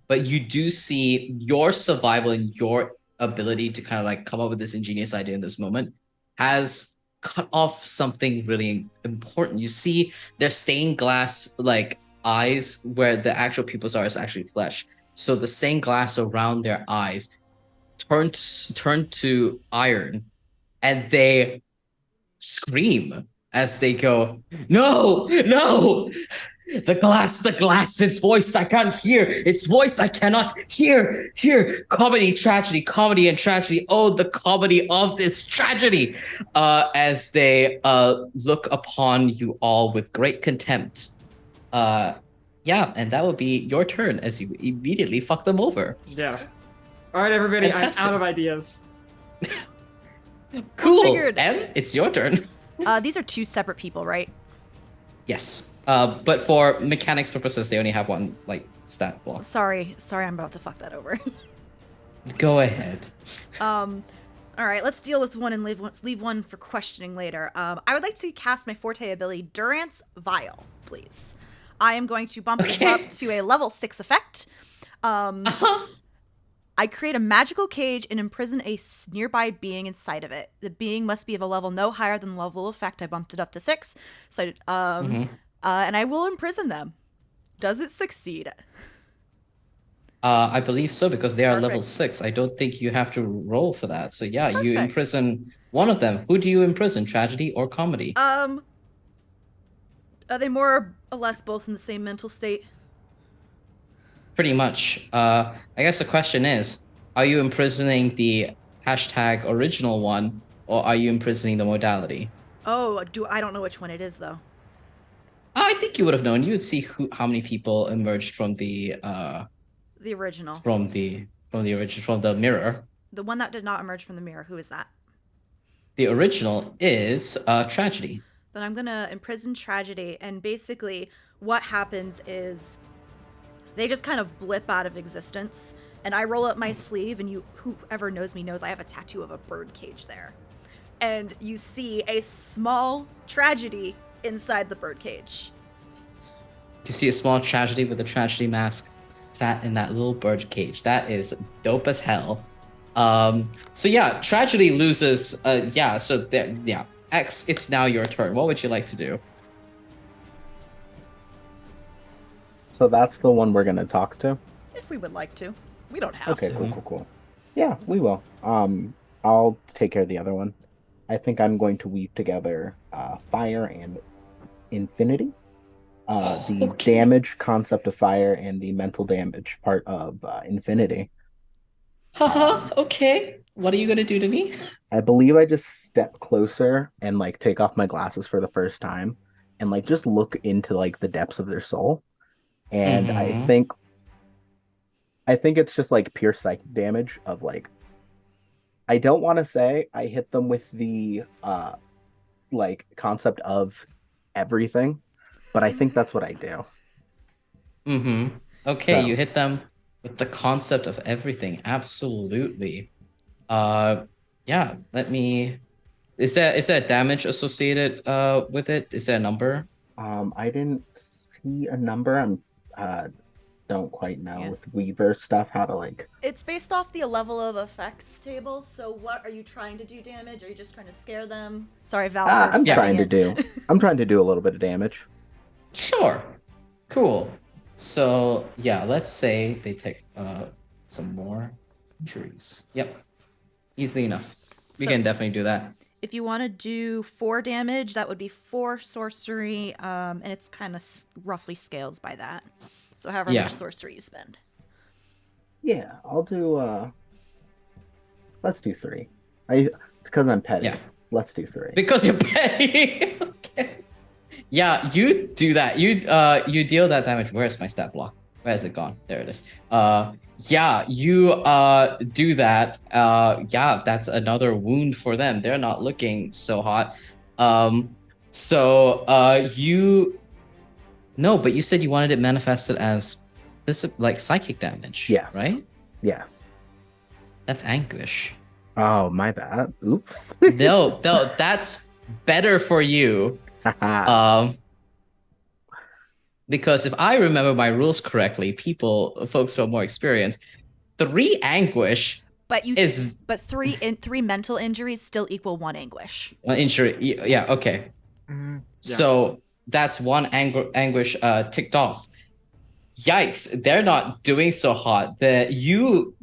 but you do see your survival and your ability to kind of like come up with this ingenious idea in this moment has cut off something really important. You see their stained glass like eyes where the actual pupils are is actually flesh. So the stained glass around their eyes turn to iron, and they scream as they go, no, the glass, its voice I can't hear, its voice I cannot hear. Comedy, tragedy, comedy, and tragedy. Oh, the comedy of this tragedy. As they look upon you all with great contempt. Yeah, and that would be your turn as you immediately fuck them over. Yeah. All right, everybody, Fantastic. I'm out of ideas. Cool. figured- M, it's your turn. These are two separate people, right? Yes. But for mechanics purposes, they only have one like stat block. Sorry, I'm about to fuck that over. Go ahead. All right, let's deal with one and leave one for questioning later. I would like to cast my Forte ability, Durance Vial, please. I am going to bump this up to a level 6 effect. I create a magical cage and imprison a nearby being inside of it. The being must be of a level no higher than the level effect. I bumped it up to 6. So, and I will imprison them. Does it succeed? I believe so because they are level Perfect. 6. I don't think you have to roll for that. So yeah, you Perfect. imprison one of them. Who do you imprison? Tragedy or comedy? Are they more or less both in the same mental state? Pretty much. I guess the question is, are you imprisoning the hashtag original one, or are you imprisoning the modality? Oh, I don't know which one it is though. I think you would have known. You would see how many people emerged from the The original. from the mirror. The one that did not emerge from the mirror. Who is that? The original is tragedy. Then I'm gonna imprison Tragedy, and basically what happens is they just kind of blip out of existence, and I roll up my sleeve, and whoever knows me knows I have a tattoo of a bird cage there. And you see a small Tragedy inside the bird cage. You see a small tragedy with a tragedy mask sat in that little bird cage. That is dope as hell. So yeah, tragedy loses. X, it's now your turn. What would you like to do? So that's the one we're gonna talk to. If we would like to. We don't have Okay, to. cool. Yeah, we will. I'll take care of the other one. I think I'm going to weave together fire and infinity. The Okay. damage concept of fire and the mental damage part of infinity. Haha, okay. What are you gonna do to me? I believe I just step closer and like take off my glasses for the first time and like just look into like the depths of their soul. And I Mhm. think it's just like pure psychic damage of like I don't want to say I hit them with the like concept of everything, but I think that's what I do. Mm-hmm. Okay, So- you hit them with the concept of everything. Absolutely. Yeah, let me. Is there damage associated with it? Is there a number? I didn't see a number. I'm don't quite know Yeah. with Weaver stuff how to like It's based off the level of effects table, so what are you trying to do damage? Are you just trying to scare them? Sorry, Val. for I'm stepping trying to do a little bit of damage. Sure. Cool. So yeah, let's say they take some more injuries. Yep. Easily enough. We So- can definitely do that. If you want to do 4 damage, that would be 4 sorcery, and it's kind of roughly scales by that. So however Yeah. much sorcery you spend. Yeah, I'll do let's do 3. It's because I'm petty. Yeah. Let's do 3. Because you're petty. Okay. Yeah, you do that. You deal that damage. Where's my stat block? Where has it gone? There it is. Yeah, you do that. Yeah, that's another wound for them. They're not looking so hot. You no, but you said you wanted it manifested as this like psychic damage. Yes. Right? Yes. That's anguish. Oh, my bad. Oops. No, that's better for you. Because if I remember my rules correctly, folks who are more experienced, 3 anguish But is but 3 mental injuries still equal 1 anguish. injury. Yeah, okay. Yeah. So that's 1 anguish ticked off. Yikes! They're not doing so hot. That you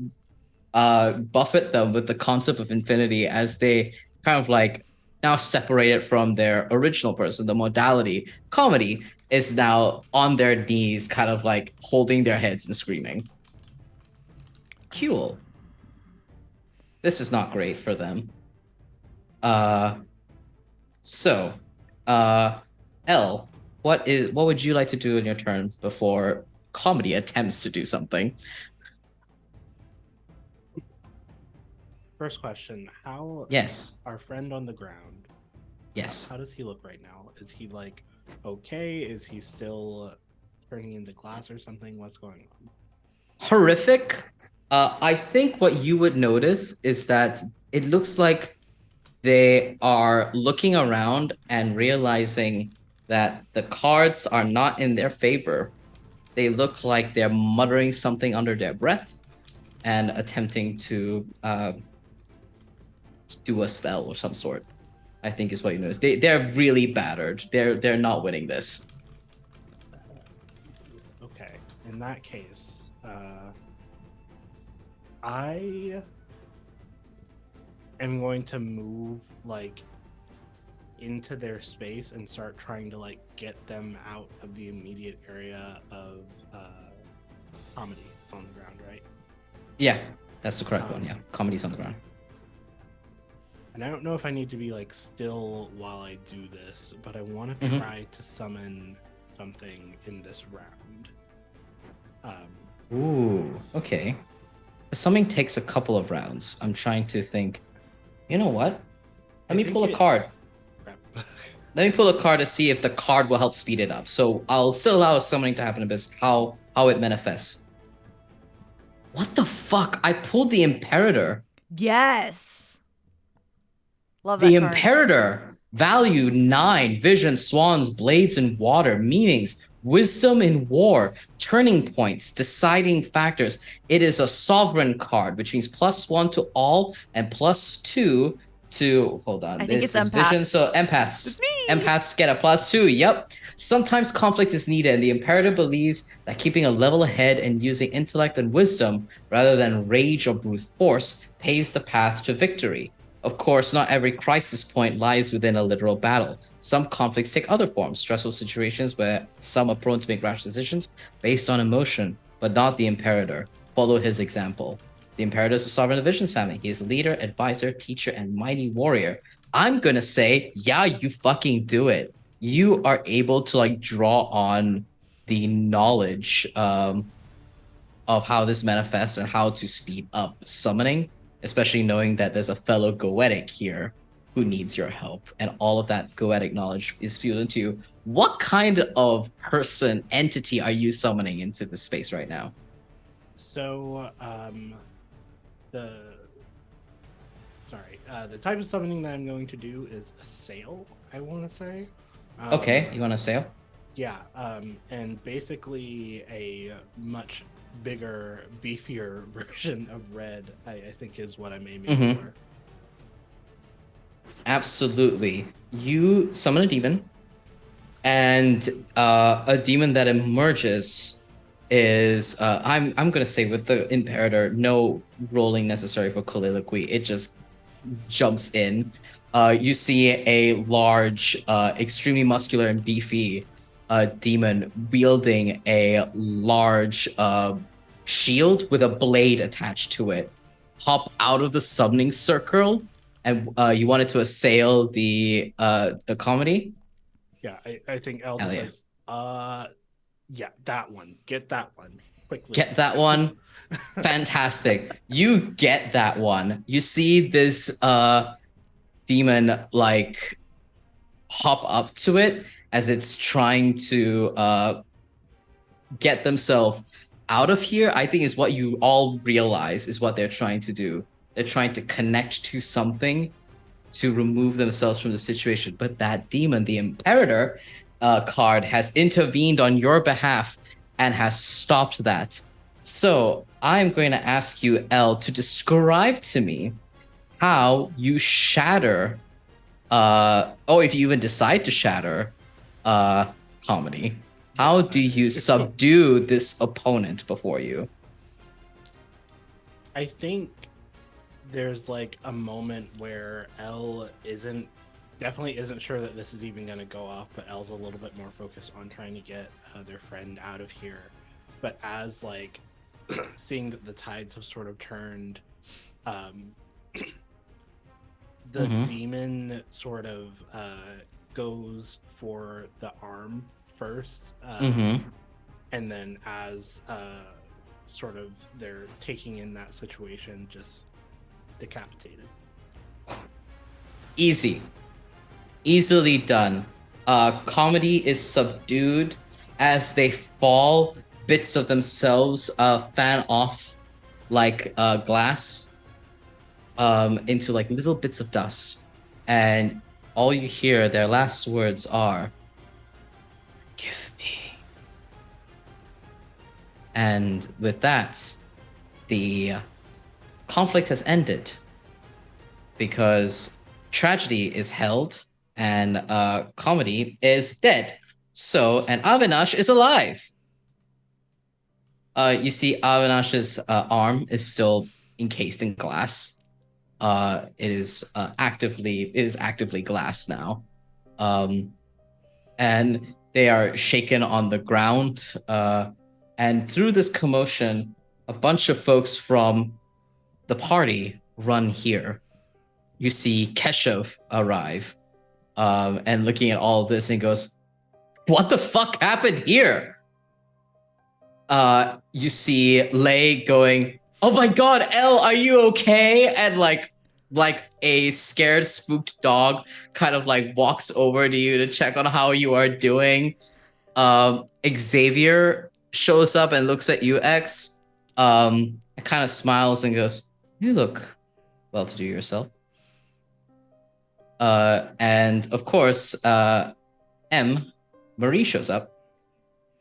buffet them with the concept of infinity as they kind of like now separated from their original person. The modality comedy is now on their knees, kind of like holding their heads and screaming. Cool. This is not great for them. L, what would you like to do in your turn before comedy attempts to do something? First question: how Yes. our friend on the ground? Yes. How does he look right now? Is he like okay? Is he still turning into glass or something? What's going on? Horrific. I think what you would notice is that it looks like they are looking around and realizing that the cards are not in their favor. They look like they're muttering something under their breath and attempting to do a spell or some sort. I think is what you notice. They're really battered. They're not winning this. Okay, in that case, I am going to move like into their space and start trying to like get them out of the immediate area of comedy. It's on the ground, right? Yeah, that's the correct one. Yeah, comedy's on the ground. And I don't know if I need to be like still while I do this, but I want to try to summon something in this round. Ooh, okay. Summoning takes a couple of rounds. I'm trying to think. You know what? Let me pull a card. Crap. Let me pull a card to see if the card will help speed it up. So I'll still allow summoning to happen a bit. How it manifests. What the fuck? I pulled the Imperator. Yes. Love that The card. Imperator. Value 9. Vision, swans, blades, and water. Meanings. Wisdom in war. Turning points. Deciding factors. It is a sovereign card, which means +1 to all and +2 to, hold on. I think This it's is vision, empaths. so empaths. It's me! Empaths get a +2, yep. Sometimes conflict is needed, and the Imperator believes that keeping a level head and using intellect and wisdom rather than rage or brute force paves the path to victory. Of course, not every crisis point lies within a literal battle. Some conflicts take other forms, stressful situations where some are prone to make rash decisions based on emotion, but not the Imperator. Follow his example. The Imperator is a sovereign of the Visions family. He is a leader, advisor, teacher, and mighty warrior. I'm gonna say, yeah, you fucking do it. You are able to like draw on the knowledge of how this manifests and how to speed up summoning, especially knowing that there's a fellow Goetic here who needs your help, and all of that Goetic knowledge is fueled into you. What kind of person, entity are you summoning into this space right now? So, the type of summoning that I'm going to do is a sail, I want to say. Okay, you want to sail? Yeah, and basically a much bigger, beefier version of red, I think is what I'm aiming for. Absolutely. You summon a demon, and a demon that emerges is I'm gonna say with the Imperator, no rolling necessary for colloquy. It just jumps in. You see a large, extremely muscular and beefy demon wielding a large shield with a blade attached to it hop out of the summoning circle, and you wanted to assail the comedy. Yeah, I think El Hell yeah. says, yeah, that one. Get that one quickly. Get that one. Fantastic. You get that one. You see this demon like hop up to it as it's trying to get themselves out of here. I think is what you all realize is what they're trying to do. They're trying to connect to something to remove themselves from the situation. But that demon, the Imperator card, has intervened on your behalf and has stopped that. So I'm going to ask you, Elle, to describe to me how you shatter, if you even decide to shatter comedy. How do you subdue this opponent before you? I think there's like a moment where Elle definitely isn't sure that this is even going to go off, but Elle's a little bit more focused on trying to get their friend out of here. But as like seeing that the tides have sort of turned, the demon sort of goes for the arm first, Mm-hmm. and then as sort of they're taking in that situation, just decapitated. Easily done. Comedy is subdued as they fall. Bits of themselves fan off like glass into like little bits of dust, and all you hear, their last words are, "Forgive me." And with that, the conflict has ended because tragedy is held and comedy is dead. So, and Avinash is alive. You see, Avinash's arm is still encased in glass. It is actively glass now, and they are shaken on the ground. And through this commotion, a bunch of folks from the party run here. You see Keshav arrive, and looking at all of this and goes, "What the fuck happened here?" You see Lei going, "Oh my god, Elle, are you okay?" And like a scared, spooked dog kind of like walks over to you to check on how you are doing. Xavier shows up and looks at you, X. And kind of smiles and goes, "You look well to do yourself." And of course, Marie shows up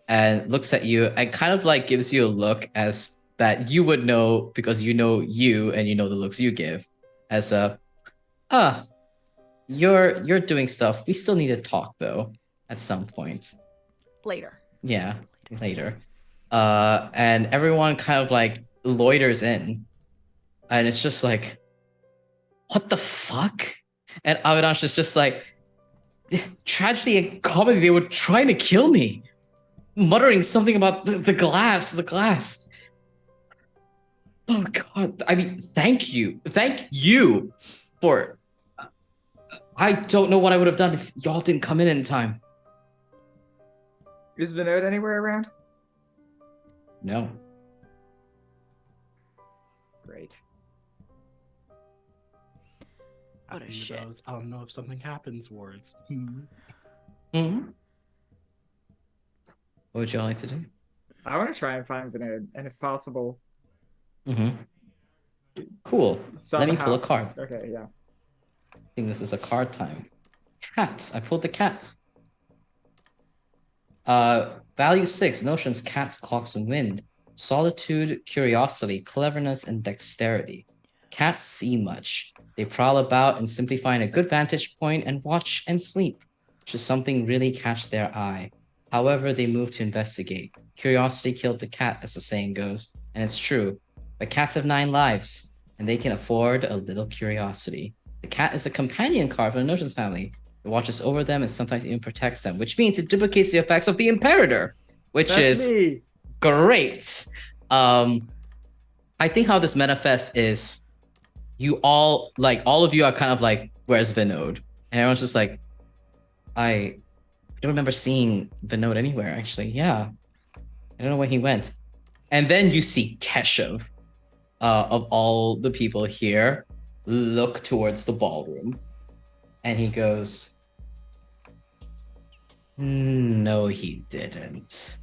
and looks at you and kind of like gives you a look as that you would know because you know you and you know the looks you give as you're doing stuff. We still need to talk though at some point. Later. Yeah, later. And everyone kind of like loiters in, and it's just like, what the fuck? And Avinash is just like, tragedy and comedy, they were trying to kill me. Muttering something about the glass. Oh god, I mean, thank you for... I don't know what I would have done if y'all didn't come in time. Is Vinod anywhere around? No. Great. What a shit. I don't know if something happens, Wards. Mm-hmm. What would y'all like to do? I want to try and find Vinod, and if possible, Mm-hmm. Cool. somehow... Let me pull a card. Okay, yeah. I think this is a card time. Cat. I pulled the cat. Value 6. Notions, cats, clocks, and wind. Solitude, curiosity, cleverness, and dexterity. Cats see much. They prowl about and simply find a good vantage point and watch and sleep. Should something really catch their eye. However, they move to investigate. Curiosity killed the cat, as the saying goes, and it's true. But cats have 9 lives, and they can afford a little curiosity. The cat is a companion card for the Notions family. It watches over them and sometimes even protects them, which means it duplicates the effects of the Imperator, which That's is me. great. I think how this manifests is you all of you are kind of like, where's Vinod? And everyone's just like, I don't remember seeing Vinod anywhere, actually. Yeah. I don't know where he went. And then you see Keshav, of all the people here, look towards the ballroom. And he goes, no, he didn't.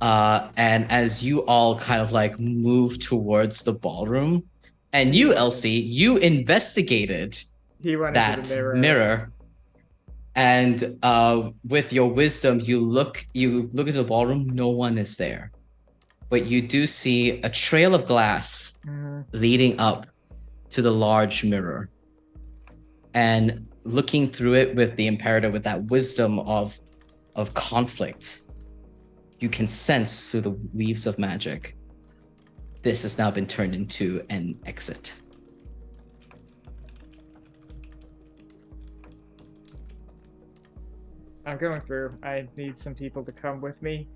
And as you all kind of like move towards the ballroom, and you, Elsie, you investigated He went that into the mirror. And with your wisdom, you look into the ballroom, no one is there. But you do see a trail of glass leading up to the large mirror. And looking through it with the Imperator, with that wisdom of conflict, you can sense through the weaves of magic, this has now been turned into an exit. I'm going through. I need some people to come with me.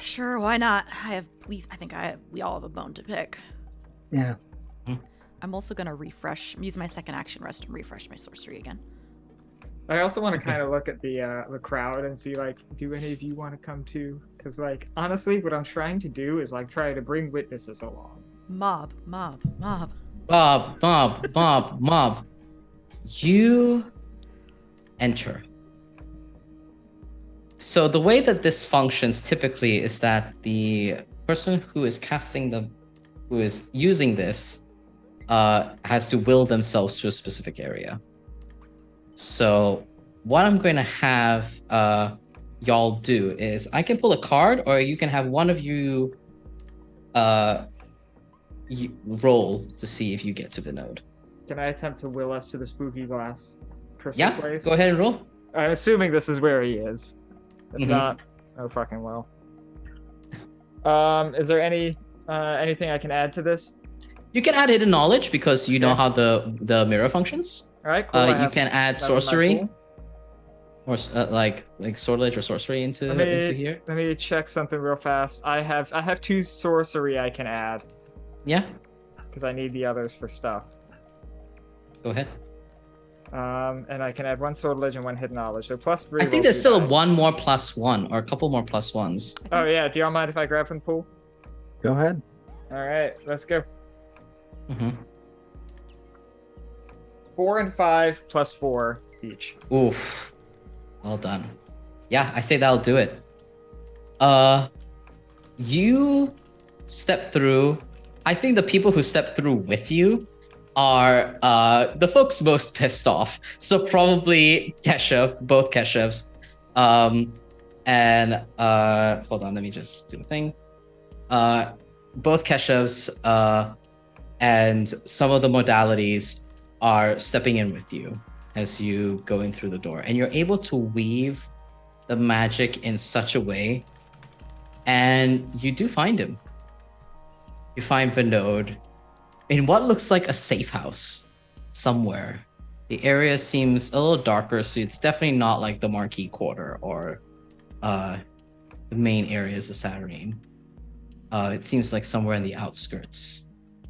Sure, why not? We all have a bone to pick. Yeah. I'm also gonna use my second action rest and refresh my sorcery again. I also want to Okay. kind of look at the crowd and see like, do any of you want to come too? Because like honestly, what I'm trying to do is like try to bring witnesses along. Mob, mob, mob. Mob. You enter. So the way that this functions typically is that the person who is who is using this, has to will themselves to a specific area. So what I'm going to have y'all do is I can pull a card, or you can have one of you roll to see if you get to the node. Can I attempt to will us to the spooky glass crystal Yeah, place? go ahead and roll. I'm assuming this is where he is. If Mhm. not, oh fucking well. Is there anything I can add to this? You can add hidden knowledge because you know Okay. how the mirror functions. All right, cool. I You have can add that in my sorcery pool. or like sortilege or sorcery into here. Let me check something real fast. I have 2 sorcery I can add Yeah, because I need the others for stuff. go ahead. And I can add 1 sortilege and 1 hidden knowledge. So +3. I think roll there's 2 still die. one more +1 or a couple more +1s. Oh yeah. Do y'all mind if I grab from the pool? Go ahead. All right, let's go. Mm-hmm. 4 and 5 +4 each. Oof. Well done. Yeah, I say that'll do it. You step through. I think the people who step through with you are the folks most pissed off. So probably Keshev, both Keshevs. And hold on, let me just do a thing. Both Keshevs and some of the modalities are stepping in with you as you go in through the door, and you're able to weave the magic in such a way, and you do find him. You find Vinod in what looks like a safe house somewhere. The area seems a little darker, so it's definitely not like the Marquee Quarter or the main areas of Saturnine. It seems like somewhere in the outskirts.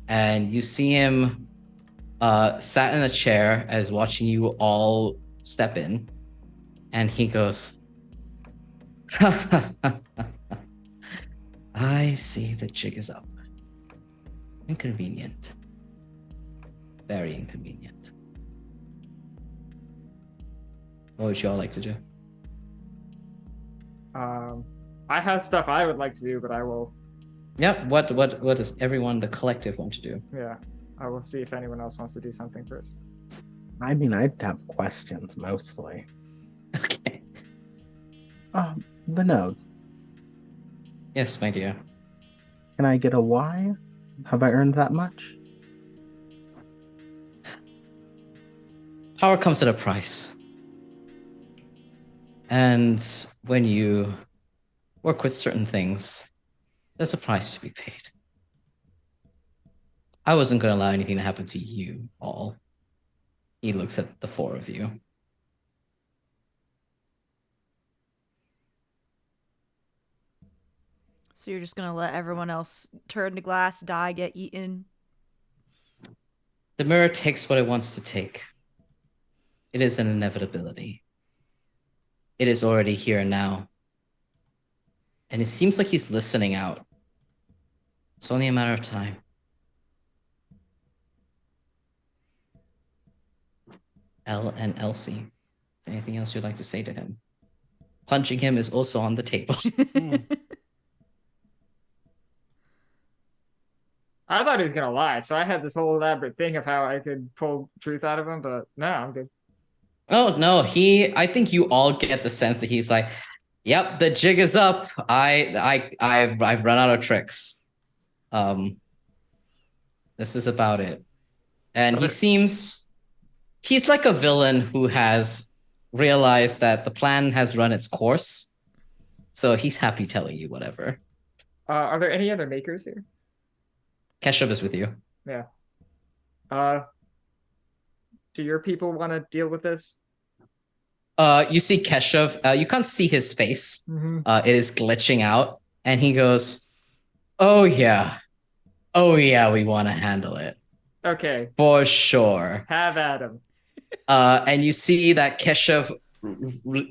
And you see him sat in a chair as watching you all step in, and he goes, I see the jig is up. Inconvenient. Very inconvenient. What would you all like to do? I have stuff I would like to do, but I will. Yep. What does everyone, the collective, want to do? Yeah, I will see if anyone else wants to do something first. I mean, I'd have questions mostly. Okay. Vinod, Yes, my dear. can I get a why? Have I earned that much? Power comes at a price. And when you work with certain things, there's a price to be paid. I wasn't going to allow anything to happen to you all. He looks at the 4 of you. So you're just gonna let everyone else turn to glass, die, get eaten? The mirror takes what it wants to take. It is an inevitability. It is already here now. And it seems like he's listening out. It's only a matter of time. Elle and Elsie. Is there anything else you'd like to say to him? Punching him is also on the table. I thought he was gonna lie, so I had this whole elaborate thing of how I could pull truth out of him, but no, I'm good. Oh no, I think you all get the sense that he's like, yep, the jig is up. I've run out of tricks. This is about it. And he's like a villain who has realized that the plan has run its course. So he's happy telling you whatever. Are there any other makers here? Keshav is with you. Yeah. Do your people want to deal with this? You see Keshav, you can't see his face. It is glitching out, and he goes, oh yeah, we want to handle it. Okay, For sure. have at him. And you see that Keshav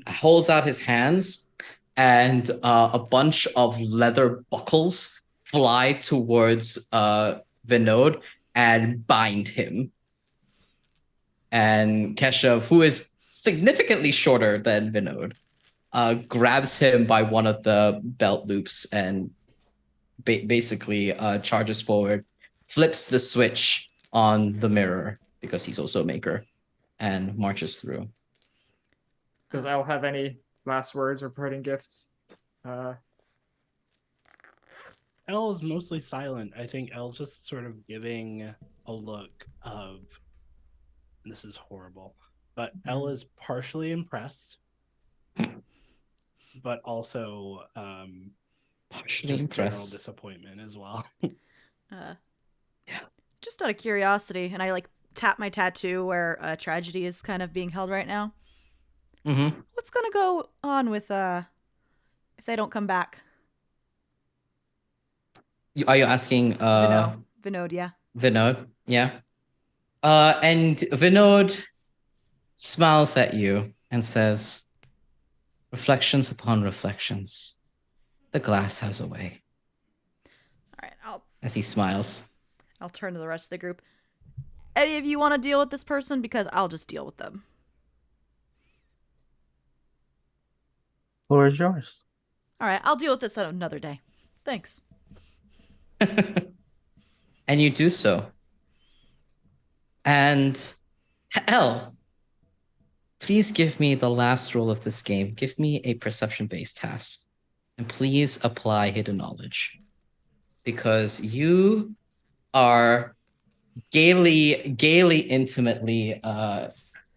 holds out his hands, and a bunch of leather buckles fly towards Vinod and bind him. And Keshav, who is significantly shorter than Vinod, grabs him by one of the belt loops and basically charges forward, flips the switch on the mirror because he's also a maker, and marches through. Does Elle have any last words or parting gifts? Elle is mostly silent. I think Elle's just sort of giving a look of, this is horrible, but Elle is partially impressed, but also Partially just general impressed. disappointment as well. Just out of curiosity, and I like tap my tattoo where tragedy is kind of being held right now. Mm-hmm. What's gonna go on with if they don't come back? Are you asking Vinod, yeah. Vinod? Yeah. And Vinod smiles at you and says, "Reflections upon reflections. The glass has a way." All right, As he smiles. I'll turn to the rest of the group. Any of you want to deal with this person? Because I'll just deal with them. Floor is yours. All right, I'll deal with this another day. Thanks. And you do so. And Elle, please give me the last roll of this game. Give me a perception-based task. And please apply hidden knowledge. Because you are gaily, intimately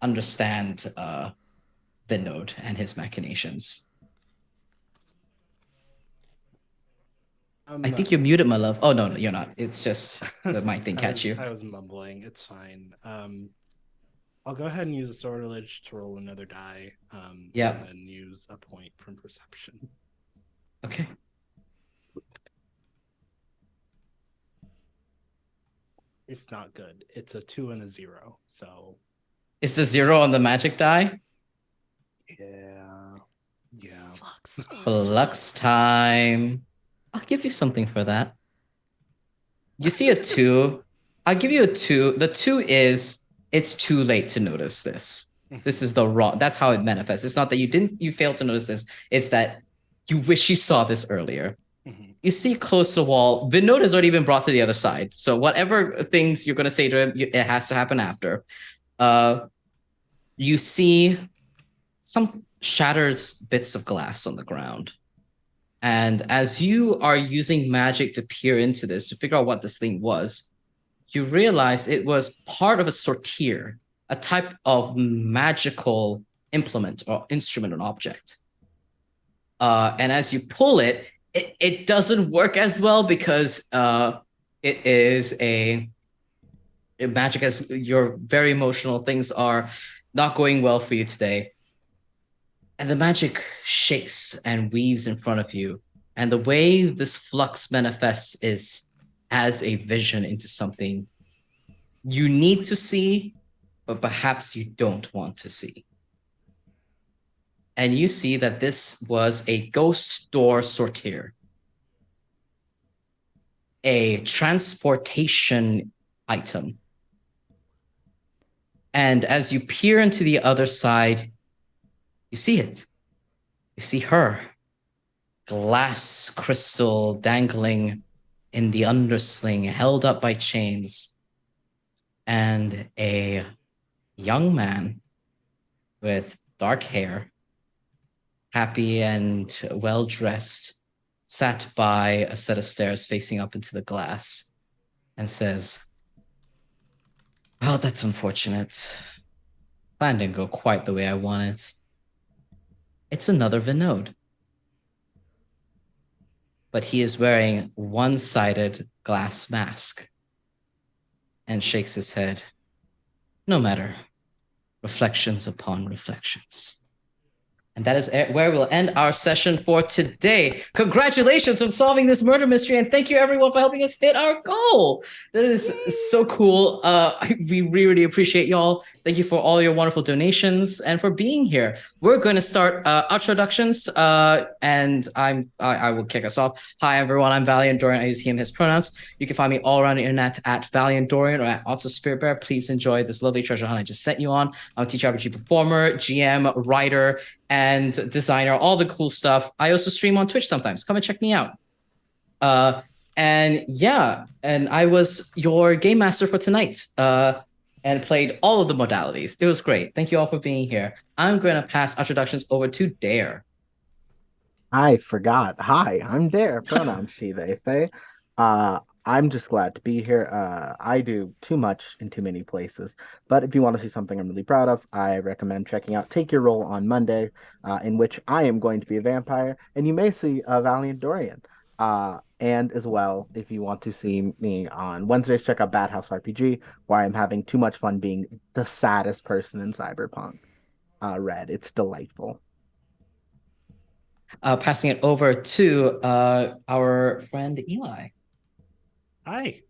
understand Vinod and his machinations. I think you're muted, my love. Oh, no, you're not. It's just the mic thing catch you. I was mumbling. It's fine. I'll go ahead and use a sortilege to roll another die. Yeah. And then use a point from perception. Okay. It's not good. It's a 2 and a 0. So Is the 0 on the magic die? yeah. Flux time. I'll give you something for that. You see a 2. I'll give you a 2. The 2 is it's too late to notice this. This is the wrong. That's how it manifests. It's not that you failed to notice this. It's that you wish you saw this earlier. You see close to the wall, Vinod has already been brought to the other side. So whatever things you're going to say to him, it has to happen after. You see some shattered bits of glass on the ground. And as you are using magic to peer into this, to figure out what this thing was, you realize it was part of a sortier, a type of magical implement or instrument or object. And as you pull it, it doesn't work as well because it is a magic, as your very emotional things are not going well for you today. And the magic shakes and weaves in front of you. And the way this flux manifests is as a vision into something you need to see, but perhaps you don't want to see. And you see that this was a ghost door sortier, a transportation item. And as you peer into the other side, you see it. You see her. Glass crystal dangling in the undersling, held up by chains. And a young man with dark hair, happy and well-dressed, sat by a set of stairs facing up into the glass and says, "Well, that's unfortunate. Plan didn't go quite the way I wanted. It's another Vinod. But he is wearing one-sided glass mask," and shakes his head. "No matter. Reflections upon reflections." And that is where we'll end our session for today. Congratulations on solving this murder mystery, and thank you everyone for helping us hit our goal. That is so cool. We really appreciate y'all. Thank you for all your wonderful donations and for being here. We're going to start introductions, and I will kick us off. Hi everyone, I'm Valiant Dorian. I use he and his pronouns. You can find me all around the internet at Valiant Dorian or at Also Spirit Bear. Please enjoy this lovely treasure hunt I just sent you on. I'm a TTRPG performer, GM, writer, and designer, all the cool stuff. I also stream on Twitch sometimes. Come and check me out. And I was your game master for tonight. And played all of the modalities. It was great. Thank you all for being here. I'm going to pass introductions over to Dare. I forgot. Hi, I'm Dare. Pronouns she, they, they. I'm just glad to be here. I do too much in too many places. But if you want to see something I'm really proud of, I recommend checking out Take Your Role on Monday, in which I am going to be a vampire, and you may see a Valiant Dorian. And as well, if you want to see me on Wednesdays, check out Bad House RPG, where I'm having too much fun being the saddest person in Cyberpunk. Red, it's delightful. Passing it over to our friend Eli. Hi,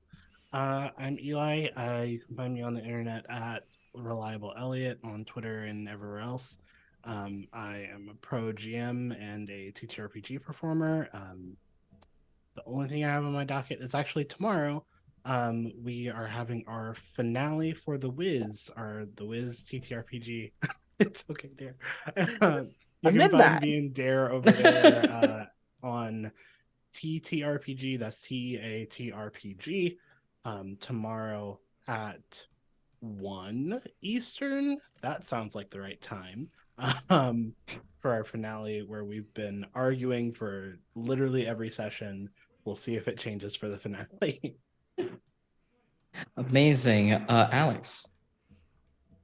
I'm Eli. You can find me on the internet at Reliable Elliot on Twitter and everywhere else. I am a pro GM and a TTRPG performer. The only thing I have on my docket is actually tomorrow. We are having our finale for The Wiz, The Wiz TTRPG. It's okay, Dare. You can find me and Dare over there on TTRPG. That's TATRPG. Tomorrow at 1 Eastern. That sounds like the right time. For our finale, where we've been arguing for literally every session. We'll see if it changes for the finale. Amazing. Alex.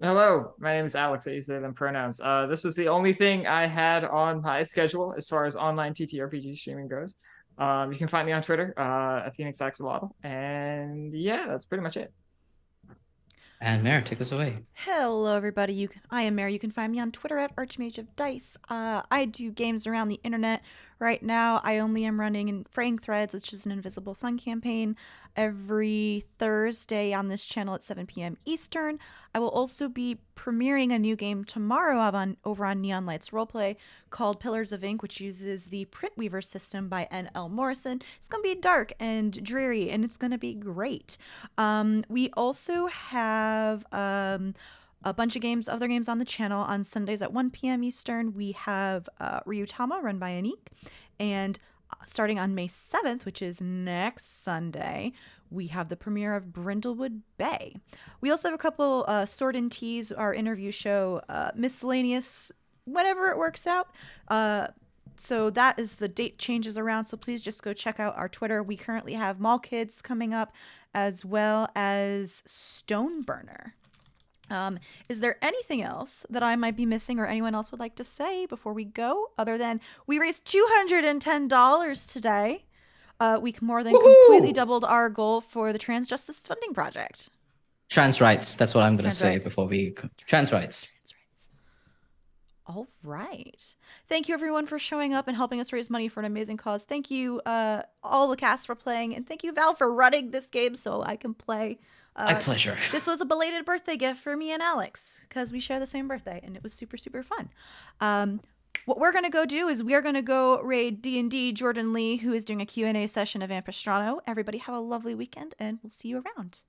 Hello, my name is Alex. I use they them pronouns. This was the only thing I had on my schedule as far as online TTRPG streaming goes. You can find me on Twitter at Phoenix Axolotl, and yeah, that's pretty much it. And Mare, take us away. Hello, everybody. I am Mary. You can find me on Twitter at Archmage of Dice. I do games around the internet. Right now, I only am running Fraying Threads, which is an Invisible Sun campaign, every Thursday on this channel at 7 p.m. Eastern. I will also be premiering a new game tomorrow over on Neon Lights Roleplay called Pillars of Ink, which uses the Printweaver system by N.L. Morrison. It's going to be dark and dreary, and it's going to be great. We also have a bunch of other games on the channel. On Sundays at 1 p.m. Eastern, we have Ryutama, run by Anik. And starting on May 7th, which is next Sunday, we have the premiere of Brindlewood Bay. We also have a couple Sword and Teas, our interview show, miscellaneous, whenever it works out. So that is the date changes around. So please just go check out our Twitter. We currently have Mall Kids coming up, as well as Stoneburner. Is there anything else that I might be missing or anyone else would like to say before we go, other than we raised $210 today? We more than completely doubled our goal for the Trans Justice Funding Project. Trans rights. That's what I'm going to say before we... Trans rights. All right. Thank you, everyone, for showing up and helping us raise money for an amazing cause. Thank you, all the cast, for playing. And thank you, Val, for running this game so I can play. My pleasure. This was a belated birthday gift for me and Alex because we share the same birthday, and it was super, super fun. What we're going to go do is we're going to go raid D&D Jordan Lee, who is doing a Q&A session of Ampistrano. Everybody have a lovely weekend, and we'll see you around.